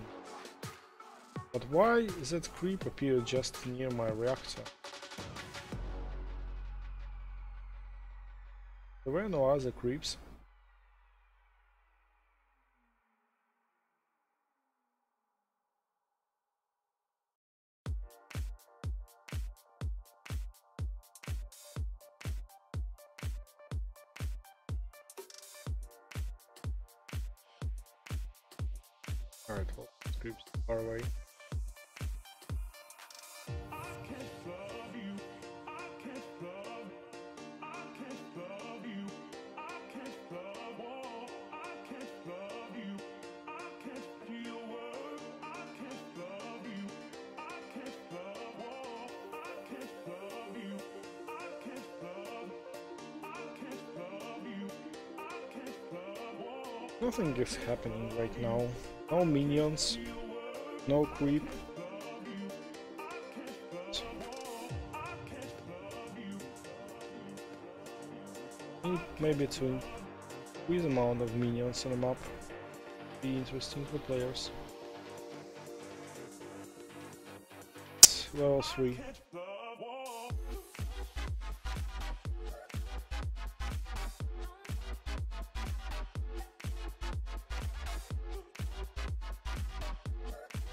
But why is that creep appear just near my reactor? There were no other creeps. Alright, well, creeps far away. Nothing is happening right now. No minions, no creep. Need maybe to increase the amount of minions on the map. Be interesting for players. Level 3.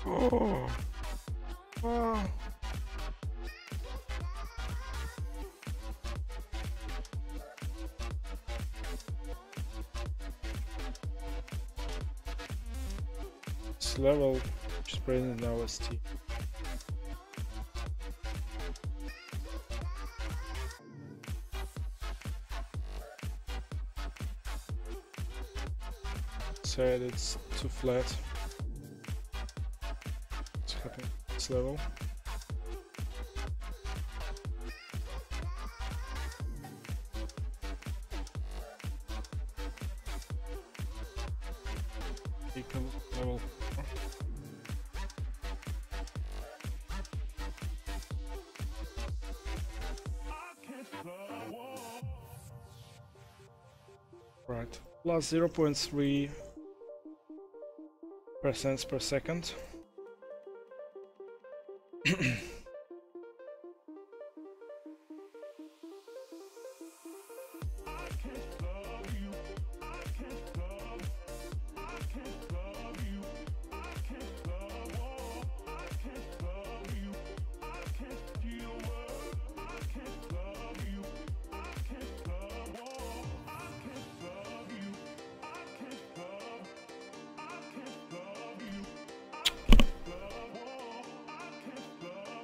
Oh. Ah. This level is present in our Steam. Said it's too flat. What's happening at this level? Equal level. Right, plus 0.3% per second.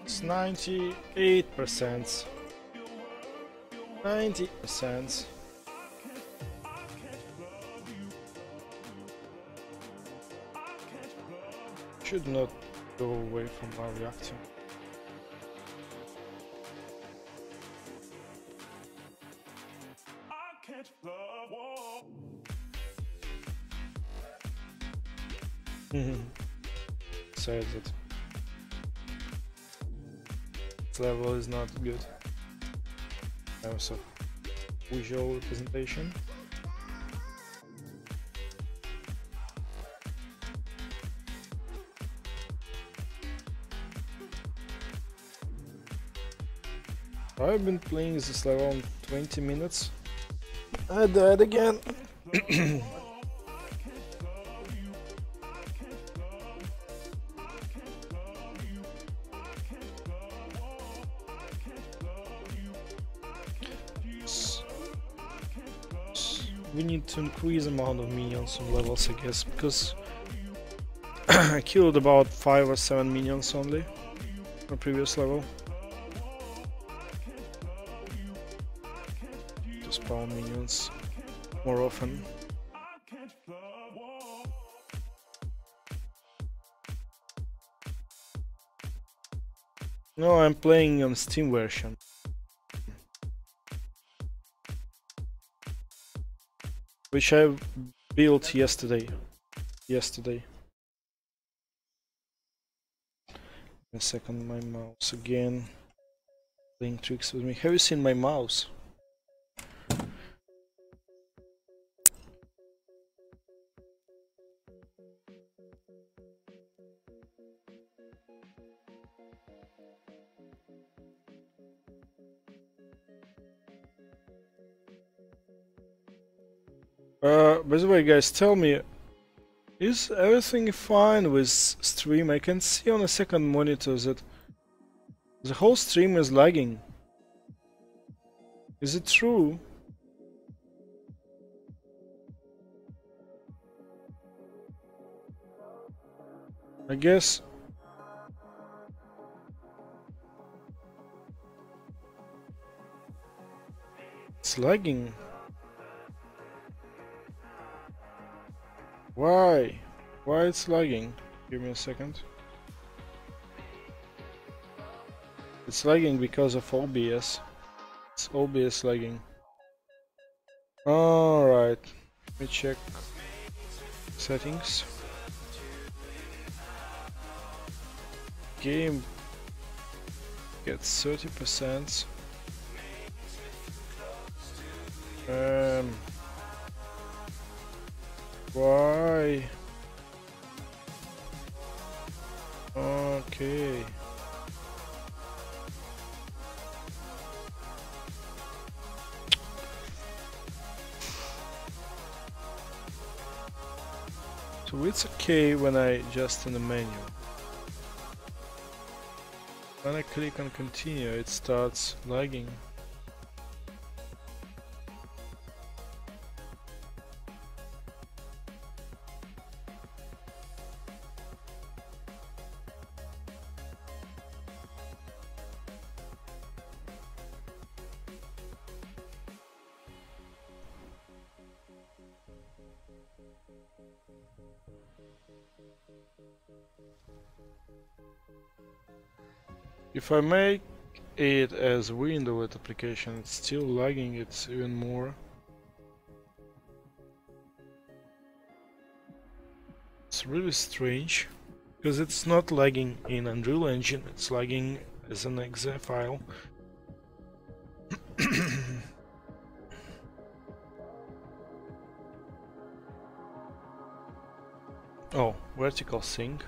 It's 98%. 90%. Should not go away from our reactor. Says it. This level is not good. Also, visual representation. I've been playing this level 20 minutes. I died again. We need to increase the amount of minions on levels, I guess, because I killed about 5 or 7 minions only on the previous level. To spawn minions more often. No, I'm playing on Steam version. Which I built yesterday. A second, my mouse again. Playing tricks with me. Have you seen my mouse? By the way, guys, tell me, is everything fine with stream? I can see on the second monitor that the whole stream is lagging. Is it true? I guess. It's lagging. Why? Why it's lagging? Give me a second. It's lagging because of OBS. It's OBS lagging. Alright. Let me check Settings. Game gets 30%. Why? Okay. So it's okay when I just in the menu. When I click on continue, it starts lagging. If I make it as windowed application, it's still lagging it even more. It's really strange, because it's not lagging in Unreal Engine, it's lagging as an exe file. Oh, vertical sync.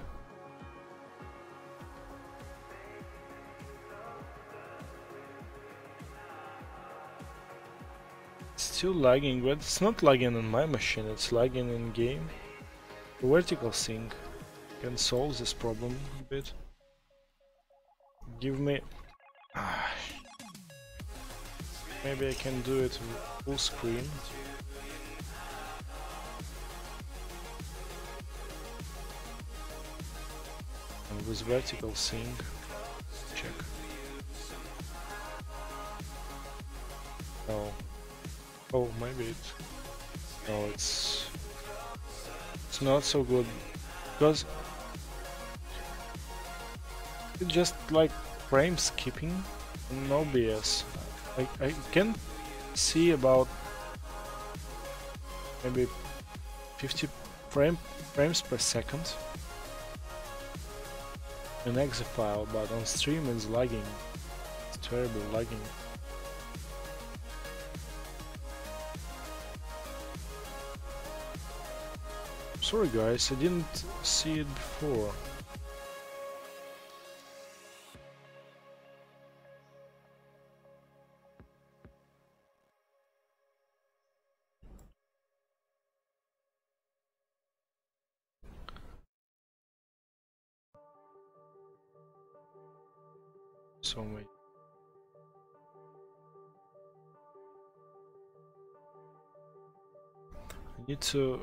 Still lagging, but it's not lagging on my machine, it's lagging in game. The vertical sync can solve this problem a bit. Give me... Maybe I can do it full screen. And with vertical sync, check. No. Oh, maybe it... No, it's not so good, because it's just like frame skipping and no BS. I can see about maybe 50 frames per second in exe file, but on stream it's lagging. It's terrible lagging. Sorry guys, I didn't see it before. So wait. I need to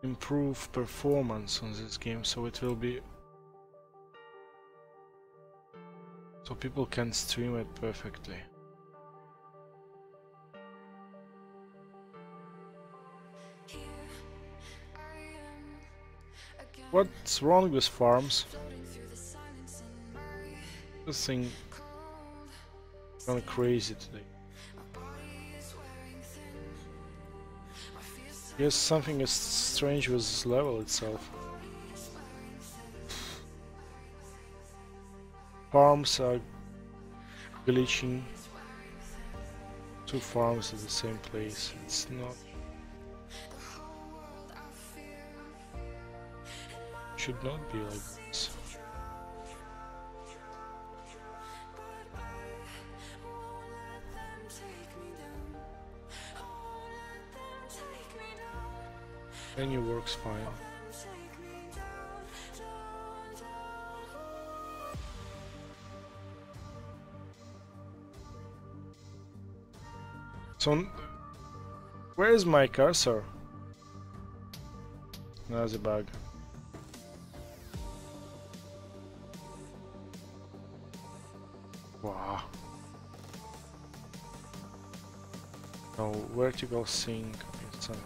improve performance on this game so it will be... so people can stream it perfectly. What's wrong with farms? This thing gone crazy today. Yes, something is strange with this level itself. Farms are glitching. Two farms at the same place. It's not... should not be like this. Menu works fine. So, where is my cursor? There's a bug. Wow. No vertical sync inside.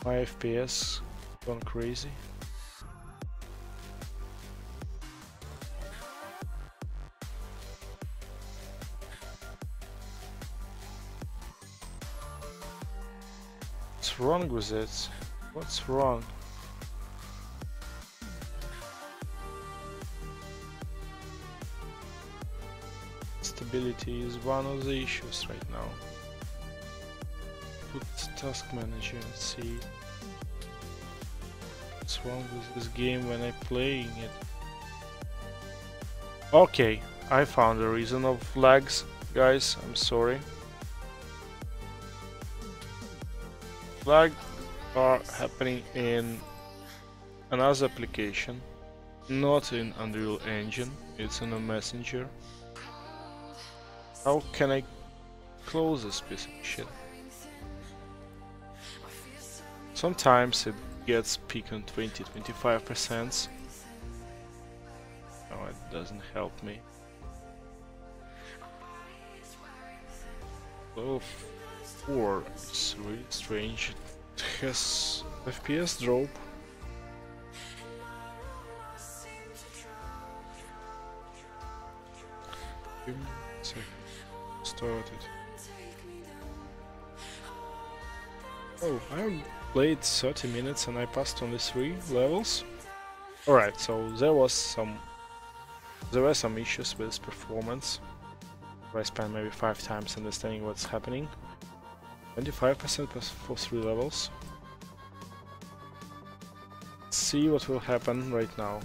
My FPS gone crazy. What's wrong with it? What's wrong? Stability is one of the issues right now. Put task manager and see what's wrong with this game when I'm playing it. Okay, I found the reason of lags, guys. I'm sorry. Lag are happening in another application, not in Unreal Engine. It's in a messenger. How can I close this piece of shit? Sometimes it gets peak on 20-25%. No, it doesn't help me. Oh, 4. It's really strange. It has FPS drop. Give me a second. Started. Oh, I played 30 minutes and I passed only 3 levels. Alright, so there were some issues with performance. I spent maybe 5 times understanding what's happening. 25% for 3 levels. Let's see what will happen right now.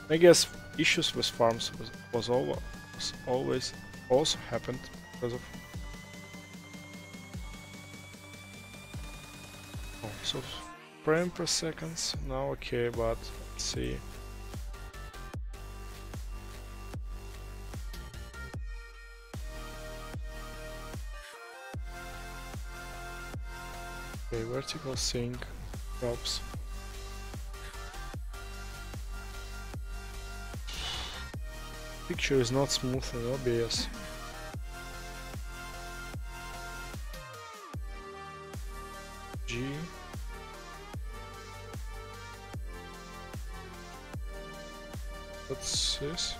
I guess issues with farms was always also happened because of... Oh, so frame per seconds now okay, but let's see. Okay, vertical sync drops. Picture is not smooth in OBS. G. What's this?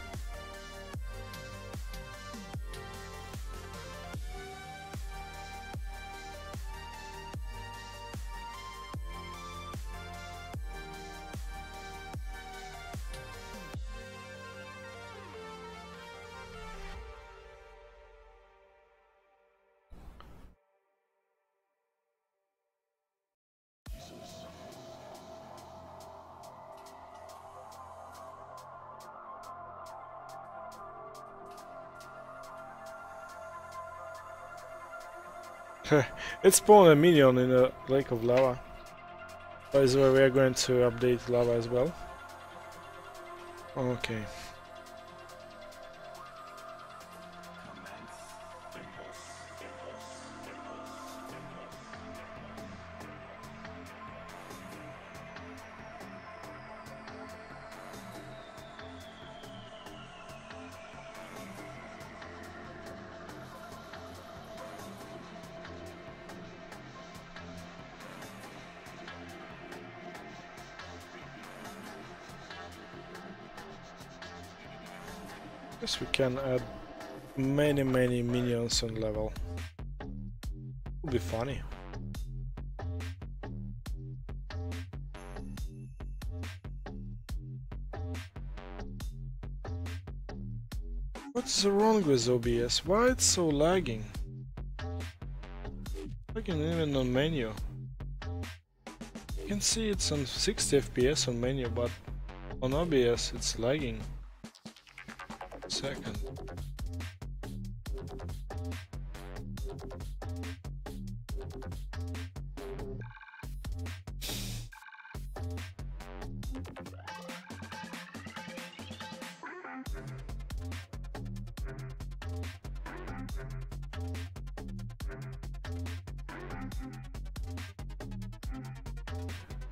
It spawned a minion in a lake of lava. By the way, we are going to update lava as well. Okay. Guess we can add many minions on level. Would be funny. What's wrong with OBS? Why it's so lagging? Lagging even on menu. You can see it's on 60 FPS on menu, but on OBS it's lagging. Second.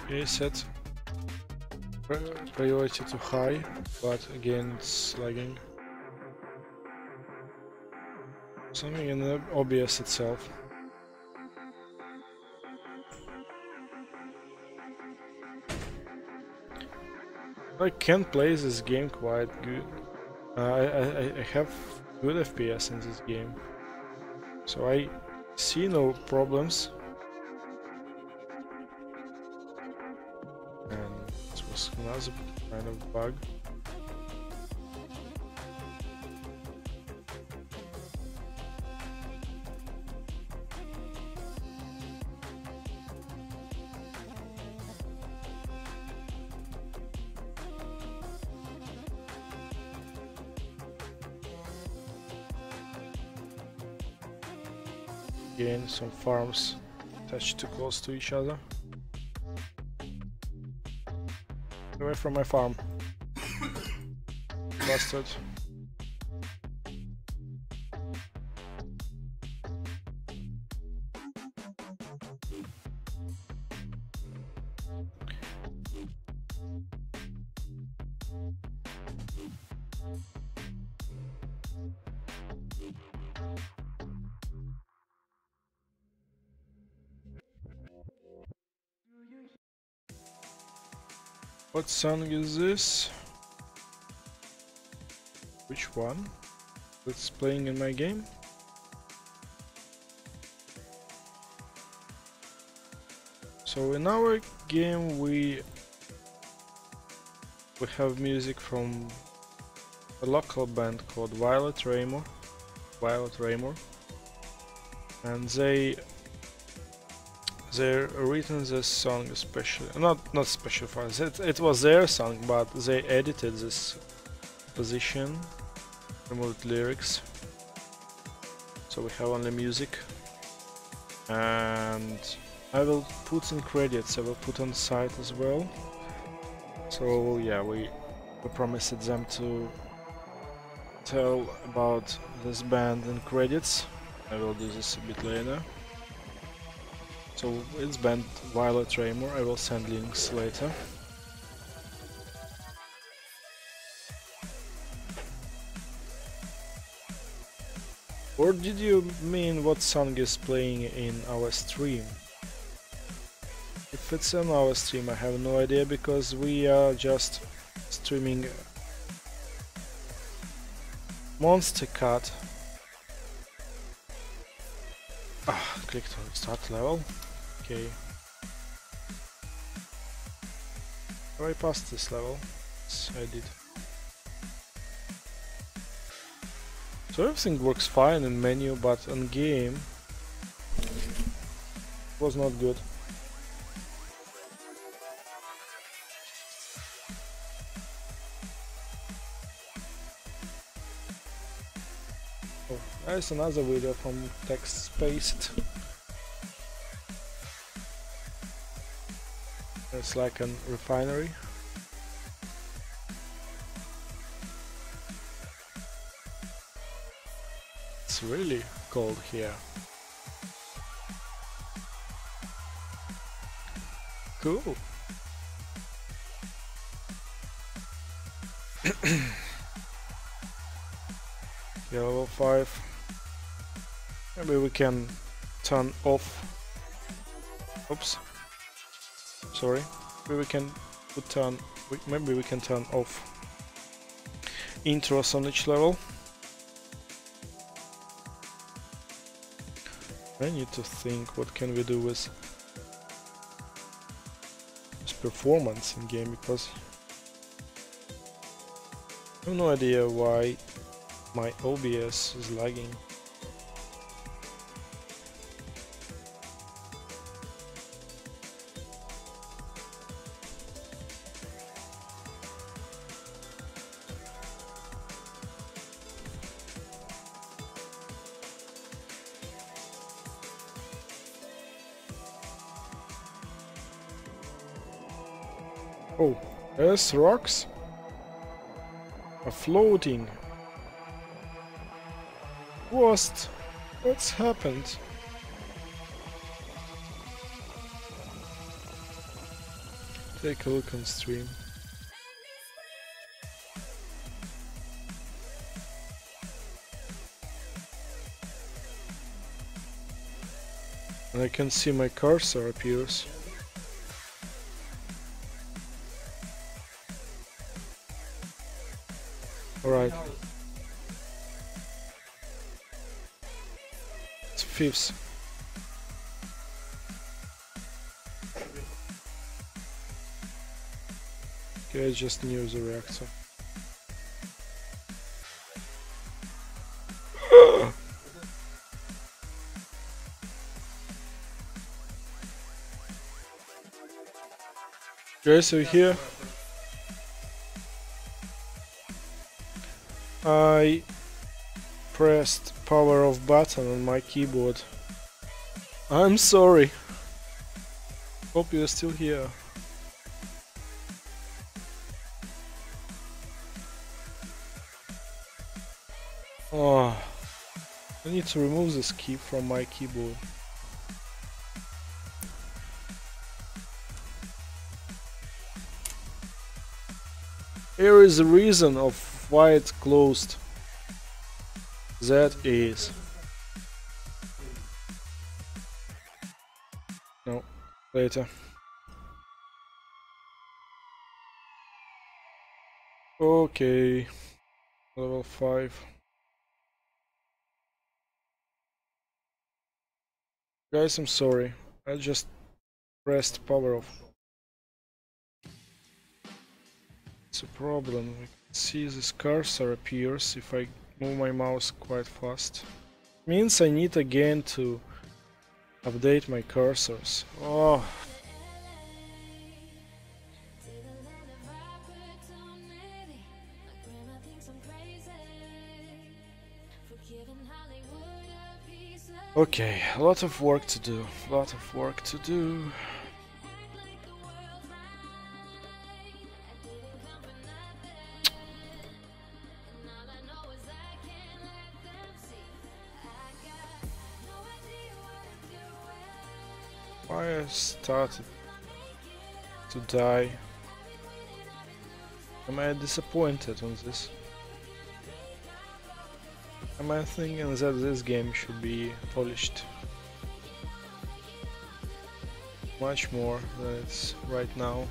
Okay, set priority to high, but again it's lagging. Something in the OBS itself. I can play this game quite good. I have good FPS in this game, so I see no problems. was another kind of bug. Again, some farms attached too close to each other. Away from my farm. Bastard. What song is this? Which one? That's playing in my game? So in our game we have music from a local band called Violet Raymore, and they're written this song especially, not special for us. It was their song, but they edited this position, removed lyrics, so we have only music. And I will put in credits. I will put on site as well. So yeah, we promised them to tell about this band in credits. I will do this a bit later. So it's band Violet Raymore. I will send links later. Or did you mean what song is playing in our stream? If it's on our stream, I have no idea, because we are just streaming Monster Cat. Clicked on start level. Okay. Have I passed this level? Yes, I did. So everything works fine in menu, but on game it was not good. Oh, there's another video from Text Spaced. It's like a refinery. It's really cold here. Cool. Yeah, level 5. Maybe we can turn off. Oops. Sorry. Maybe we can maybe we can turn off intros on each level. I need to think what can we do with this performance in game, because I have no idea why my OBS is lagging. Oh, there's rocks are floating. What's happened? Take a look on stream. And I can see my cursor appears. Alright. It's fifth. Okay, I just knew the reactor. Guys, are you here? I pressed power off button on my keyboard. I'm sorry. Hope you're still here. Oh, I need to remove this key from my keyboard. Here is the reason of why it closed. That is... No, later. Okay, level 5. Guys, I'm sorry. I just pressed power off. It's a problem. We can see this cursor appears if I move my mouse quite fast. Means I need again to update my cursors. Oh. Okay, a lot of work to do. A lot of work to do. Why I started to die? Am I disappointed on this? Am I thinking that this game should be polished much more than it's right now?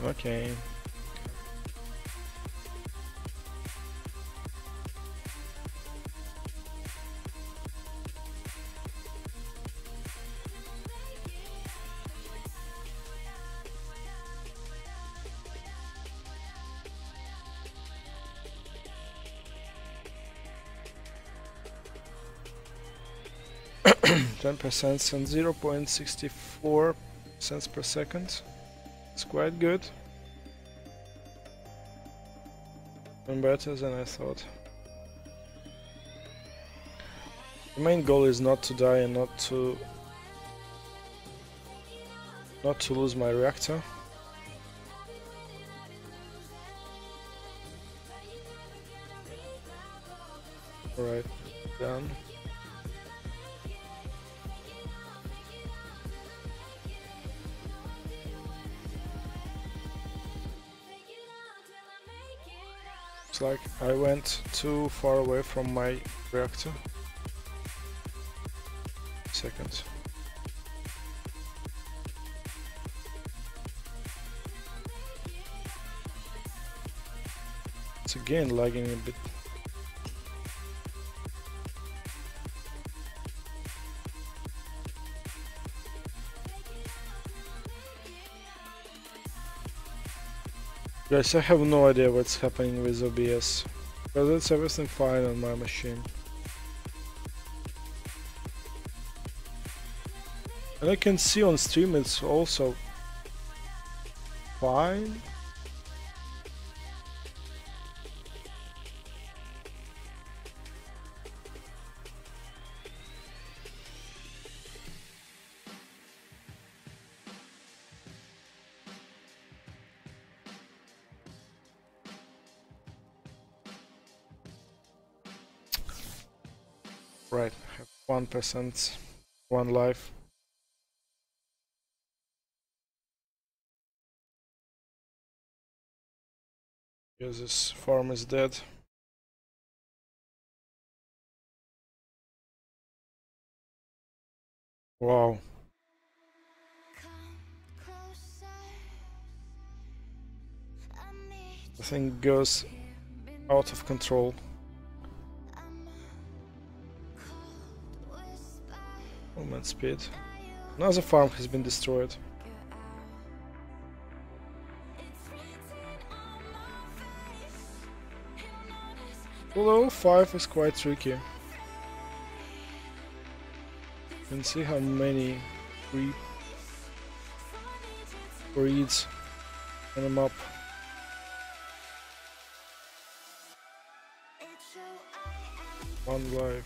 Okay. %, and 0.64 cents per second. It's quite good. And better than I thought. The main goal is not to die and not to lose my reactor. Alright, done. It's like I went too far away from my reactor. Second. It's again lagging a bit. Guys, I have no idea what's happening with OBS, but it's everything fine on my machine. And I can see on stream it's also fine. Right, I have 1%, 1 life. Yes, this farm is dead. Wow. The thing goes out of control. Movement speed. Another farm has been destroyed. Below 5 is quite tricky. You can see how many breeds on the map. One life.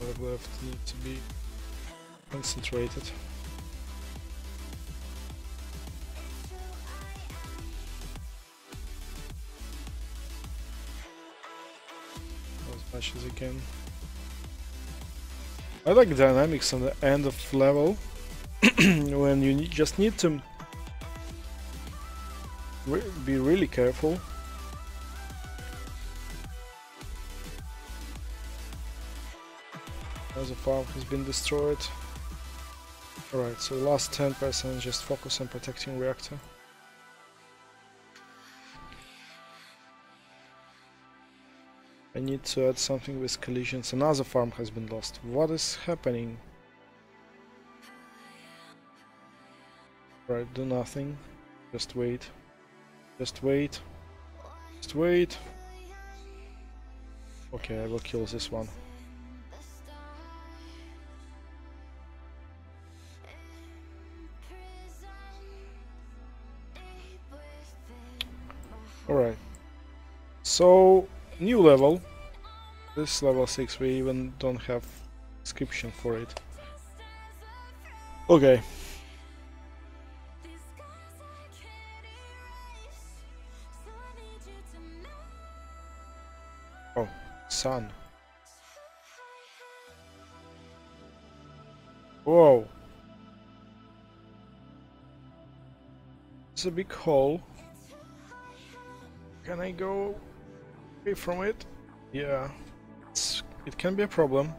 5 left need to be concentrated. As much as I can. I like the dynamics on the end of level when you just need to be really careful. Another farm has been destroyed. Alright, so the last 10% just focus on protecting reactor. I need to add something with collisions. Another farm has been lost. What is happening? Right, do nothing. Just wait. Just wait. Just wait. Okay, I will kill this one. Alright. So, new level. This level 6, we even don't have description for it. Okay. Oh, sun. Whoa. It's a big hole. Can I go away from it? Yeah. It can be a problem.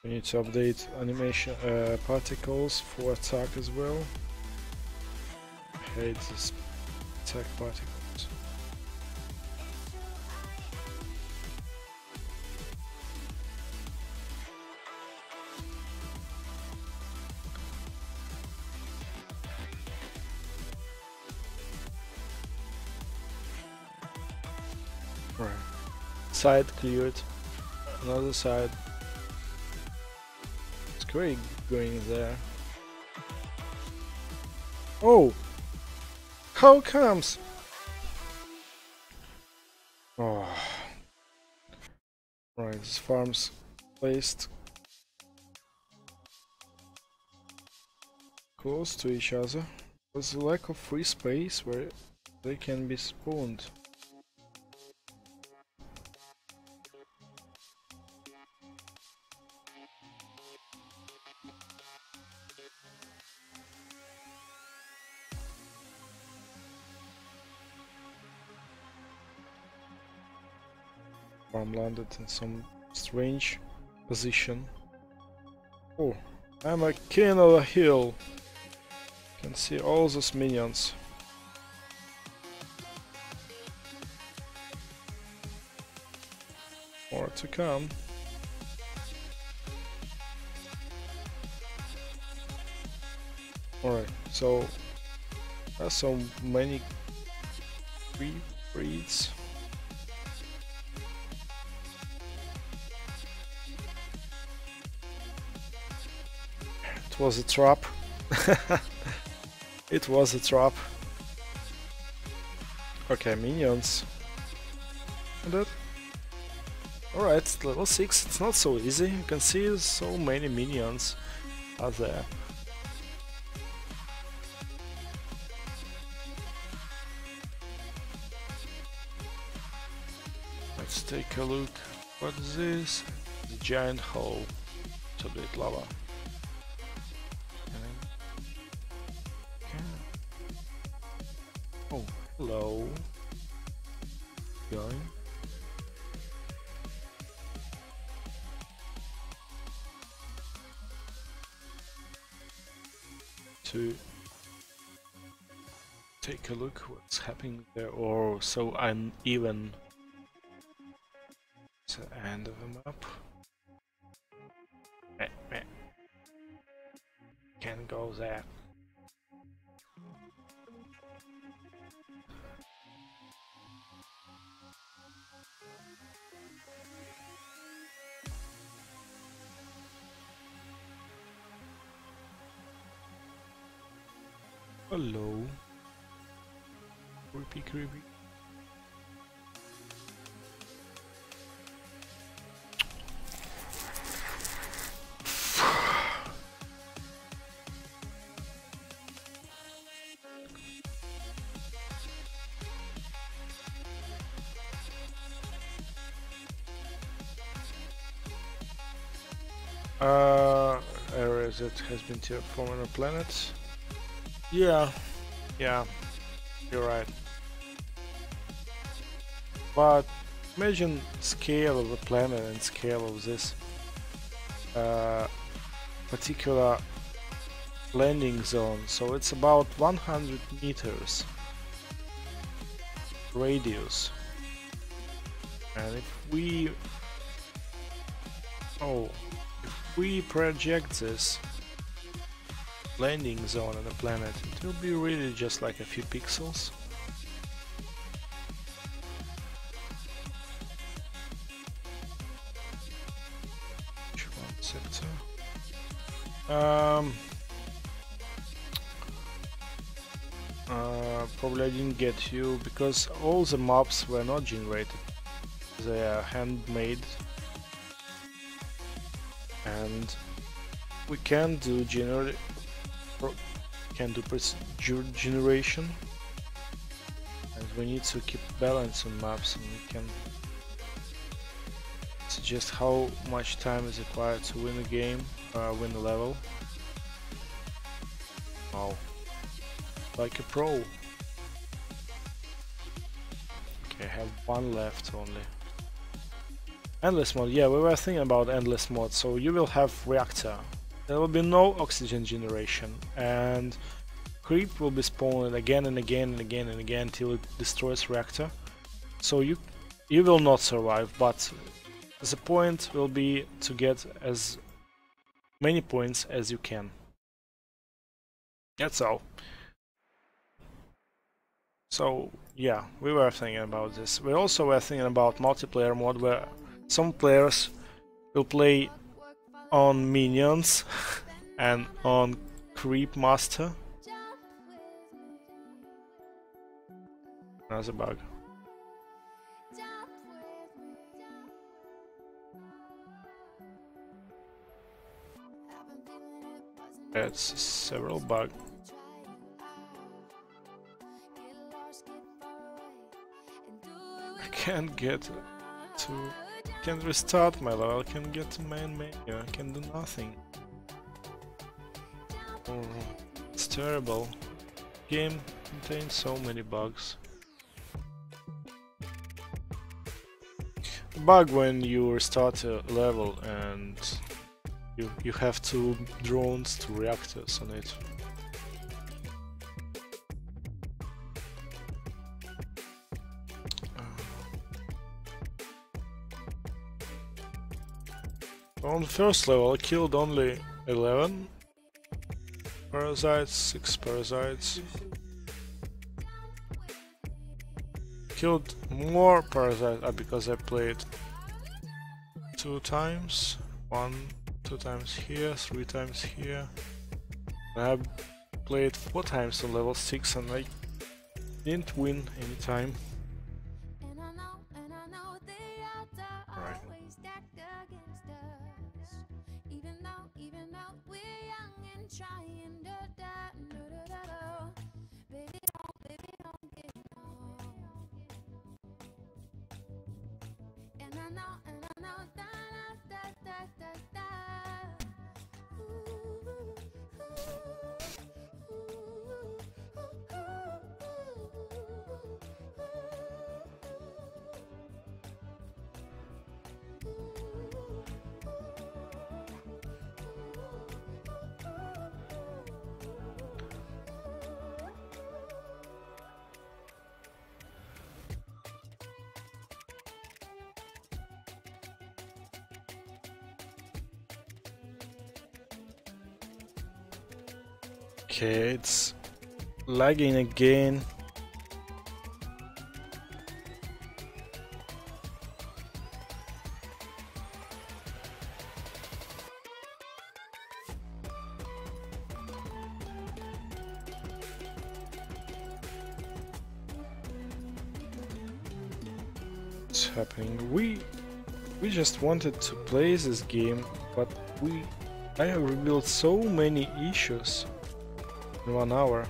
We need to update animation particles for attack as well. I hate this attack particles. Right. Side cleared. Another side. It's great going there. Oh! How comes? Oh. Right, this farm's placed close to each other. There's a lack of free space where they can be spawned. Farm landed in some strange position. Oh, I'm a king of a hill. Can see all those minions. More to come. Alright, so there's so many breeds. It was a trap. It was a trap. Okay, minions. And that. Alright, level 6, it's not so easy. You can see so many minions are there. Let's take a look. What is this? The giant hole. Solid lava. Okay. Oh, hello. Going. To take a look what's happening there. Or so uneven. It's the end of the map. Can't go there. Hello. Creepy, creepy. Areas that has been terraformed on a planet. Yeah, you're right. But imagine scale of the planet and scale of this particular landing zone. So it's about 100 meters radius, and if we project this landing zone on the planet, it will be really just like a few pixels. Which one sector? Probably I didn't get you because all the maps were not generated. They are handmade. And we can do generation, and we need to keep balance on maps, and we can suggest how much time is required to win a game, win a level. Wow, like a pro. Okay, I have one left only. Endless mode, yeah, we were thinking about endless mode. So you will have reactor, there will be no oxygen generation, and creep will be spawned again and again and again and again till it destroys reactor. So you will not survive, but the point will be to get as many points as you can. That's all. So yeah, we were thinking about this. We also were thinking about multiplayer mode where some players will play on minions and on creep master. Another bug. That's several bugs. I can't get to... Can't restart my level, I can't get to main menu, I can do nothing. Oh, it's terrible. Game contains so many bugs. Bug when you restart a level and you have two drones, two reactors on it. On the first level I killed only 11 parasites, 6 parasites. Killed more parasites because I played 2 times. 2 times here, 3 times here. I played 4 times on level 6 and I didn't win any time. Right. Okay, it's lagging again. What's happening? We just wanted to play this game, but I have revealed so many issues in 1 hour.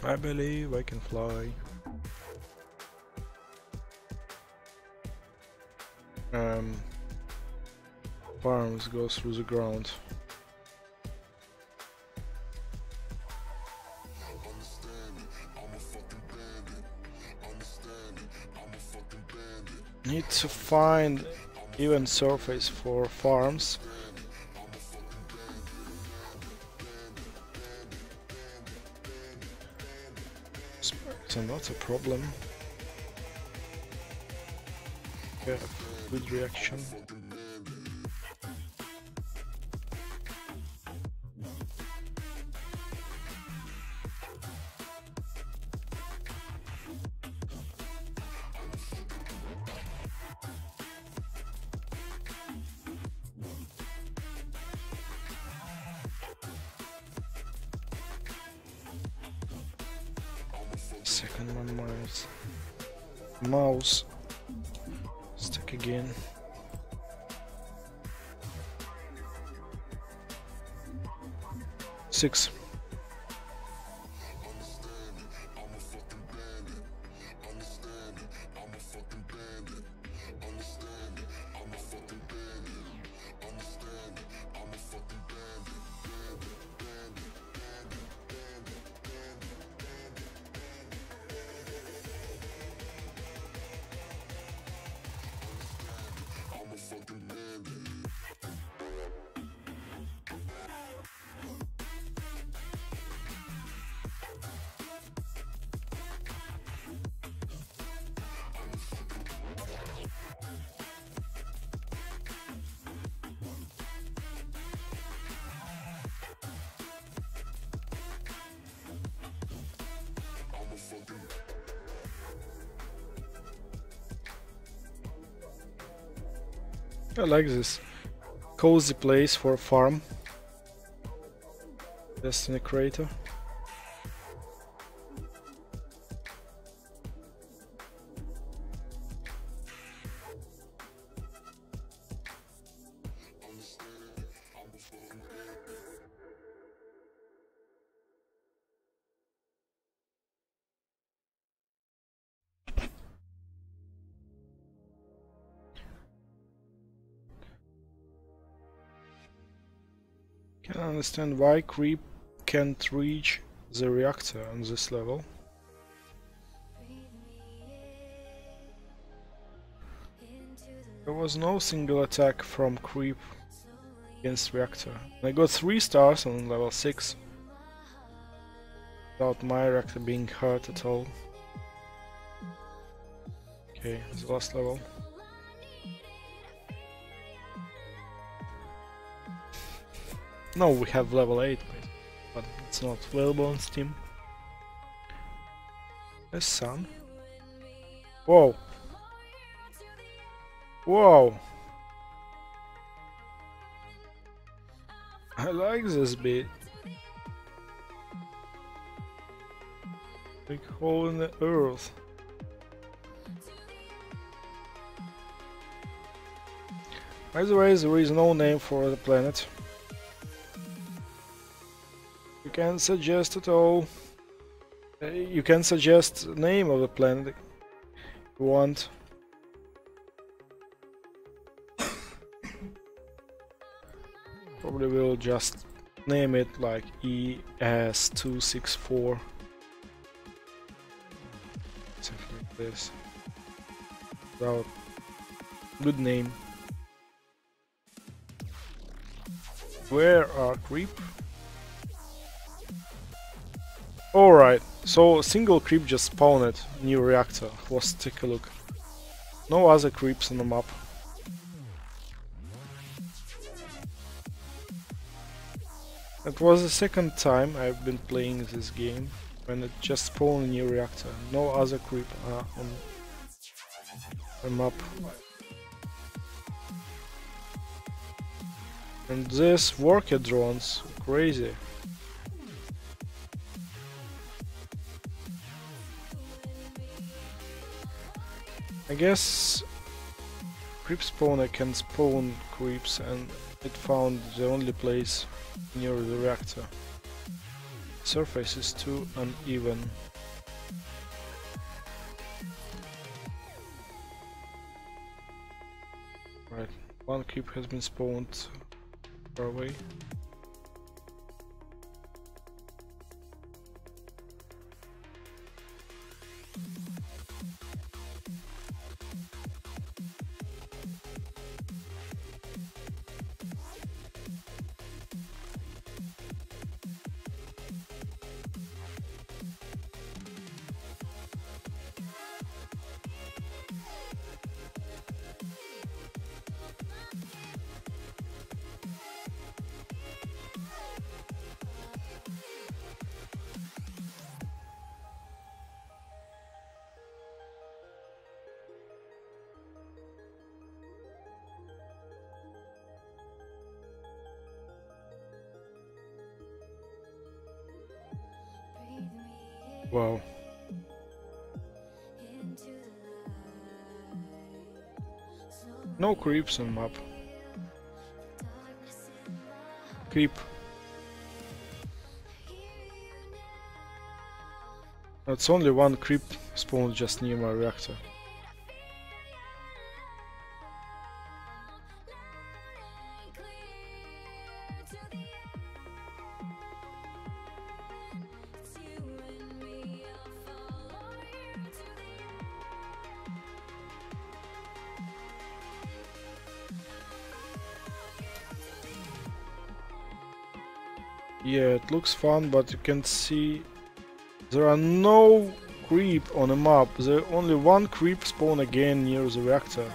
I believe I can fly. Farms go through the ground. Need to find even surface for farms. So not a problem. Yeah, good reaction. Second one mouse stuck again. Six. I like this cozy place for a farm. Destiny Crater. Can understand why creep can't reach the reactor on this level. There was no single attack from creep against reactor. I got 3 stars on level 6 without my reactor being hurt at all. Okay, the last level. No, we have level 8, but it's not available on Steam. The sun. Whoa! Whoa! I like this bit. Big hole in the earth. By the way, there is no name for the planet. You can suggest at all. You can suggest name of the planet you want. Probably will just name it like ES264. Something like this. Without good name. Where are creep? Alright, so a single creep just spawned new reactor. Let's take a look. No other creeps on the map. It was the second time I've been playing this game when it just spawned a new reactor. No other creep are on the map. And these worker drones, crazy. I guess creep spawner can spawn creeps and it found the only place near the reactor. Surface is too uneven. Right, one creep has been spawned far away. Wow. No creeps on map. Creep. It's only one creep spawned just near my reactor. Yeah, it looks fun, but you can see there are no creep on the map. There only one creep spawn again near the reactor.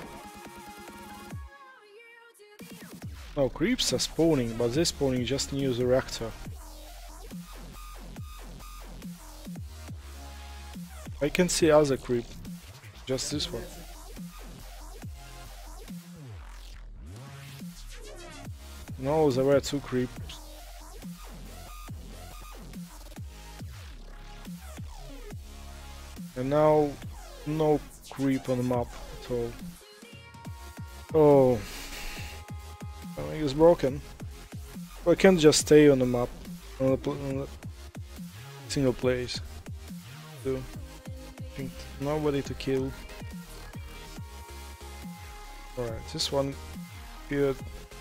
No, creeps are spawning, but they're spawning just near the reactor. I can see other creep, just this one. No, there were two creeps. And now, no creep on the map at all. Oh, something is broken. I can't just stay on the map, on the single place. So, I think nobody to kill. Alright, this one appeared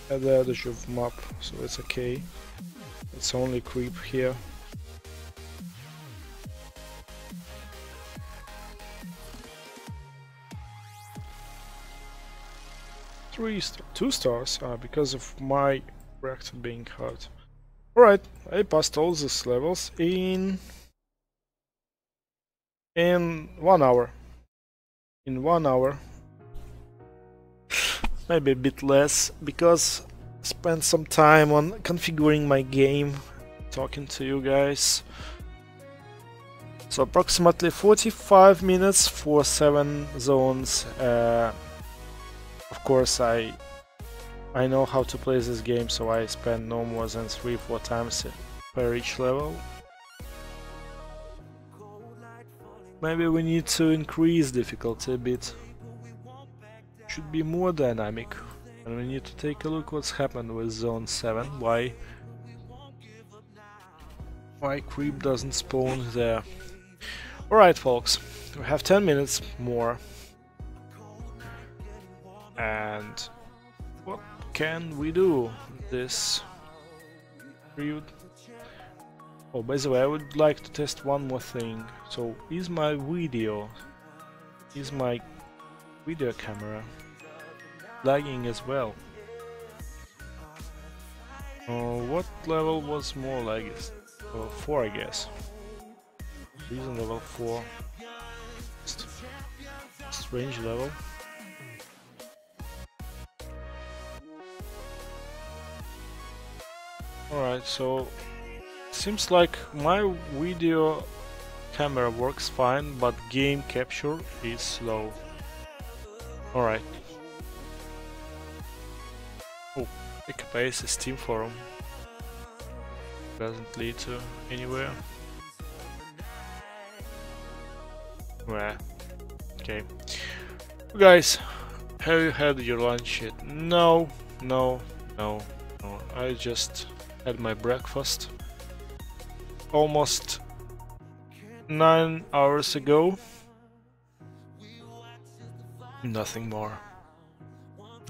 at the edge of map, so it's okay. It's only creep here. Two stars because of my reactor being hard. Alright, I passed all these levels in 1 hour. In 1 hour. Maybe a bit less, because I spent some time on configuring my game, talking to you guys. So approximately 45 minutes for 7 zones. Of course, I know how to play this game, so I spend no more than 3-4 times per each level. Maybe we need to increase difficulty a bit. Should be more dynamic. And we need to take a look what's happened with Zone 7. Why Why creep doesn't spawn there? Alright folks, we have 10 minutes more. And what can we do this period? Oh, by the way, I would like to test one more thing. So, is my video camera lagging as well? What level was more laggy? 4, I guess. Reason level 4. Strange level. Alright, so seems like my video camera works fine, but game capture is slow. Alright. Oh, pick a pace, Steam forum. Doesn't lead to anywhere. Well, okay. Guys, have you had your lunch yet? No. I just had my breakfast almost 9 hours ago. Nothing more.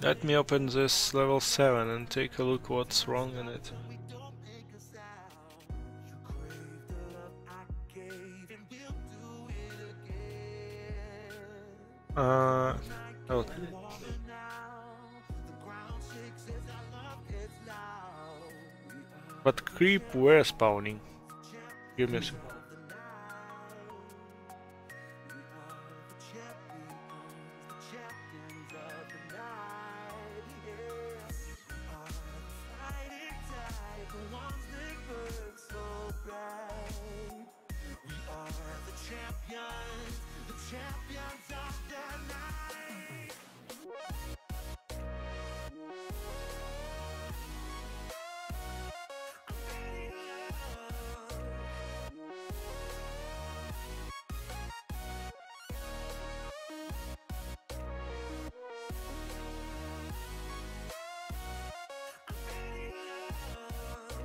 Let me open this level 7 and take a look what's wrong in it. Oh. But creep were spawning. Give me a second.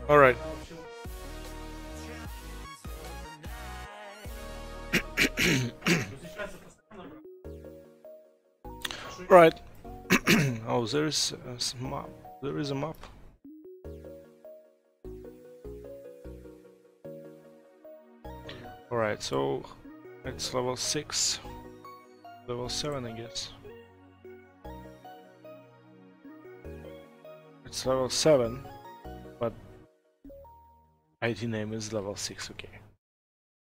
All right. Right. Oh, there is a map. There is a map. All right. So it's level 6, level 7, I guess. It's level 7, but ID name is level 6. Okay.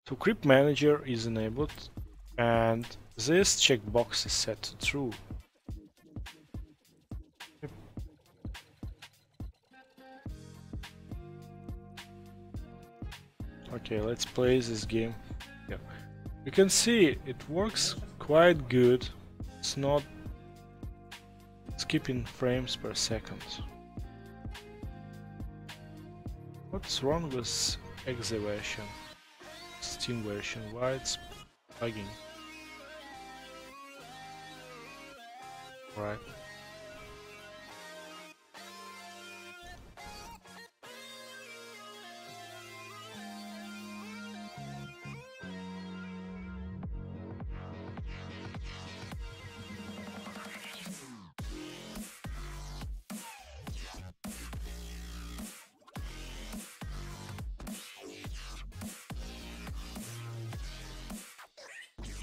So creep manager is enabled, and this checkbox is set to true. Yep. Okay, let's play this game. Yeah. You can see it works quite good. It's not skipping frames per second. What's wrong with exe version? Steam version, why it's bugging? Right.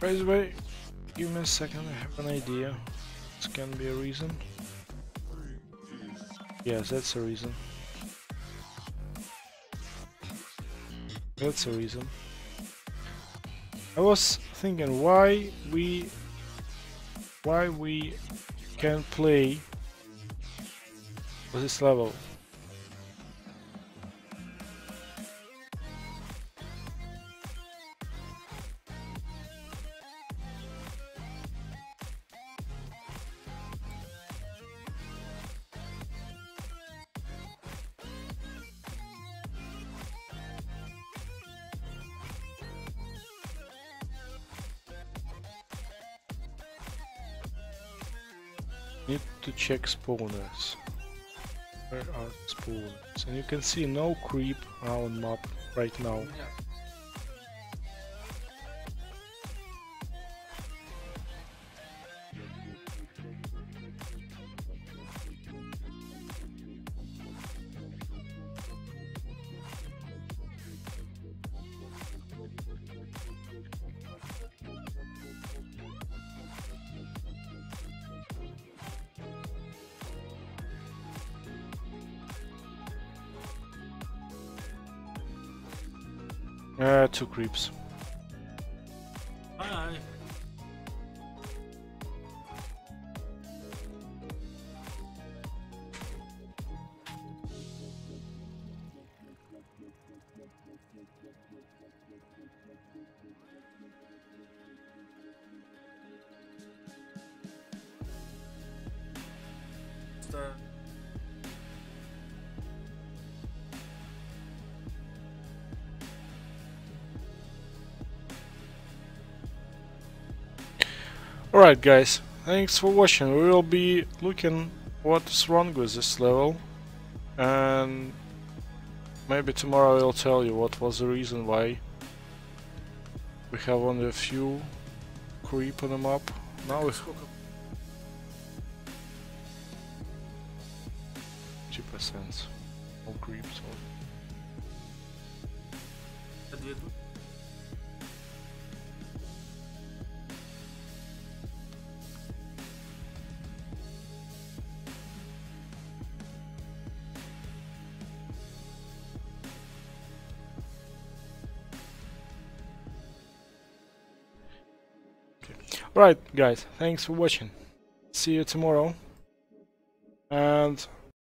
By the way, give me a second, I have an idea. This can be a reason. Yes, that's a reason. That's a reason. I was thinking why we can play with this level. Need to check spawners. Where are the spawners? And you can see no creep around map. right now. Two creeps. Bye. The Alright guys, thanks for watching. We will be looking what is wrong with this level, and maybe tomorrow I'll tell you what was the reason why we have only a few creep on the map. Now we have 50% of creeps. Right guys, thanks for watching. See you tomorrow, and